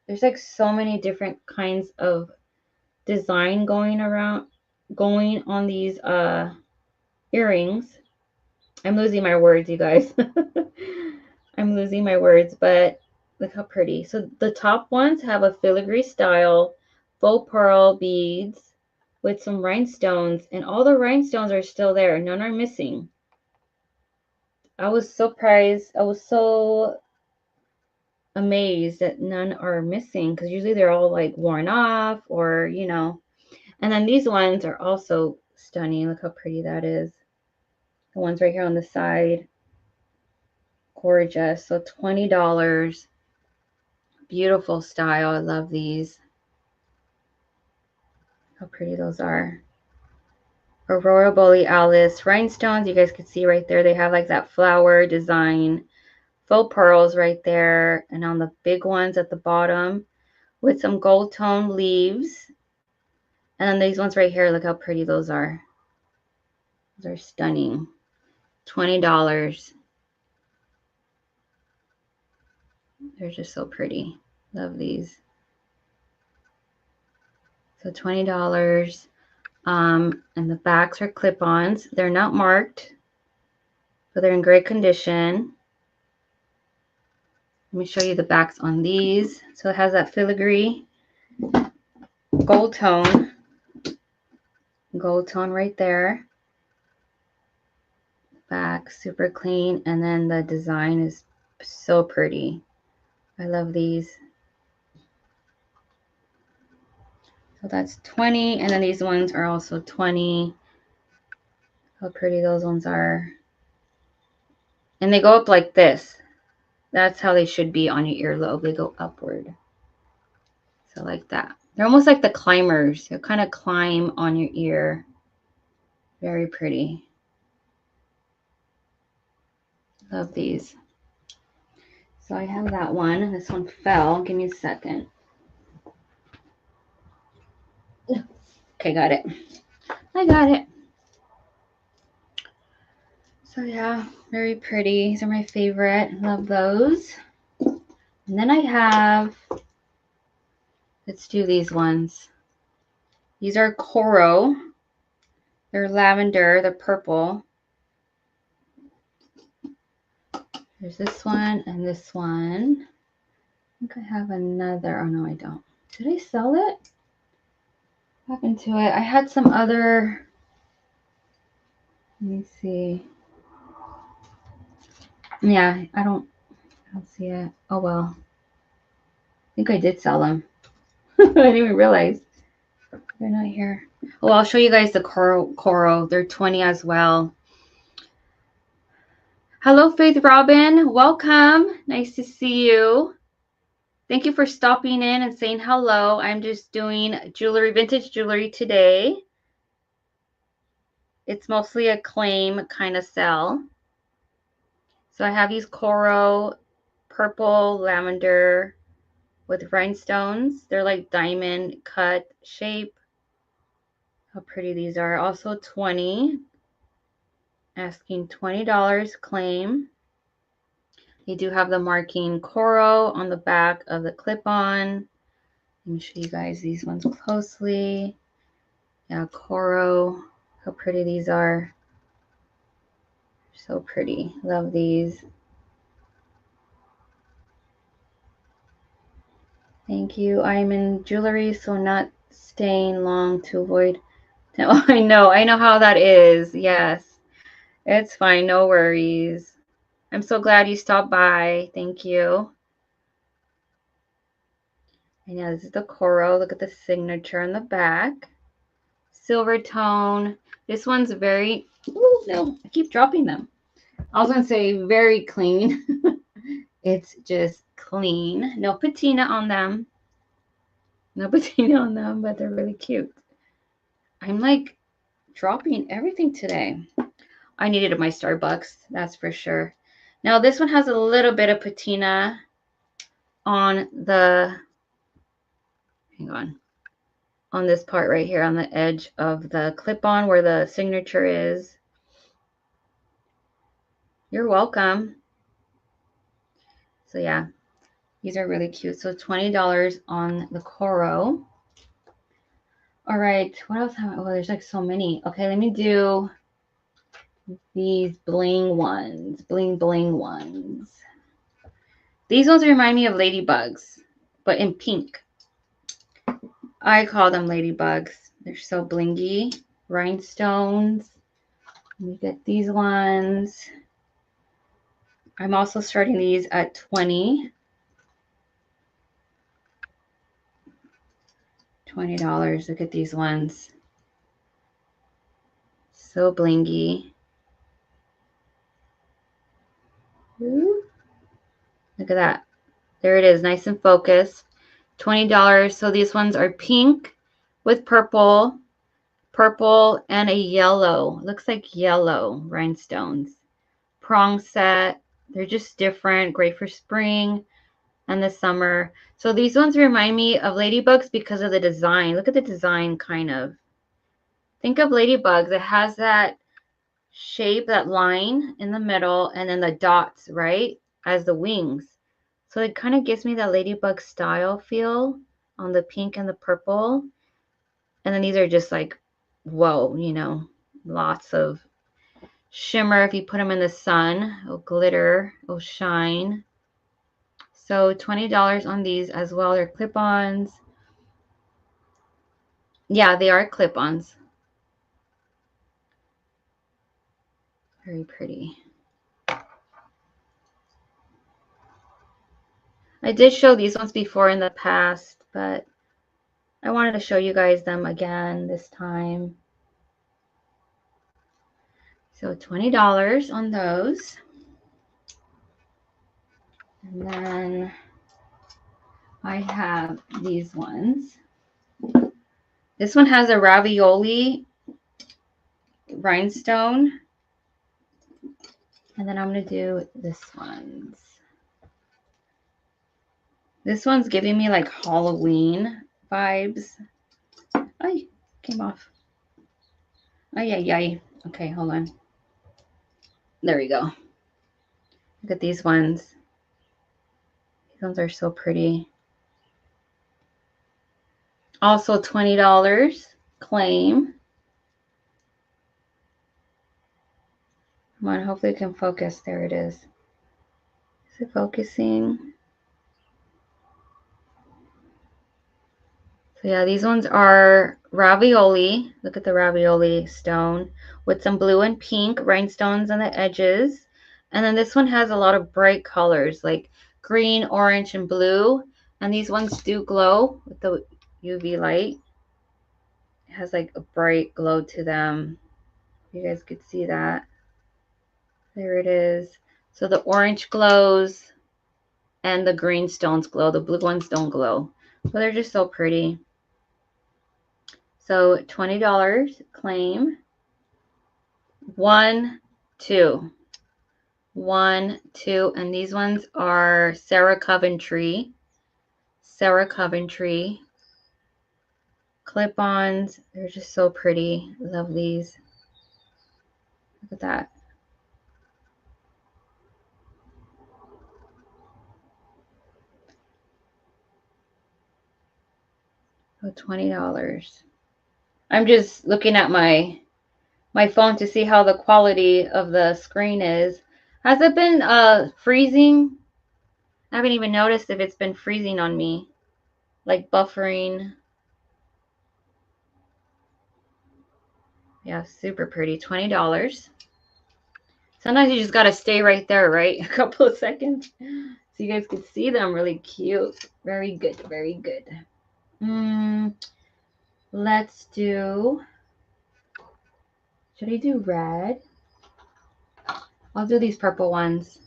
There's like so many different kinds of design going on these earrings. I'm losing my words, you guys. I'm losing my words, but look how pretty. So the top ones have a filigree style faux pearl beads with some rhinestones, and all the rhinestones are still there. None are missing. I was surprised. I was so amazed that none are missing because usually they're all like worn off or, you know. And then these ones are also stunning. Look how pretty that is. The ones right here on the side. Gorgeous. So $20. Beautiful style. I love these. How pretty those are. Aurora Borealis rhinestones. You guys can see right there. They have like that flower design. Faux pearls right there. And on the big ones at the bottom with some gold tone leaves. And then these ones right here. Look how pretty those are. Those are stunning. $20. They're just so pretty. Love these. So $20. And the backs are clip-ons. They're not marked, but they're in great condition. Let me show you the backs on these. So it has that filigree gold tone right there. Back super clean, and then the design is so pretty. I love these. So that's 20, and then these ones are also 20. How pretty those ones are. And they go up like this. That's how they should be on your earlobe. They go upward. So like that. They're almost like the climbers. They kind of climb on your ear. Very pretty. Love these. So I have that one. This one fell. Give me a second. Okay, got it. I got it. So yeah, very pretty. These are my favorite. Love those. And then I have, let's do these ones. These are coral. They're lavender. They're purple. There's this one and this one. I think I have another. Oh, no, I don't. Did I sell it? What happened to it? I had some other. Let me see. Yeah, I don't see it. Oh, well. I think I did sell them. I didn't even realize. They're not here. Oh, I'll show you guys the coral. They're 20 as well. Hello, Faith Robin. Welcome. Nice to see you. Thank you for stopping in and saying hello. I'm just doing jewelry, vintage jewelry today. It's mostly a claim kind of sell. So I have these coral, purple, lavender with rhinestones. They're like diamond cut shape. How pretty these are. Also 20. Asking $20 claim. You do have the marking coral on the back of the clip-on. Let me show you guys these ones closely. Yeah, coral. How pretty these are. So pretty. Love these. Thank you. I'm in jewelry, so not staying long to avoid. Oh, I know how that is. Yes, it's fine. No worries. I'm so glad you stopped by. Thank you. And yeah, this is the coral. Look at the signature on the back. Silver tone. This one's very, oh no, I keep dropping them. I was going to say very clean. It's just clean. No patina on them. No patina on them, but they're really cute. I'm like dropping everything today. I needed my Starbucks, that's for sure. Now this one has a little bit of patina on the, hang on this part right here on the edge of the clip-on where the signature is. You're welcome. So yeah, these are really cute. So $20 on the coral. All right, what else have I? Oh, there's like so many. Okay, let me do these bling ones. Bling ones. These ones remind me of ladybugs, but in pink. I call them ladybugs. They're so blingy. Rhinestones. Let me get these ones. I'm also starting these at 20. $20. Look at these ones. So blingy. Ooh. Look at that. There it is, nice and focused. $20. So these ones are pink with purple, and a yellow. Looks like yellow rhinestones. Prong set. They're just different. Great for spring and the summer. So these ones remind me of ladybugs because of the design. Look at the design kind of. Think of ladybugs. It has that shape, that line in the middle, and then the dots, right, as the wings. So it kind of gives me that ladybug style feel on the pink and the purple. And then these are just like, whoa, you know, lots of shimmer. If you put them in the sun, it'll glitter, it'll shine. So $20 on these as well. They're clip-ons. Yeah, they are clip-ons. Very pretty. I did show these ones before in the past, but I wanted to show you guys them again this time. So $20 on those. And then I have these ones. This one has a ravioli rhinestone. And then I'm going to do this ones. This one's giving me like Halloween vibes. Ay, came off. Ay, ay, ay. Okay, hold on. There we go. Look at these ones. These ones are so pretty. Also $20. Claim. Come on, hopefully it can focus. There it is. Is it focusing? So yeah, these ones are ravioli. Look at the ravioli stone with some blue and pink rhinestones on the edges. And then this one has a lot of bright colors like green, orange, and blue. And these ones do glow with the UV light. It has like a bright glow to them. You guys could see that. There it is. So the orange glows and the green stones glow. The blue ones don't glow. But they're just so pretty. So $20 claim. 1, 2. 1, 2. And these ones are Sarah Coventry. Sarah Coventry. Clip-ons. They're just so pretty. Love these. Look at that. So $20. I'm just looking at my phone to see how the quality of the screen is. Has it been freezing? I haven't even noticed if it's been freezing on me. Like buffering. Yeah, super pretty. $20. Sometimes you just gotta stay right there, right? A couple of seconds. So you guys can see them. Really cute. Very good. Very good. Let's do... Should I do red? I'll do these purple ones.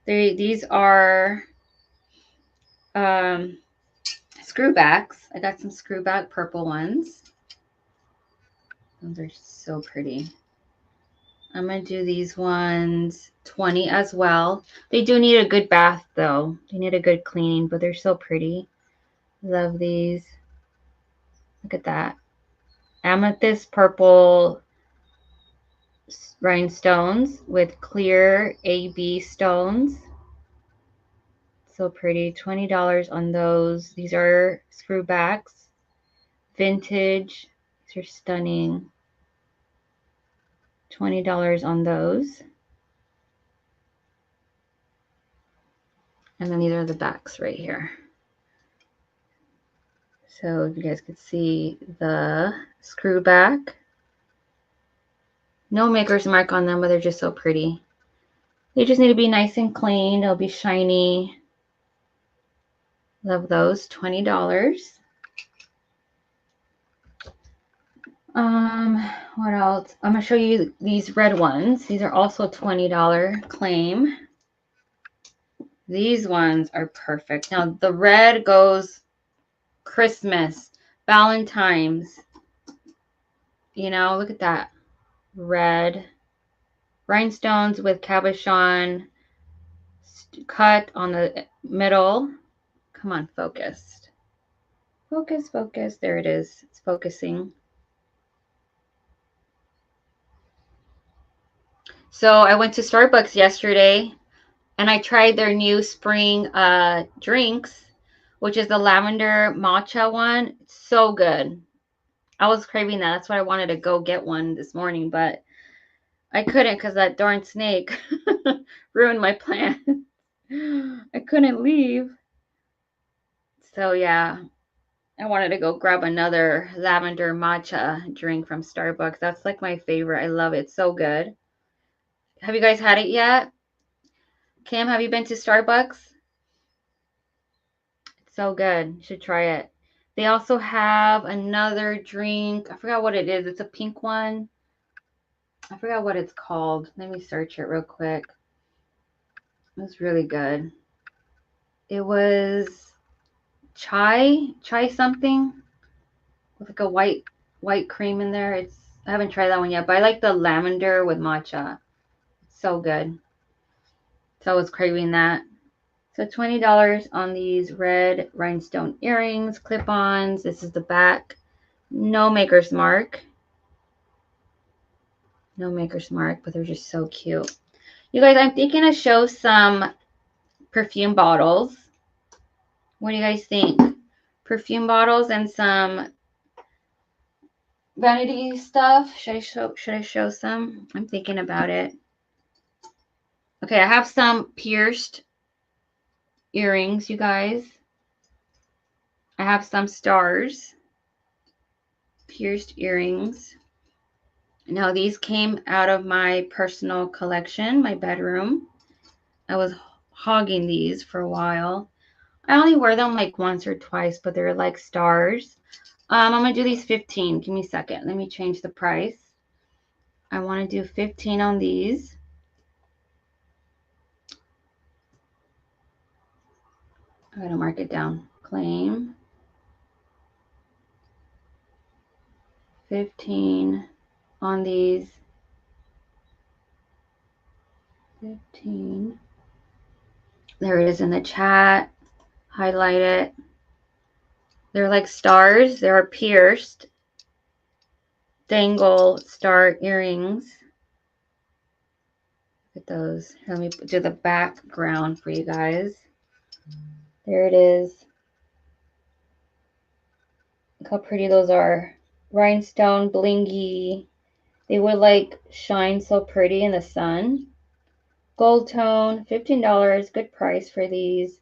These are screwbacks. I got some screwback purple ones. Those are so pretty. I'm going to do these ones 20 as well. They do need a good bath though. They need a good cleaning, but they're so pretty. Love these. Look at that. Amethyst purple rhinestones with clear AB stones. So pretty. $20 on those. These are screwbacks. Vintage. These are stunning. $20 on those. And then these are the backs right here. So if you guys could see the screw back. No maker's mark on them, but they're just so pretty. They just need to be nice and clean. They'll be shiny. Love those. $20. What else? I'm gonna show you these red ones. These are also $20 claim. These ones are perfect. Now the red goes Christmas, Valentine's. You know, look at that. Red. Rhinestones with cabochon cut on the middle. Come on, focused. Focus, focus. There it is. It's focusing. So I went to Starbucks yesterday and I tried their new spring drinks, which is the lavender matcha one. It's so good. I was craving that. That's why I wanted to go get one this morning, but I couldn't because that darn snake ruined my plan. I couldn't leave. So yeah, I wanted to go grab another lavender matcha drink from Starbucks. That's like my favorite. I love it. It's so good. Have you guys had it yet? Kim, have you been to Starbucks? It's so good. You should try it. They also have another drink. I forgot what it is. It's a pink one. I forgot what it's called. Let me search it real quick. It was really good. It was chai something with like a white cream in there. I haven't tried that one yet, but I like the lavender with matcha. It's so good. So I was craving that. So $20 on these red rhinestone earrings, clip-ons. This is the back. No maker's mark. No maker's mark, but they're just so cute. You guys, I'm thinking to show some perfume bottles. What do you guys think? Perfume bottles and some vanity stuff. Should I show some? I'm thinking about it. Okay, I have some pierced earrings, you guys. I have some stars. Pierced earrings. Now these came out of my personal collection, my bedroom. I was hogging these for a while. I only wear them like once or twice, but they're like stars. I'm gonna do these 15. Give me a second. Let me change the price. I want to do 15 on these. I gotta mark it down. Claim. 15 on these. 15. There it is in the chat. Highlight it. They're like stars. They're pierced. Dangle star earrings. Look at those. Let me do the background for you guys. There it is. Look how pretty those are. Rhinestone, blingy. They would like shine so pretty in the sun. Gold tone, $15. Good price for these.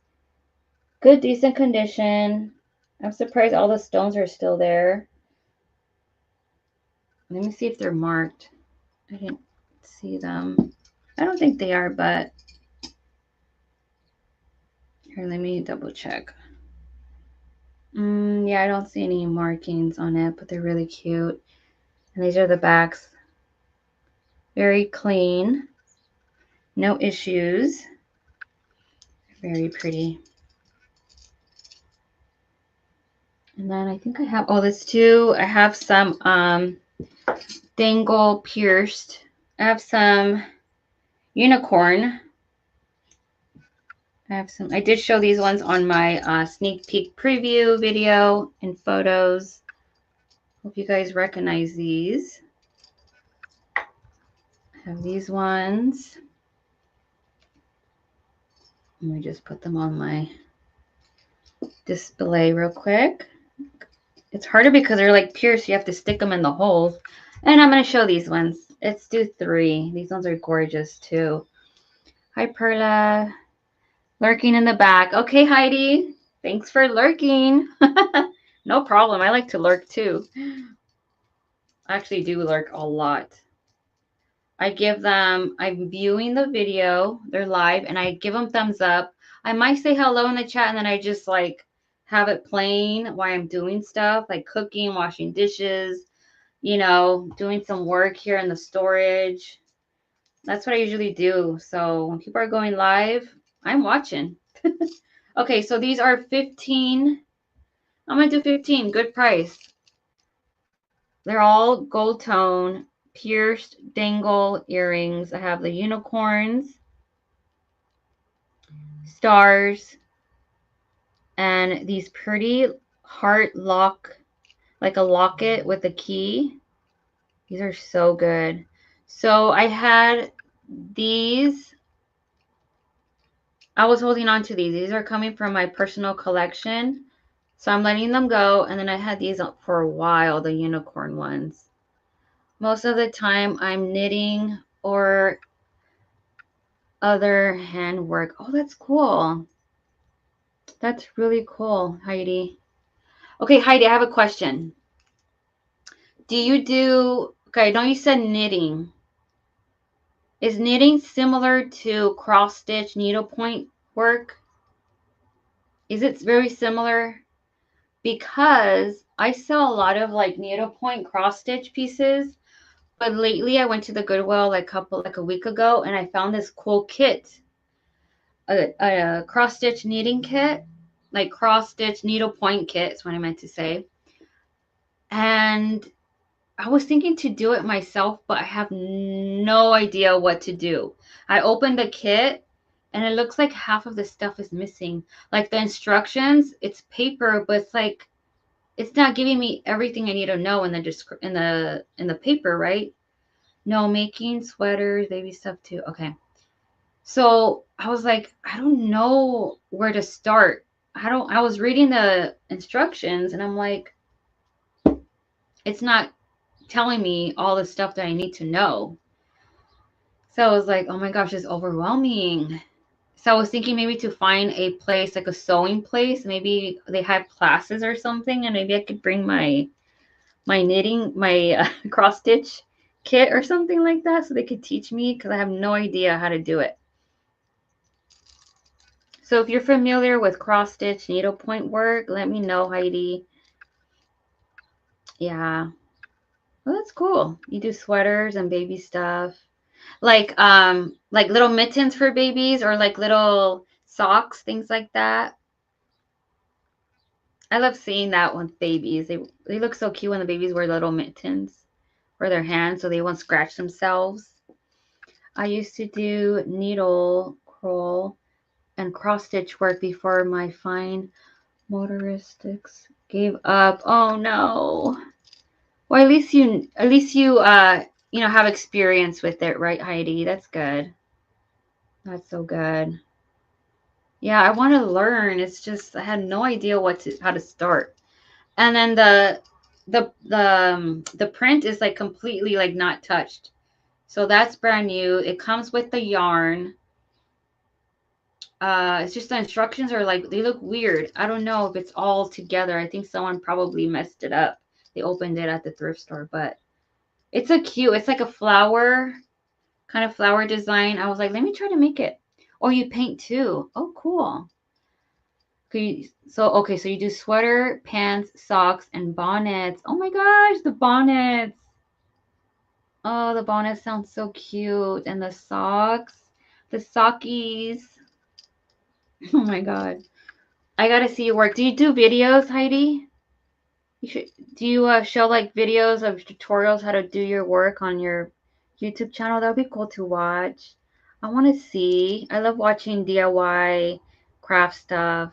Good, decent condition. I'm surprised all the stones are still there. Let me see if they're marked. I didn't see them. I don't think they are, but here, let me double check. Yeah, I don't see any markings on it, but they're really cute. And these are the backs. Very clean. No issues. Very pretty. And then I think I have, oh, this too. I have some dangle pierced. I have some unicorn. I did show these ones on my sneak peek preview video and photos. Hope you guys recognize these. I have these ones. Let me just put them on my display real quick. It's harder because they're like pierced. You have to stick them in the holes. And I'm going to show these ones. Let's do 3. These ones are gorgeous too. Hi, Perla. Lurking in the back. Okay, Heidi. Thanks for lurking. No problem. I like to lurk too. I actually do lurk a lot. I'm viewing the video. They're live and I give them thumbs up. I might say hello in the chat and then I just like have it playing while I'm doing stuff like cooking, washing dishes, you know, doing some work here in the storage. That's what I usually do. So when people are going live, I'm watching. Okay, so these are 15. I'm going to do 15. Good price. They're all gold tone, pierced dangle earrings. I have the unicorns, stars, and these pretty heart lock, like a locket with a key. These are so good. So I had these. I was holding on to these. These are coming from my personal collection. So I'm letting them go. And then I had these up for a while, the unicorn ones. Most of the time I'm knitting or other handwork. Oh, that's cool. That's really cool, Heidi. Okay, Heidi, I have a question. Okay, I know you said knitting. Is knitting similar to cross stitch needlepoint work? Is it very similar? Because I sell a lot of like needlepoint cross stitch pieces, but lately I went to the Goodwill like a week ago and I found this cool kit, a cross stitch knitting kit, like cross stitch needlepoint kit is what I meant to say. And I was thinking to do it myself, but I have no idea what to do. I opened the kit and it looks like half of the stuff is missing. Like the instructions, it's paper, but it's like it's not giving me everything I need to know in the paper, right? No, making sweaters, baby stuff too. Okay. So I was like, I don't know where to start. I was reading the instructions and I'm like, it's not telling me all the stuff that I need to know. So I was like, oh my gosh, it's overwhelming. So I was thinking maybe to find a place, like a sewing place. Maybe they have classes or something, and maybe I could bring my knitting, my cross stitch kit or something like that, so they could teach me because I have no idea how to do it. So if you're familiar with cross stitch needlepoint work, let me know, Heidi. Yeah, well, that's cool. You do sweaters and baby stuff. Like little mittens for babies or like little socks, things like that. I love seeing that with babies. They look so cute when the babies wear little mittens for their hands so they won't scratch themselves. I used to do needle curl and cross stitch work before my fine motoristics gave up. Oh no. Well, at least you have experience with it, right, Heidi? That's good. That's so good. Yeah, I want to learn. It's just I had no idea how to start. And then the print is like completely like not touched. So that's brand new. It comes with the yarn. It's just the instructions are like they look weird. I don't know if it's all together. I think someone probably messed it up. They opened it at the thrift store, but it's like a flower kind of flower design. I was like, let me try to make it. Oh, you paint too. Oh, cool. So you do sweater, pants, socks, and bonnets. Oh my gosh, the bonnets. Oh, the bonnets sound so cute. And the socks, the sockies. Oh my god. I gotta see your work. Do you do videos, Heidi? You should. Do you show like videos of tutorials how to do your work on your YouTube channel? That would be cool to watch. I want to see. I love watching DIY craft stuff.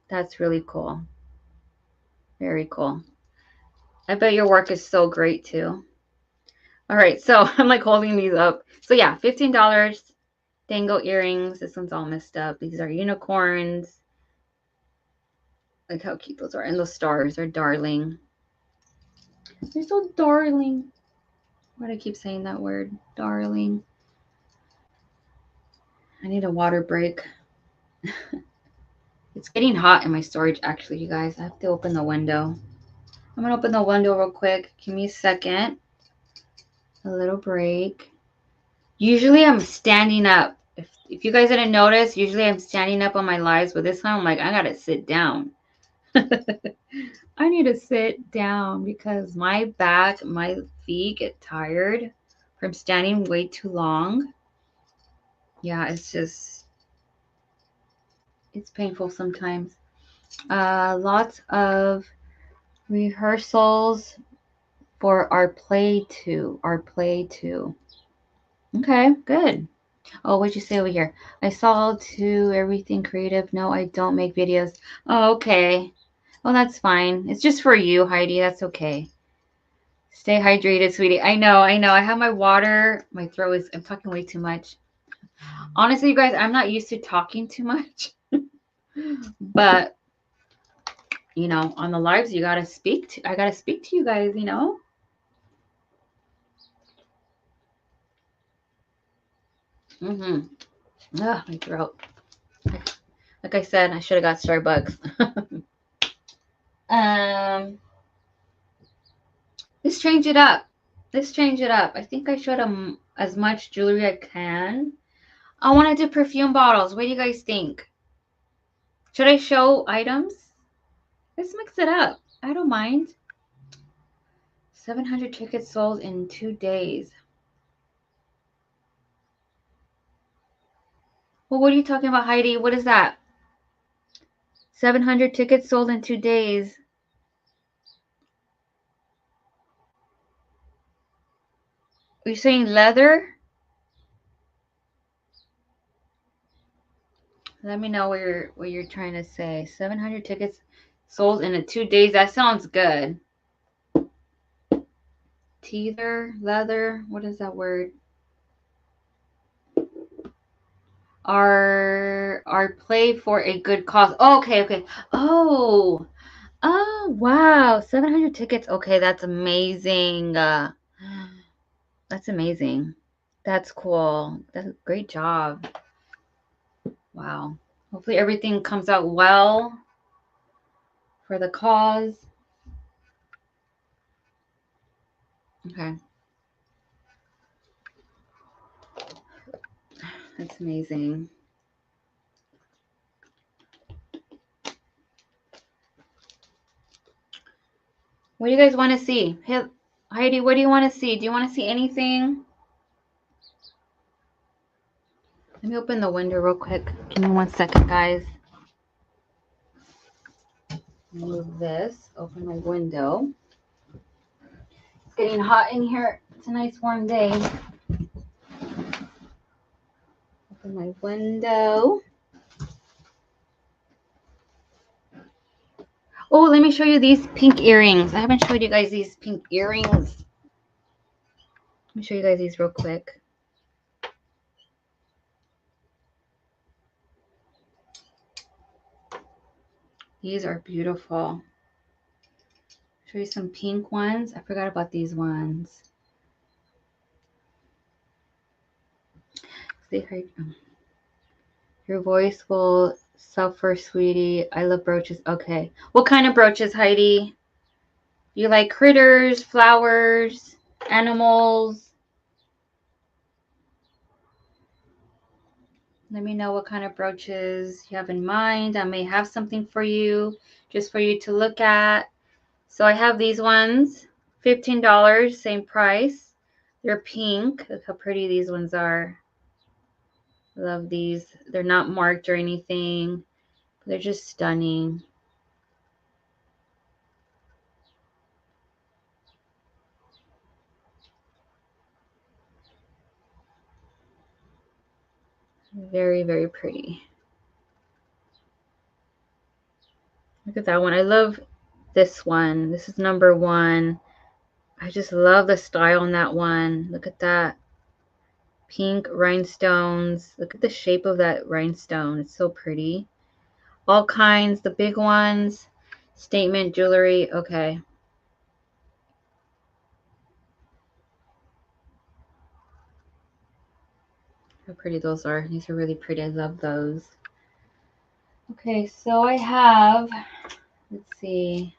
That's really cool. Very cool. I bet your work is so great too. All right, so I'm like holding these up. So yeah, $15. Dangle earrings. This one's all messed up. These are unicorns. Like how cute those are. And those stars are darling. They're so darling. Why do I keep saying that word? Darling. I need a water break. It's getting hot in my storage, actually, you guys. I have to open the window. I'm going to open the window real quick. Give me a second. A little break. Usually I'm standing up. If you guys didn't notice, usually I'm standing up on my lives, but this time I'm like, I got to sit down. I need to sit down because my back, my feet get tired from standing way too long. Yeah, it's painful sometimes. Lots of rehearsals for our play too. Okay, good. Oh, what'd you say over here? I saw to everything creative. No, I don't make videos. Oh, okay. Well, that's fine. It's just for you, Heidi. That's okay. Stay hydrated, sweetie. I know. I have my water. My throat is, I'm talking way too much. Honestly, you guys, I'm not used to talking too much. But, on the lives, I gotta speak to you guys. Mm-hmm. Ugh, my throat. Like I said, I should have got Starbucks. um, let's change it up. I think I showed as much jewelry I can. I want to do perfume bottles. What do you guys think? Should I show items? Let's mix it up. I don't mind. 700 tickets sold in 2 days. Well, what are you talking about, Heidi? What is that? 700 tickets sold in 2 days. Are you saying leather? Let me know what you're trying to say. 700 tickets sold in 2 days. That sounds good. Teether, leather. What is that word? Our play for a good cause. Oh, okay. Oh, wow. 700 tickets. Okay, that's amazing. That's amazing. That's cool. That's a great job. Wow. Hopefully everything comes out well for the cause. Okay. That's amazing. What do you guys want to see? Hey, Heidi, what do you want to see? Do you want to see anything? Let me open the window real quick. Give me 1 second, guys. Move this. Open the window. It's getting hot in here. It's a nice warm day. Open my window. Oh, let me show you these pink earrings. I haven't showed you guys these pink earrings. Let me show you guys these real quick. These are beautiful. Show you some pink ones. I forgot about these ones. They hurt. Your voice will suffer, sweetie. I love brooches. Okay. What kind of brooches, Heidi? You like critters, flowers, animals? Let me know what kind of brooches you have in mind. I may have something for you, just for you to look at. So I have these ones, $15, same price. They're pink. Look how pretty these ones are. Love these. They're not marked or anything. They're just stunning. Very, very pretty. Look at that one. I love this one. This is number 1. I just love the style on that one. Look at that. Pink rhinestones. Look at the shape of that rhinestone. It's so pretty. All kinds. The big ones. Statement jewelry. Okay. How pretty those are. These are really pretty. I love those. Okay, so I have, let's see.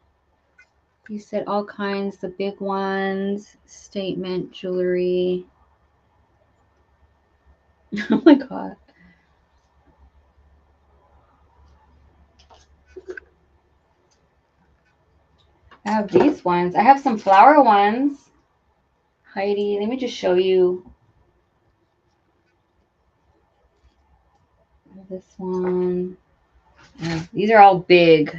You said all kinds, the big ones, statement jewelry. Oh my God. I have these ones. I have some flower ones. Heidi, let me just show you. This one. These are all big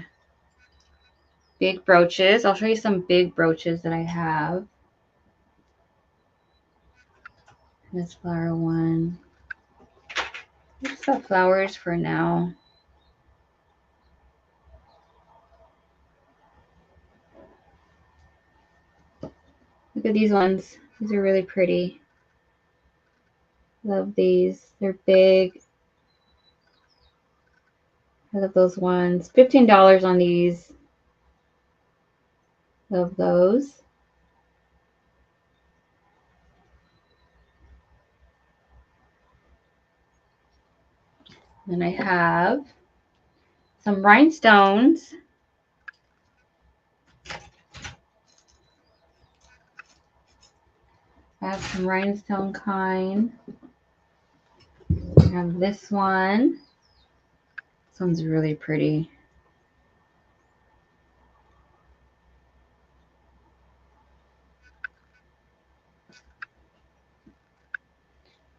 brooches. I'll show you some big brooches that I have. This flower one. Just the flowers for now. Look at these ones. These are really pretty. Love these. They're big. I love those ones. $15 on these. Love those. Then I have some rhinestones. I have some rhinestone kind. I have this one. This one's really pretty.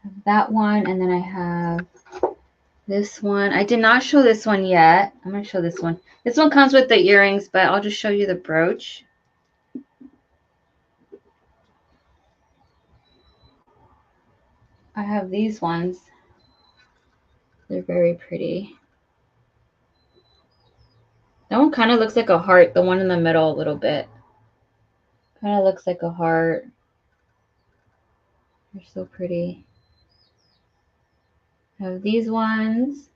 I have that one, and then I have this one. I did not show this one yet. I'm going to show this one. This one comes with the earrings, but I'll just show you the brooch. I have these ones. They're very pretty. That one kind of looks like a heart, the one in the middle a little bit. Kind of looks like a heart. They're so pretty. I have these ones.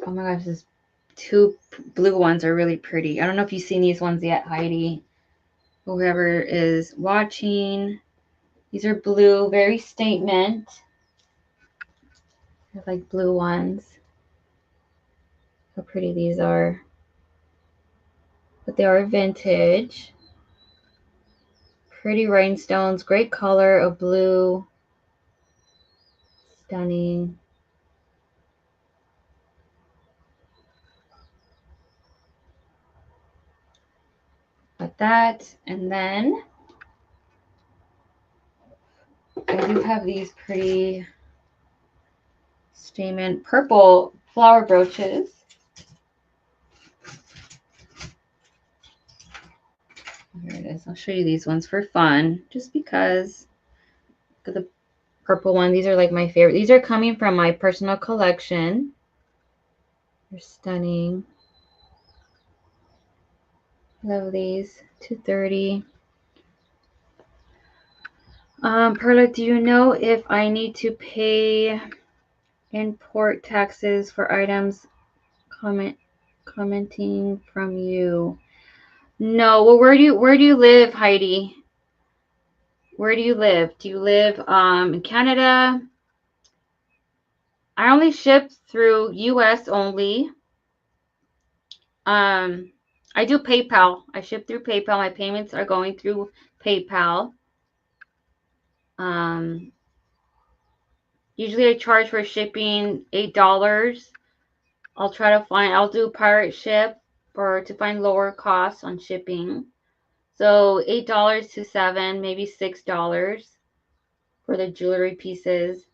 Oh my gosh, these two blue ones are really pretty. I don't know if you've seen these ones yet, Heidi. Whoever is watching. These are blue, very statement. They're like blue ones. How pretty these are. But they are vintage. Pretty rhinestones, great color of blue. Stunning. Like that. And then I do have these pretty statement purple flower brooches. Here it is. I'll show you these ones for fun, just because. Look at the purple one. These are like my favorite. These are coming from my personal collection. They're stunning. Love these. $230. Perla, do you know if I need to pay import taxes for items commenting from you? No. Well, where do you live, Heidi? Where do you live? Do you live in Canada? I only ship through US only. I do PayPal. I ship through PayPal. My payments are going through PayPal. Usually I charge for shipping $8. I'll do pirate ship to find lower costs on shipping. So $8 to $7, maybe $6 for the jewelry pieces.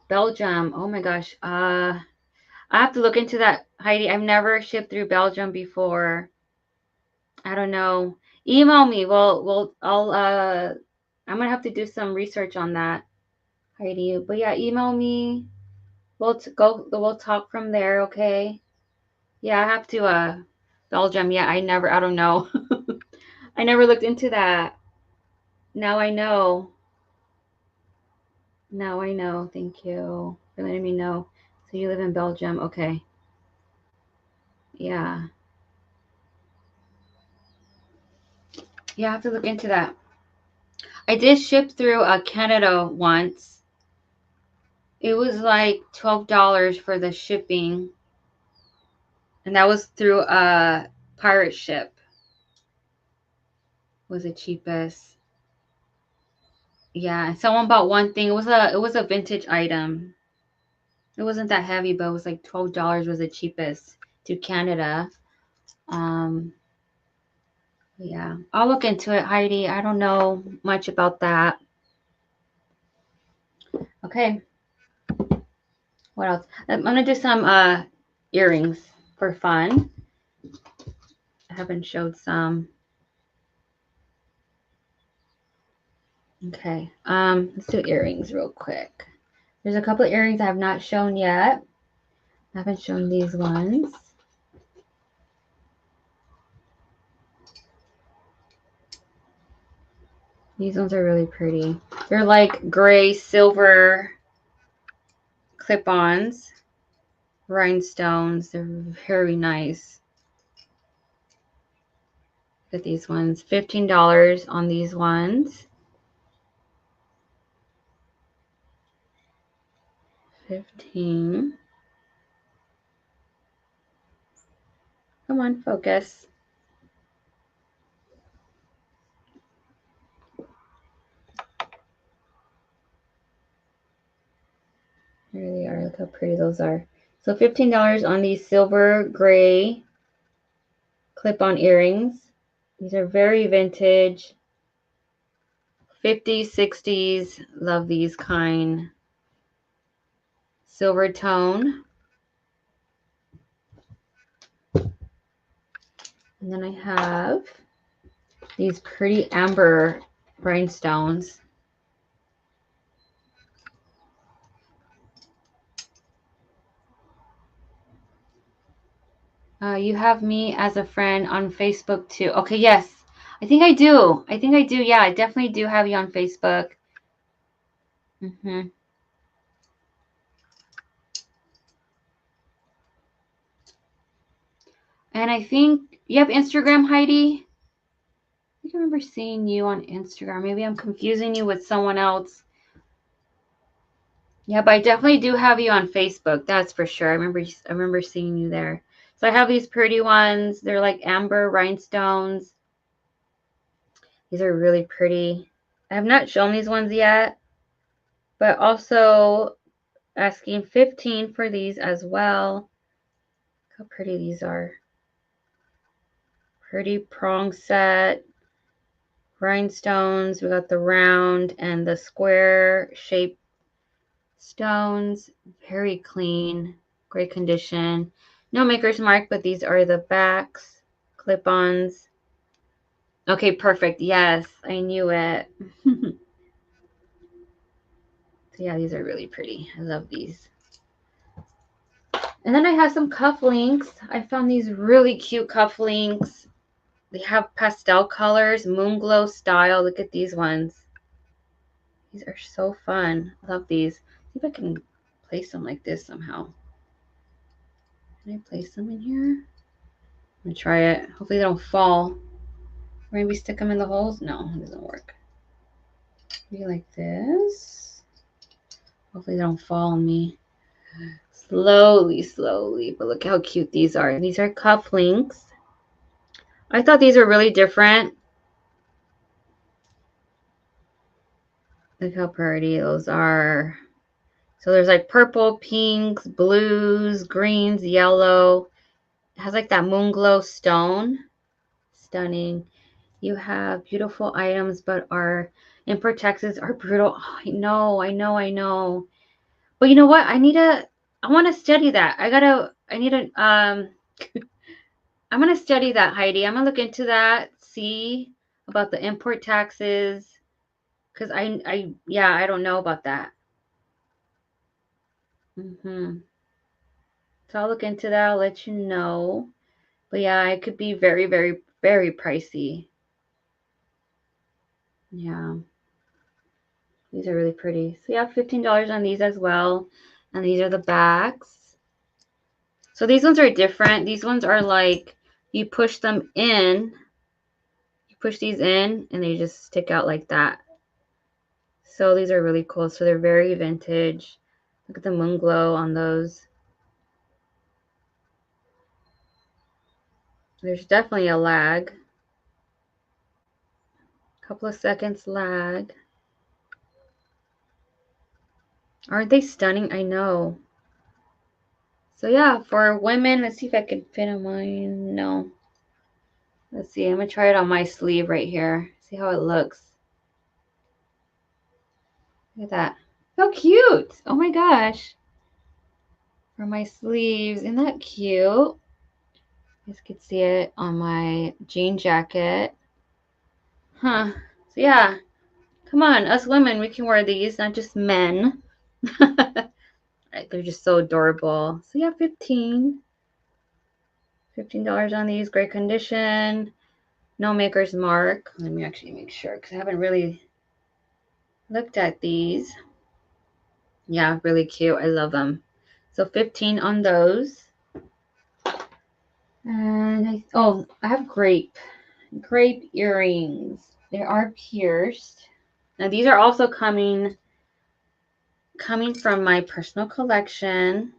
Belgium. Oh my gosh. I have to look into that, Heidi. I've never shipped through Belgium before. I don't know. Email me. I'm gonna have to do some research on that, Heidi. But yeah, email me. We'll talk from there, okay? Yeah, I have to Belgium. Yeah, I don't know. I never looked into that. Now I know. Now I know. Thank you for letting me know. So you live in Belgium. Okay. Yeah. Yeah, I have to look into that. I did ship through Canada once. It was like $12 for the shipping. And that was through a pirate ship. Was the cheapest. Yeah, and someone bought one thing. It was a vintage item. It wasn't that heavy, but it was like $12 was the cheapest to Canada. Yeah, I'll look into it, Heidi. I don't know much about that. Okay. What else? I'm gonna do some earrings for fun. I haven't showed some. Okay. Let's do earrings real quick. There's a couple of earrings I have not shown yet. I haven't shown these ones. These ones are really pretty. They're like gray silver clip-ons, rhinestones. They're very nice. Look at these ones. $15 on these ones. 15. Come on, focus. Here they are. Look how pretty those are. So $15 on these silver gray clip-on earrings. These are very vintage. 50s, 60s. Love these kind. Silver tone. And then I have these pretty amber rhinestones. You have me as a friend on Facebook too. Okay, yes. I think I do. I think I do. Yeah, I definitely do have you on Facebook. And I think you have Instagram, Heidi? I think I remember seeing you on Instagram. Maybe I'm confusing you with someone else. Yeah, but I definitely do have you on Facebook. That's for sure. I remember seeing you there. So I have these pretty ones. They're like amber rhinestones. These are really pretty. I have not shown these ones yet, but also asking 15 for these as well. Look how pretty these are. Pretty prong set. Rhinestones. We got the round and the square shape stones. Very clean. Great condition. No maker's mark, but these are the backs. Clip-ons. Okay, perfect. Yes, I knew it. So yeah, these are really pretty. I love these. And then I have some cufflinks. I found these really cute cufflinks. They have pastel colors, moon glow style. Look at these ones. These are so fun. I love these. See if I can place them like this somehow. Can I place them in here? I'm gonna try it. Hopefully they don't fall. Maybe stick them in the holes. No, it doesn't work. Maybe like this. Hopefully they don't fall on me. Slowly, slowly. But look how cute these are. These are cufflinks. I thought these were really different. Look how pretty those are. So there's like purple, pinks, blues, greens, yellow. It has like that moon glow stone. Stunning. You have beautiful items, but our import taxes are brutal. Oh, I know. But you know what? I want to study that. I'm going to study that, Heidi. I'm going to look into that, see about the import taxes. Because yeah, I don't know about that. So I'll look into that. I'll let you know. But yeah, it could be very, very, very pricey. Yeah. These are really pretty. So yeah, $15 on these as well. And these are the backs. So these ones are different. These ones are like you push them in. You push these in and they just stick out like that. So these are really cool. So they're very vintage. Look at the moon glow on those. There's definitely a lag. Couple of seconds lag. Aren't they stunning? I know. So yeah, for women, let's see if I can fit on mine. No. Let's see. I'm going to try it on my sleeve right here. See how it looks. Look at that. How cute. Oh my gosh. For my sleeves. Isn't that cute? You guys could see it on my jean jacket. Huh. So yeah. Come on. Us women, we can wear these, not just men. They're just so adorable. So yeah, $15 on these. Great condition. No maker's mark. Let me actually make sure because I haven't really looked at these. Yeah, really cute. I love them. So 15 on those. And I have grape earrings. They are pierced. Now these are also coming from my personal collection.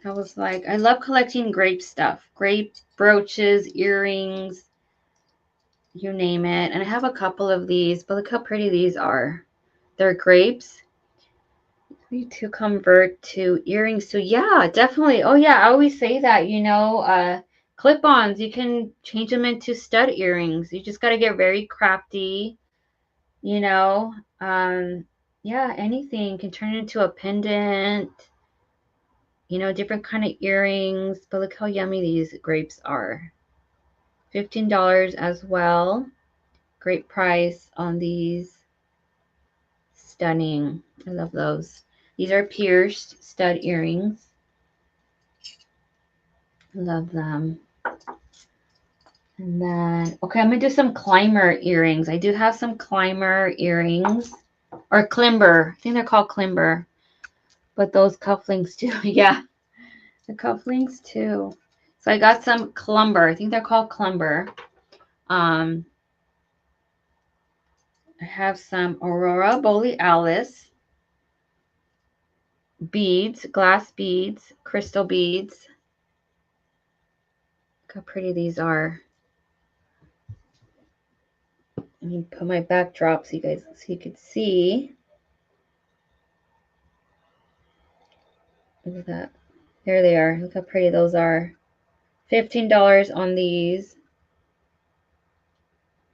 I was like, I love collecting grape stuff. Grape brooches, earrings, you name it. And I have a couple of these, but look how pretty these are. They're grapes. To convert to earrings. So yeah, definitely. Oh yeah, I always say that, clip-ons, you can change them into stud earrings. You just got to get very crafty, you know. Yeah, anything can turn into a pendant, you know, different kind of earrings. But look how yummy these grapes are. $15 as well. Great price on these. Stunning. I love those. These are pierced stud earrings. Love them. And then, okay, I'm going to do some climber earrings. I do have some climber earrings. Or climber. I think they're called climber. But those cufflinks too. Yeah. The cufflinks too. So I got some clumber. I think they're called clumber. I have some Aurora Borealis beads, glass beads, crystal beads. Look how pretty these are. Let me put my backdrop so you could see. Look at that. There they are. Look how pretty those are. $15 on these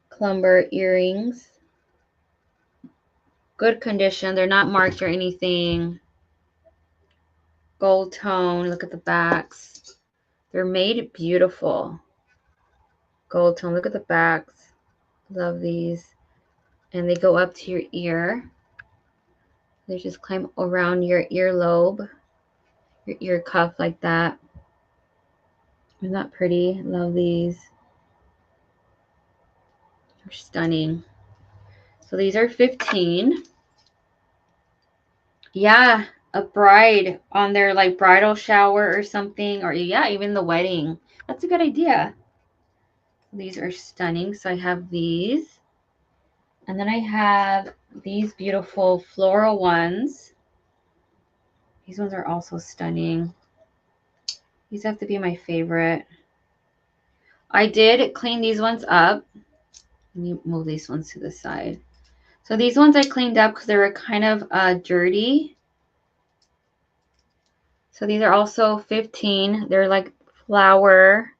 clumber earrings. Good condition. They're not marked or anything. Gold tone. Look at the backs. They're made beautiful. Gold tone. Look at the backs. Love these. And they go up to your ear. They just climb around your earlobe, your ear cuff like that. Isn't that pretty? Love these. They're stunning. So these are 15. Yeah, a bride on their like bridal shower or something, or yeah, even the wedding. That's a good idea. These are stunning. So I have these. And then I have these beautiful floral ones. These ones are also stunning. These have to be my favorite. I did clean these ones up. Let me move these ones to the side. So these ones I cleaned up because they were kind of dirty. So these are also 15. They're like flower,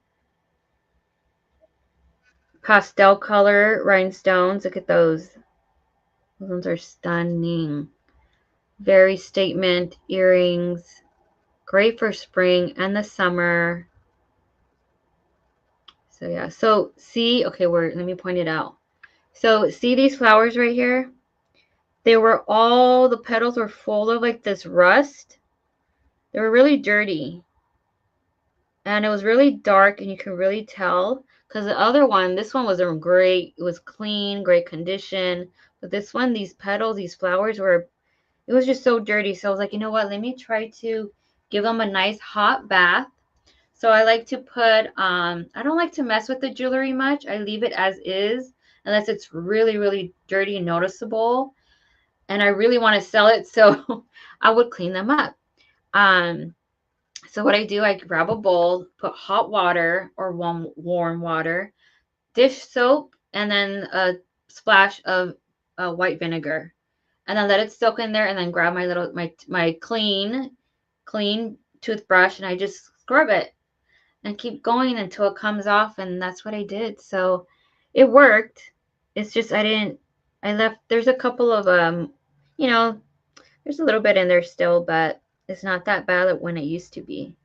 pastel color rhinestones. Look at those. Those ones are stunning. Very statement earrings. Great for spring and the summer. So yeah. So see, okay, let me point it out. So see these flowers right here? The petals were full of like this rust. They were really dirty. And it was really dark and you can really tell because this one was great. It was clean, great condition. But this one, these petals, these flowers it was just so dirty. So I was like, you know what? Let me try to give them a nice hot bath. So I like to put, I don't like to mess with the jewelry much. I leave it as is unless it's really, really dirty and noticeable. And I really want to sell it. So I would clean them up. So what I do, I grab a bowl, put hot water or warm water, dish soap, and then a splash of white vinegar, and then let it soak in there. And then grab my clean toothbrush, and I just scrub it and keep going until it comes off. And that's what I did. So it worked. It's just I left. There's a couple of you know, there's a little bit in there still, but it's not that bad when it used to be.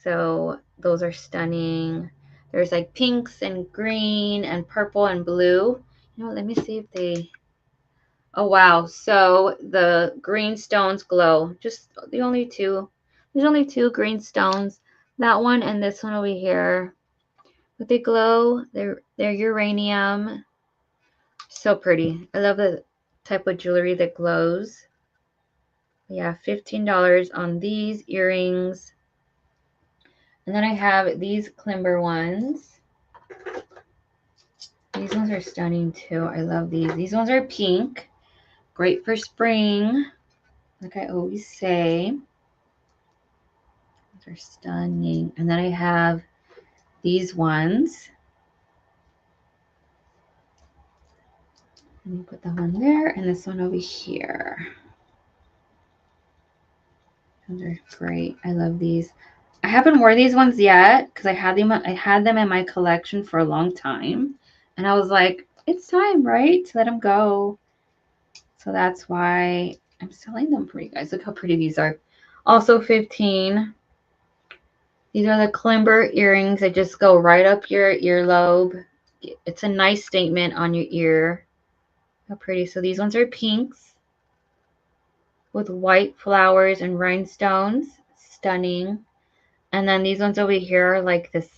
So those are stunning. There's like pinks and green and purple and blue. You know, let me see if they, oh wow. So the green stones glow. Just the only two. There's only two green stones. That one and this one over here. But they glow. They're uranium. So pretty. I love the type of jewelry that glows. Yeah, $15 on these earrings. And then I have these climber ones. These ones are stunning too. I love these. These ones are pink. Great for spring. Like I always say. These are stunning. And then I have these ones. Let me put that one there and this one over here. Those are great. I love these. I haven't worn these ones yet because I had them in my collection for a long time. And I was like, it's time, right? To let them go. So that's why I'm selling them for you guys. Look how pretty these are. Also 15. These are the Klimber earrings that just go right up your earlobe. It's a nice statement on your ear. How pretty. So these ones are pinks with white flowers and rhinestones. Stunning. And then these ones over here are like this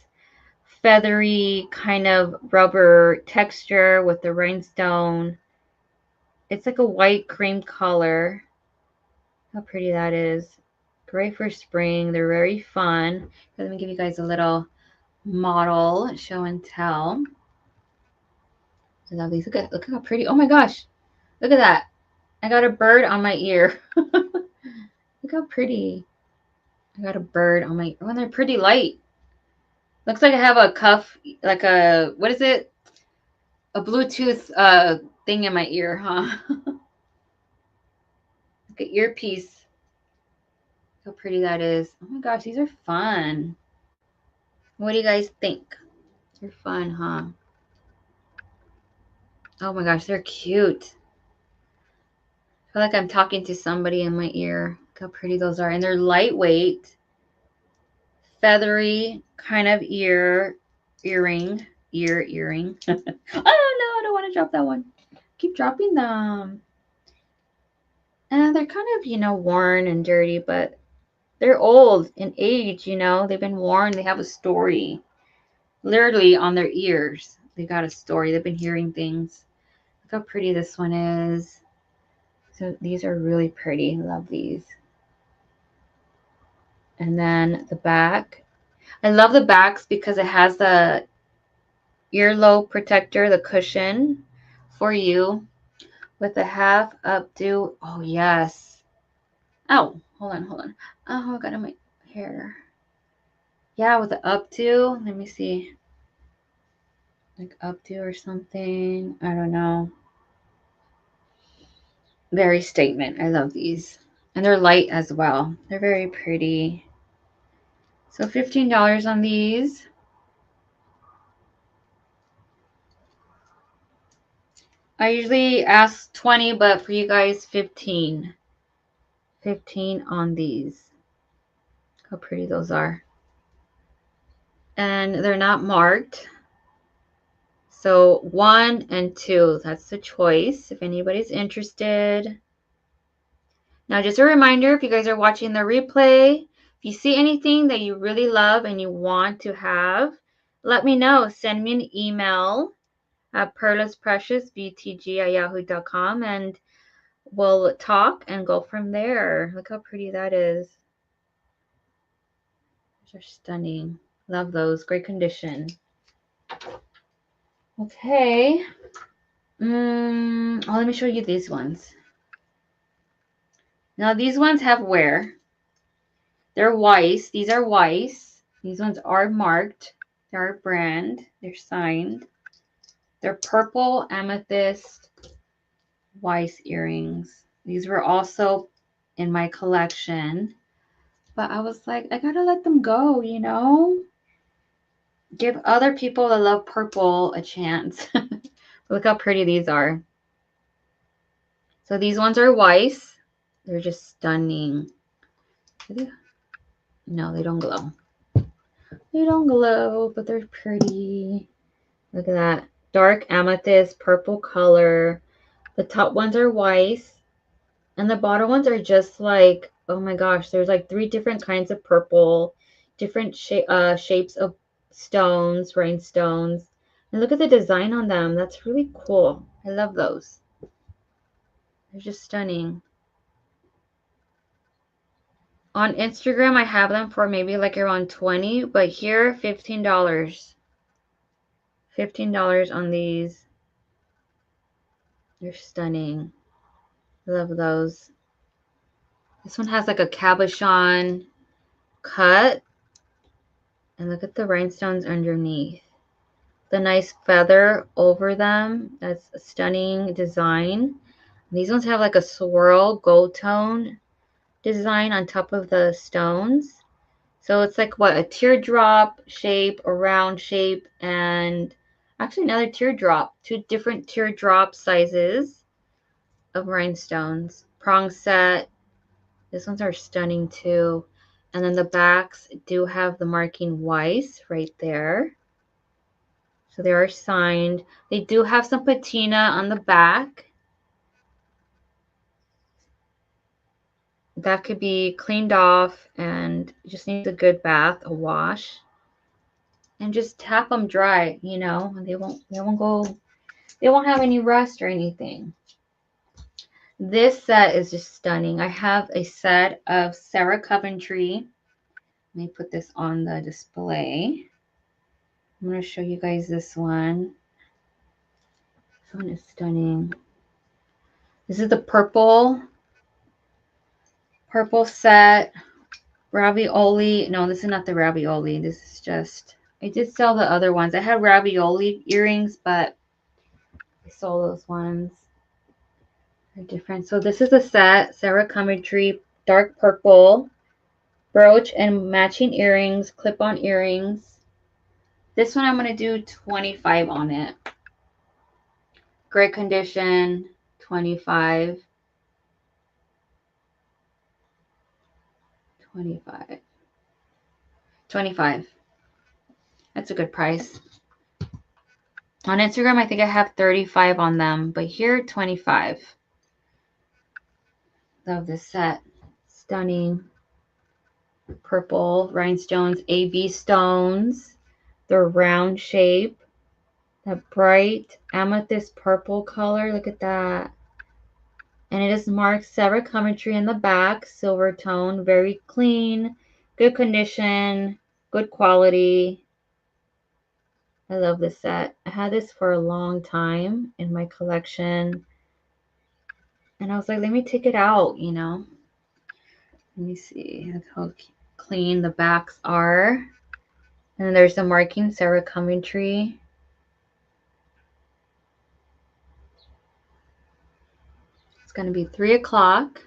feathery kind of rubber texture with the rhinestone. It's like a white cream color. How pretty that is. Great for spring. They're very fun. Let me give you guys a little model show and tell. I love these. Look how pretty. Oh my gosh. Look at that. I got a bird on my ear. Look how pretty. I got a bird on my, oh, and they're pretty light. Looks like I have a cuff, like a, what is it? A Bluetooth thing in my ear, huh? Like an earpiece. How pretty that is. Oh my gosh, these are fun. What do you guys think? They're fun, huh? Oh my gosh, they're cute. I feel like I'm talking to somebody in my ear. Look how pretty those are. And they're lightweight, feathery kind of earring. Earring. I don't know. I don't want to drop that one. Keep dropping them. And they're kind of, worn and dirty, but they're old in age, They've been worn. They have a story. Literally on their ears. They got a story. They've been hearing things. Look how pretty this one is. So these are really pretty. Love these. And then the back. I love the backs because it has the earlobe protector, the cushion for you with the half updo. Oh, yes. Oh, hold on. Oh, I got in my hair. Yeah, with the updo. Let me see. Like updo or something. I don't know. Very statement. I love these. And they're light as well. They're very pretty. So $15 on these. I usually ask 20, but for you guys, 15. 15 on these. How pretty those are. And they're not marked. So 1 and 2, that's the choice if anybody's interested. Now, just a reminder, if you guys are watching the replay, if you see anything that you really love and you want to have, let me know. Send me an email at perlaspreciousbtg@yahoo.com and we'll talk and go from there. Look how pretty that is. Those are stunning. Love those. Great condition. Okay. Let me show you these ones. Now, these ones have wear. They're Weiss. These are Weiss. These ones are marked. They're a brand. They're signed. They're purple amethyst Weiss earrings. These were also in my collection. But I was like, I gotta let them go, Give other people that love purple a chance. Look how pretty these are. So these ones are Weiss. They're just stunning. No, they don't glow. They don't glow, but they're pretty. Look at that. Dark amethyst, purple color. The top ones are Weiss. And the bottom ones are just like, oh my gosh, there's like 3 different kinds of purple, different shapes of stones, rhinestones. And look at the design on them. That's really cool. I love those. They're just stunning. On Instagram, I have them for maybe like around 20, but here, $15. $15 on these. They're stunning. Love those. This one has like a cabochon cut. And look at the rhinestones underneath. The nice feather over them. That's a stunning design. These ones have like a swirl gold tone design on top of the stones. So it's like what, a teardrop shape, a round shape, and actually another teardrop. 2 different teardrop sizes of rhinestones. Prong set. These ones are stunning too. And then the backs do have the marking Weiss right there. So they are signed. They do have some patina on the back. That could be cleaned off and just needs a good bath, a wash. And just tap them dry, you know, and they won't have any rust or anything. This set is just stunning. I have a set of Sarah Coventry. Let me put this on the display. I'm going to show you guys this one. This one is stunning. This is the purple set. Ravioli. No, this is not the ravioli. This is just, I did sell the other ones. I had ravioli earrings, but I sold those ones. They're different. So this is a set. Sarah Coventry, dark purple, brooch and matching earrings, clip-on earrings. This one I'm going to do 25 on it. Great condition, 25. 25. 25. That's a good price. On Instagram, I think I have 35 on them, but here, 25. Love this set. Stunning. Purple rhinestones, AB stones. They're round shape. That bright amethyst purple color. Look at that. And it is marked Sarah Coventry in the back. Silver tone. Very clean. Good condition. Good quality. I love this set. I had this for a long time in my collection. And I was like, let me take it out, you know. Let me see. Look how clean the backs are. And then there's the marking, Sarah Coventry. It's going to be 3 o'clock.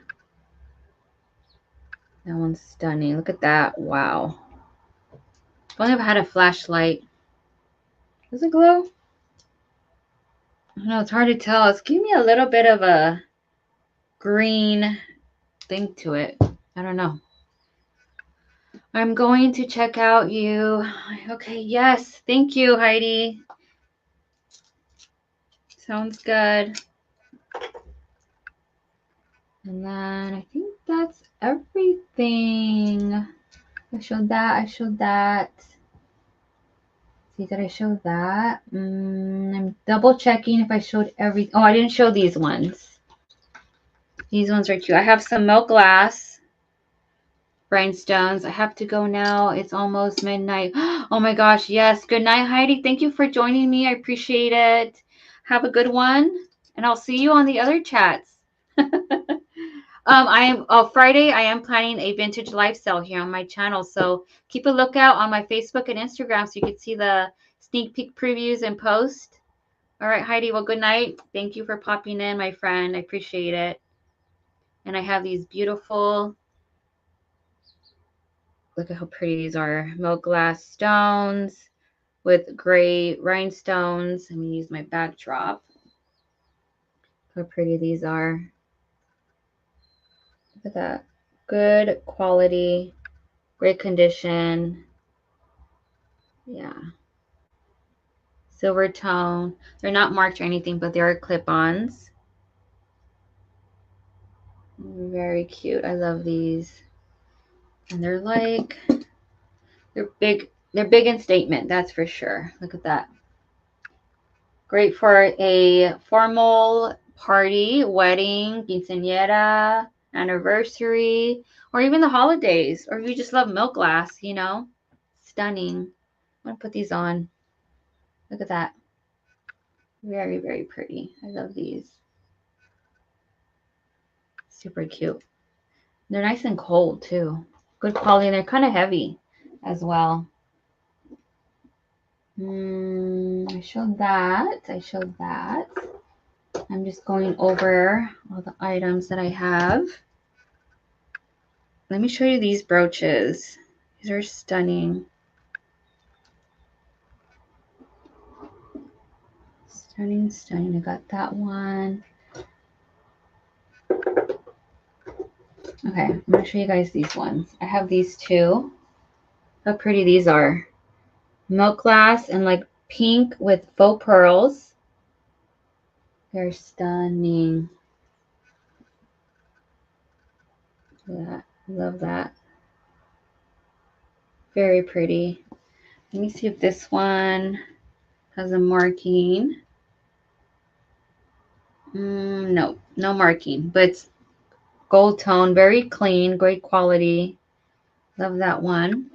That one's stunning. Look at that. Wow. If only I had a flashlight. Does it glow? I don't know. It's hard to tell. It's giving me a little bit of a green thing to it. I don't know. I'm going to check out you. Okay, yes. Thank you, Heidi. Sounds good. And then I think that's everything. I showed that. See, did I show that? I'm double checking if I showed everything. Oh, I didn't show these ones. These ones are cute. I have some milk glass rhinestones. I have to go now. It's almost midnight. Oh my gosh, yes. Good night, Heidi. Thank you for joining me. I appreciate it. Have a good one. And I'll see you on the other chats. Friday, I am planning a vintage lifestyle here on my channel. So keep a lookout on my Facebook and Instagram so you can see the sneak peek previews and post. All right, Heidi. Well, good night. Thank you for popping in, my friend. I appreciate it. And I have these beautiful, look at how pretty these are. Milk glass stones with gray rhinestones. I'm going to use my backdrop. How pretty these are. Look at that. Good quality, great condition. Yeah. Silver tone. They're not marked or anything, but they are clip-ons. Very cute. I love these. And they're like, they're big in statement, that's for sure. Look at that. Great for a formal party, wedding, quinceañera, anniversary, or even the holidays. Or if you just love milk glass, you know. Stunning. I'm going to put these on. Look at that. Very, very pretty. I love these. Super cute. They're nice and cold too. Good quality. And they're kind of heavy as well. I showed that. I'm just going over all the items that I have. Let me show you these brooches. These are stunning. Stunning, stunning. I got that one. Okay, I'm going to show you guys these ones. I have these two. How pretty these are. Milk glass and like pink with faux pearls. They're stunning. Look at that. Love that. Very pretty. Let me see if this one has a marking. No, no marking, but it's gold tone, very clean, great quality. Love that one.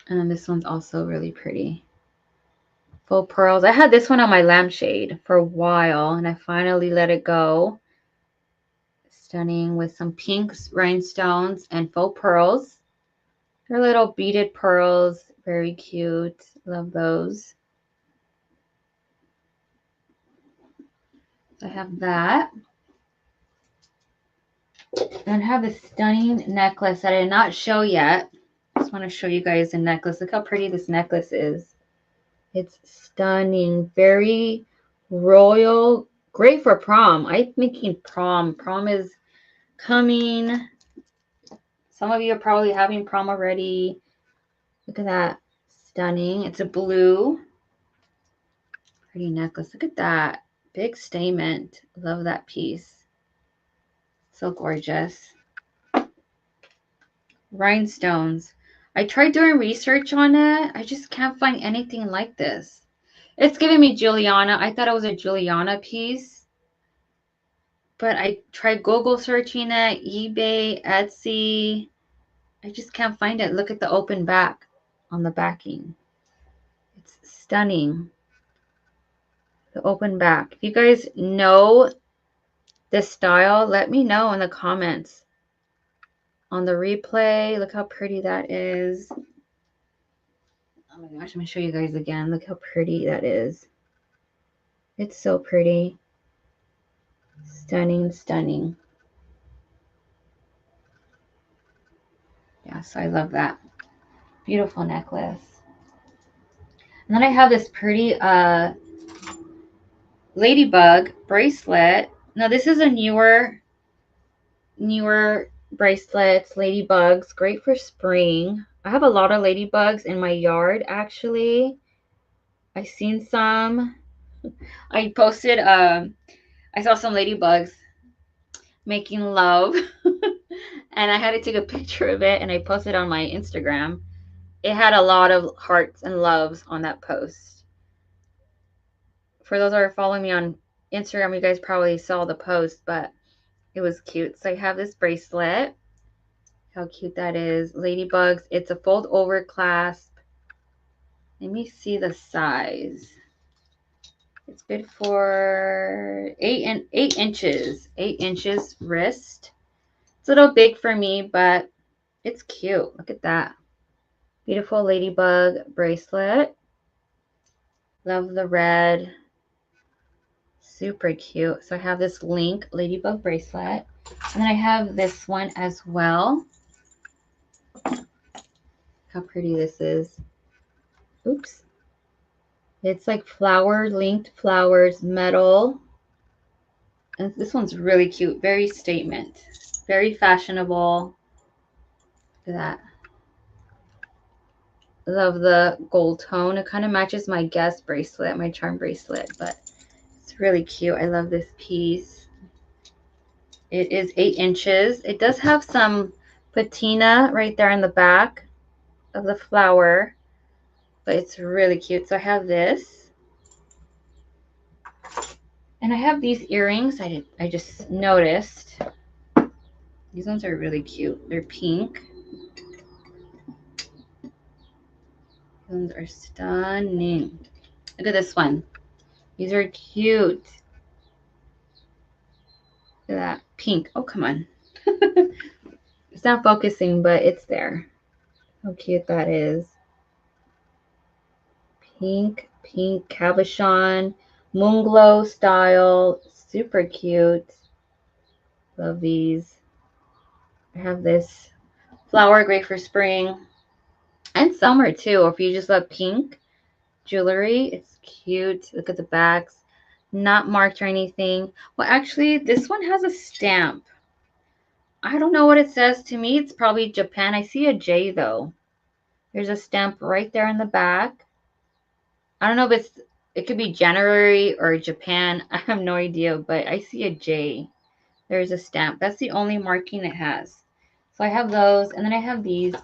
And this one's also really pretty. Faux pearls. I had this one on my lampshade for a while, and I finally let it go. Stunning with some pink rhinestones and faux pearls. They're little beaded pearls. Very cute. Love those. I have that. And I have this stunning necklace that I did not show yet. I just want to show you guys the necklace. Look how pretty this necklace is. It's stunning. Very royal. Great for prom. I'm thinking prom. Prom is coming. Some of you are probably having prom already. Look at that. Stunning. It's a blue. Pretty necklace. Look at that. Big statement. Love that piece. So gorgeous. Rhinestones. I tried doing research on it. I just can't find anything like this. It's giving me Juliana. I thought it was a Juliana piece. But I tried Google searching it, eBay, Etsy. I just can't find it. Look at the open back on the backing. It's stunning. The open back. If you guys know this style, let me know in the comments. On the replay, look how pretty that is. Oh my gosh, I'm going to show you guys again. Look how pretty that is. It's so pretty. Stunning, stunning. Yeah, so I love that. Beautiful necklace. And then I have this pretty ladybug bracelet. Now this is a newer bracelets, ladybugs, great for spring. I have a lot of ladybugs in my yard actually. I seen some. I posted I saw some ladybugs making love and I had to take a picture of it and I posted on my Instagram. It had a lot of hearts and loves on that post. For those that are following me on Instagram, you guys probably saw the post, but it was cute. So I have this bracelet. How cute that is. Ladybugs. It's a fold over clasp. Let me see the size. It's good for 8 inches. 8 inches wrist. It's a little big for me, but it's cute. Look at that. Beautiful ladybug bracelet. Love the red. Super cute. So I have this link ladybug bracelet. And then I have this one as well. How pretty this is. Oops. It's like flower, linked flowers, metal. And this one's really cute. Very statement. Very fashionable. Look at that. Love the gold tone. It kind of matches my guest bracelet, my charm bracelet, but it's really cute. I love this piece. It is 8 inches. It does have some patina right there in the back of the flower, but it's really cute. So I have this. And I have these earrings. I just noticed. These ones are really cute. They're pink. These ones are stunning. Look at this one. These are cute. Look at that. Pink. Oh, come on. It's not focusing, but it's there. How cute that is. Pink cabochon. Moon glow style. Super cute. Love these. I have this flower, great for spring and summer too. Or if you just love pink jewelry, it's cute. Look at the backs. Not marked or anything. Well, actually, this one has a stamp. I don't know what it says. To me, it's probably Japan. I see a J though. There's a stamp right there in the back. I don't know if it could be January or Japan. I have no idea, but I see a J. There's a stamp. That's the only marking it has. So I have those, and then I have these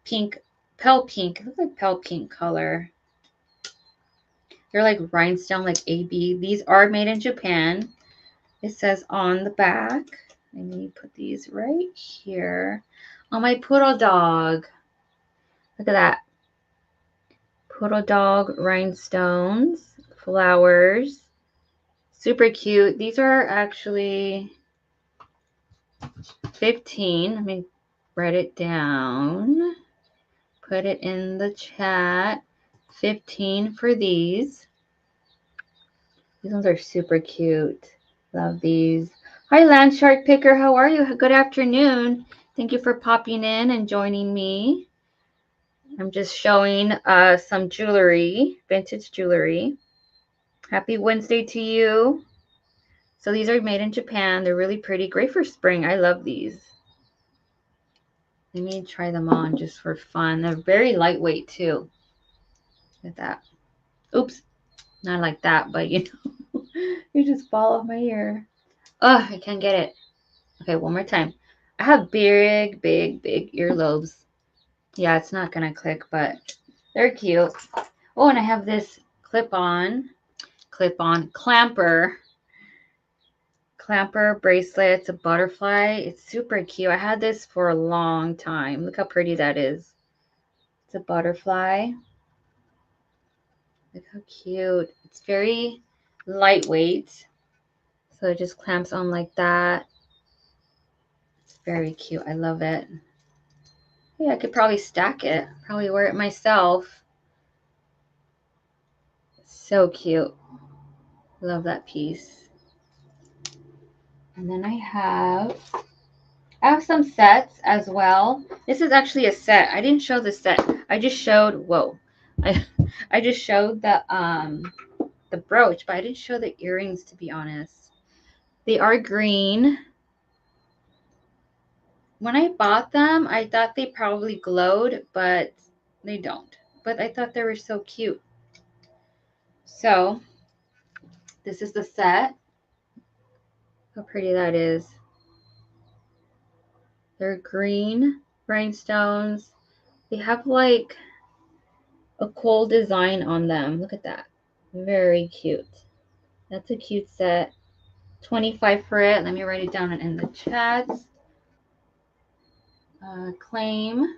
pink, pale pink. It looks like pale pink color. They're like rhinestone, like AB. These are made in Japan. It says on the back. Let me put these right here on my poodle dog. Look at that. Poodle dog rhinestones, flowers. Super cute. These are actually 15. Let me write it down. Put it in the chat. 15 for these. These ones are super cute. Love these. Hi, Land Shark Picker. How are you? Good afternoon. Thank you for popping in and joining me. I'm just showing some jewelry, vintage jewelry. Happy Wednesday to you. So these are made in Japan. They're really pretty. Great for spring. I love these. Let me try them on just for fun. They're very lightweight too. Look at that. Oops. Not like that, but you know, you just fall off my ear. Oh, I can't get it. Okay, one more time. I have big, big, big earlobes. Yeah, it's not going to click, but they're cute. Oh, and I have this clamper bracelet. It's a butterfly. It's super cute. I had this for a long time. Look how pretty that is. It's a butterfly. Look how cute. It's very lightweight. So it just clamps on like that. It's very cute. I love it. Yeah, I could probably stack it. Probably wear it myself. So cute. Love that piece. And then I have some sets as well. This is actually a set. I didn't show the set. I just showed, whoa. I just showed the brooch, but I didn't show the earrings, to be honest. They are green. When I bought them, I thought they probably glowed, but they don't. But I thought they were so cute. So this is the set. How pretty that is. They're green rhinestones. They have like a cool design on them. Look at that. Very cute. That's a cute set. 25 for it. Let me write it down in the chat. Claim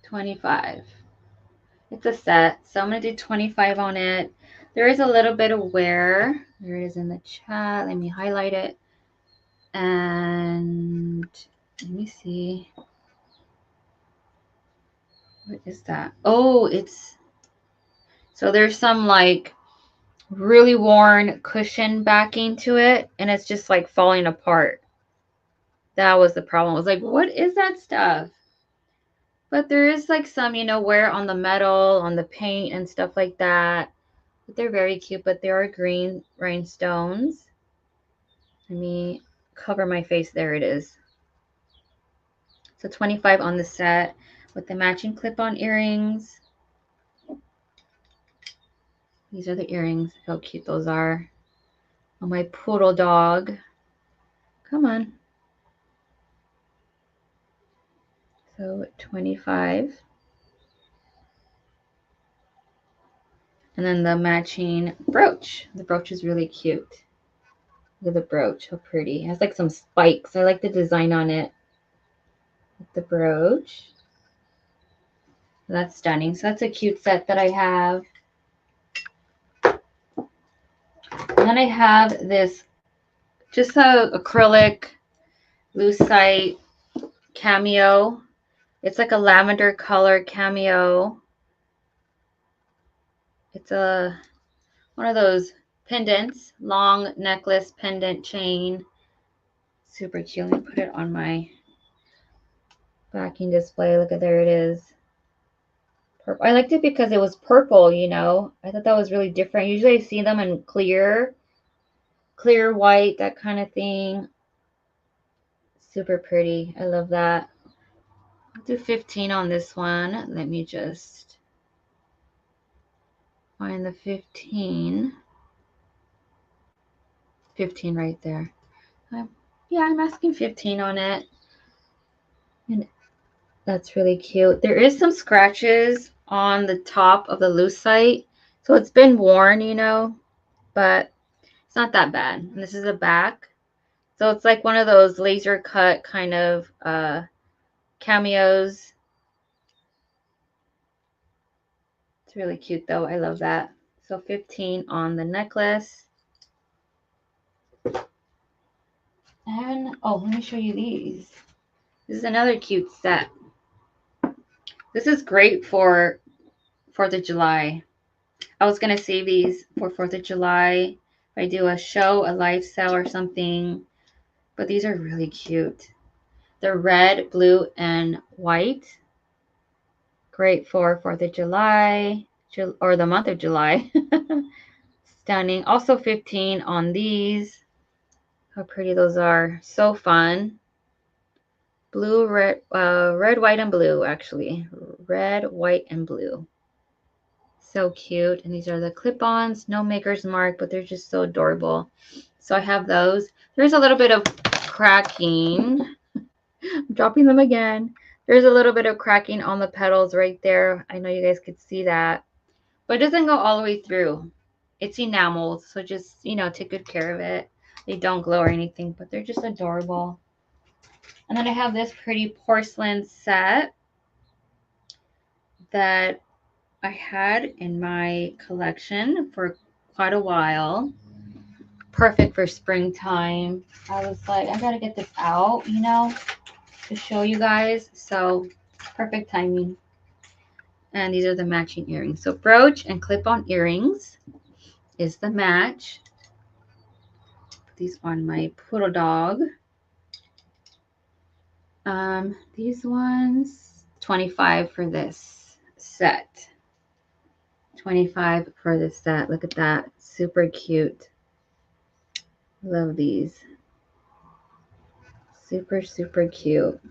25. It's a set, so I'm going to do 25 on it. There is a little bit of wear. There it is in the chat. Let me highlight it. And let me see. What is that? Oh, so there's some like really worn cushion backing to it, and it's just like falling apart. That was the problem. I was like, what is that stuff? But there is like some, wear on the metal, on the paint and stuff like that. But they're very cute, but they are green rhinestones. Let me cover my face. There it is. So 25 on the set with the matching clip-on earrings. These are the earrings. How cute those are. On my poodle dog. Come on. So 25. And then the matching brooch. The brooch is really cute. Look at the brooch. How pretty. It has like some spikes. I like the design on it. With the brooch. That's stunning. So that's a cute set that I have. And then I have this just a acrylic lucite cameo. It's like a lavender color cameo. It's one of those pendants, long necklace pendant chain. Super cute. Let me put it on my backing display. Look at, there it is. Purple. I liked it because it was purple, I thought that was really different. Usually I see them in clear, clear white, that kind of thing. Super pretty. I love that. I'll do 15 on this one. Let me just find the 15. 15 right there. Yeah, I'm asking 15 on it. And that's really cute. There is some scratches on the top of the lucite. So it's been worn, you know, but it's not that bad. And this is the back. So it's like one of those laser cut kind of cameos. It's really cute though. I love that. So 15 on the necklace. And oh, let me show you these. This is another cute set. This is great for 4th of July. I was going to save these for 4th of July. If I do a show, a live sale or something. But these are really cute. They're red, blue, and white. Great for 4th of July or the month of July. Stunning. Also 15 on these. How pretty those are. So fun. Blue, red, white, and blue, actually. Red, white, and blue. So cute. And these are the clip-ons. No maker's mark, but they're just so adorable. So I have those. There's a little bit of cracking. I'm dropping them again. There's a little bit of cracking on the petals right there. I know you guys could see that. But it doesn't go all the way through. It's enameled, so just, you know, take good care of it. They don't glow or anything, but they're just adorable. And then I have this pretty porcelain set that I had in my collection for quite a while. Perfect for springtime. I was like, I gotta get this out, you know, to show you guys. So perfect timing. And these are the matching earrings. So brooch and clip-on earrings is the match. Put these on my poodle dog. These ones, 25 for this set. 25 for this set. Look at that. Super cute. Love these. Super, super cute.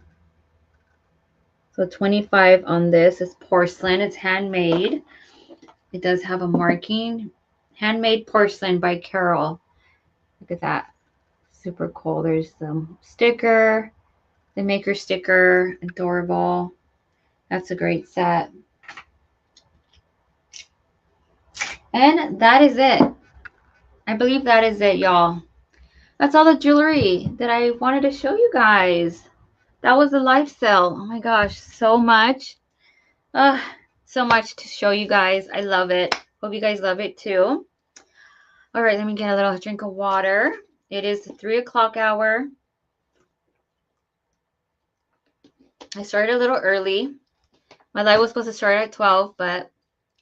So 25 on this is porcelain. It's handmade. It does have a marking. Handmade porcelain by Carol. Look at that. Super cool. There's the sticker, the maker sticker. Adorable. That's a great set. And that is it. I believe that is it, y'all. That's all the jewelry that I wanted to show you guys. That was a live sale. Oh my gosh, so much. So much to show you guys. I love it. Hope you guys love it too. All right, let me get a little drink of water. It is the 3 o'clock hour. I started a little early. My live was supposed to start at 12, but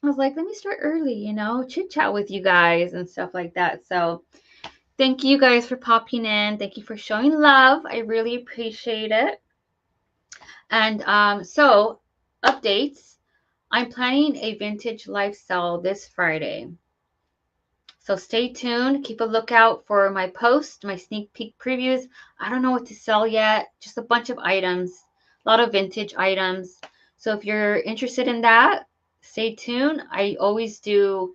I was like, let me start early, you know, chit chat with you guys and stuff like that. So thank you guys for popping in. Thank you for showing love. I really appreciate it. And so updates. I'm planning a vintage live sale this Friday. So stay tuned. Keep a lookout for my post, my sneak peek previews. I don't know what to sell yet. Just a bunch of items, a lot of vintage items. So if you're interested in that, stay tuned. I always do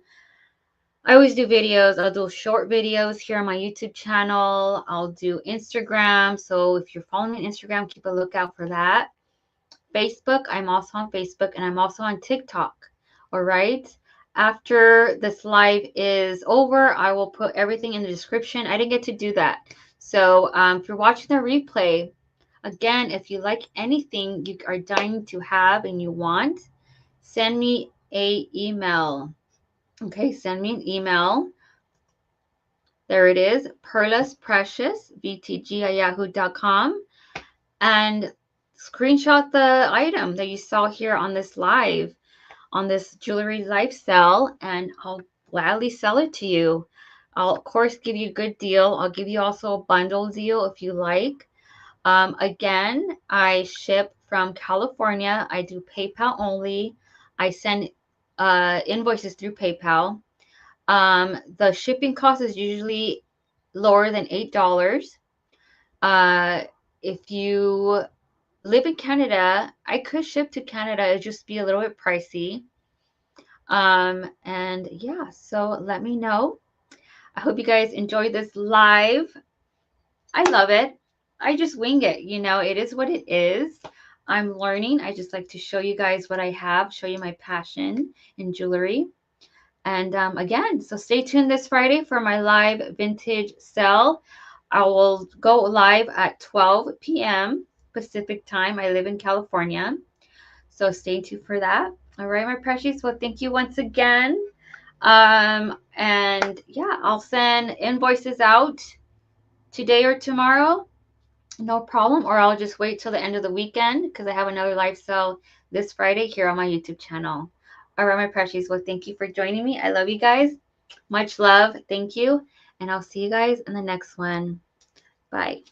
videos. I'll do short videos here on my YouTube channel. I'll do Instagram. So if you're following me on Instagram, keep a lookout for that. Facebook, I'm also on Facebook, and I'm also on TikTok. All right. After this live is over, I will put everything in the description. I didn't get to do that. So if you're watching the replay, again, if you like anything you are dying to have and you want, send me an email. Okay, send me an email. There it is, perlasprecious@yahoo.com, and screenshot the item that you saw here on this live, on this jewelry live sale, and I'll gladly sell it to you. I'll of course give you a good deal. I'll give you also a bundle deal if you like. Again, I ship from California. I do PayPal only. I send invoices through PayPal. The shipping cost is usually lower than $8. If you live in Canada, I could ship to Canada. It'd just be a little bit pricey. And yeah, so let me know. I hope you guys enjoyed this live. I love it. I just wing it. You know, it is what it is. I'm learning. I just like to show you guys what I have, show you my passion in jewelry. And again, so stay tuned this Friday for my live vintage sale. I will go live at 12 p.m. Pacific time. I live in California. So stay tuned for that. All right, my precious. Well, thank you once again. And yeah, I'll send invoices out today or tomorrow. No problem. Or I'll just wait till the end of the weekend because I have another live sale this Friday here on my YouTube channel. All right, my precious. Well, thank you for joining me. I love you guys. Much love. Thank you. And I'll see you guys in the next one. Bye.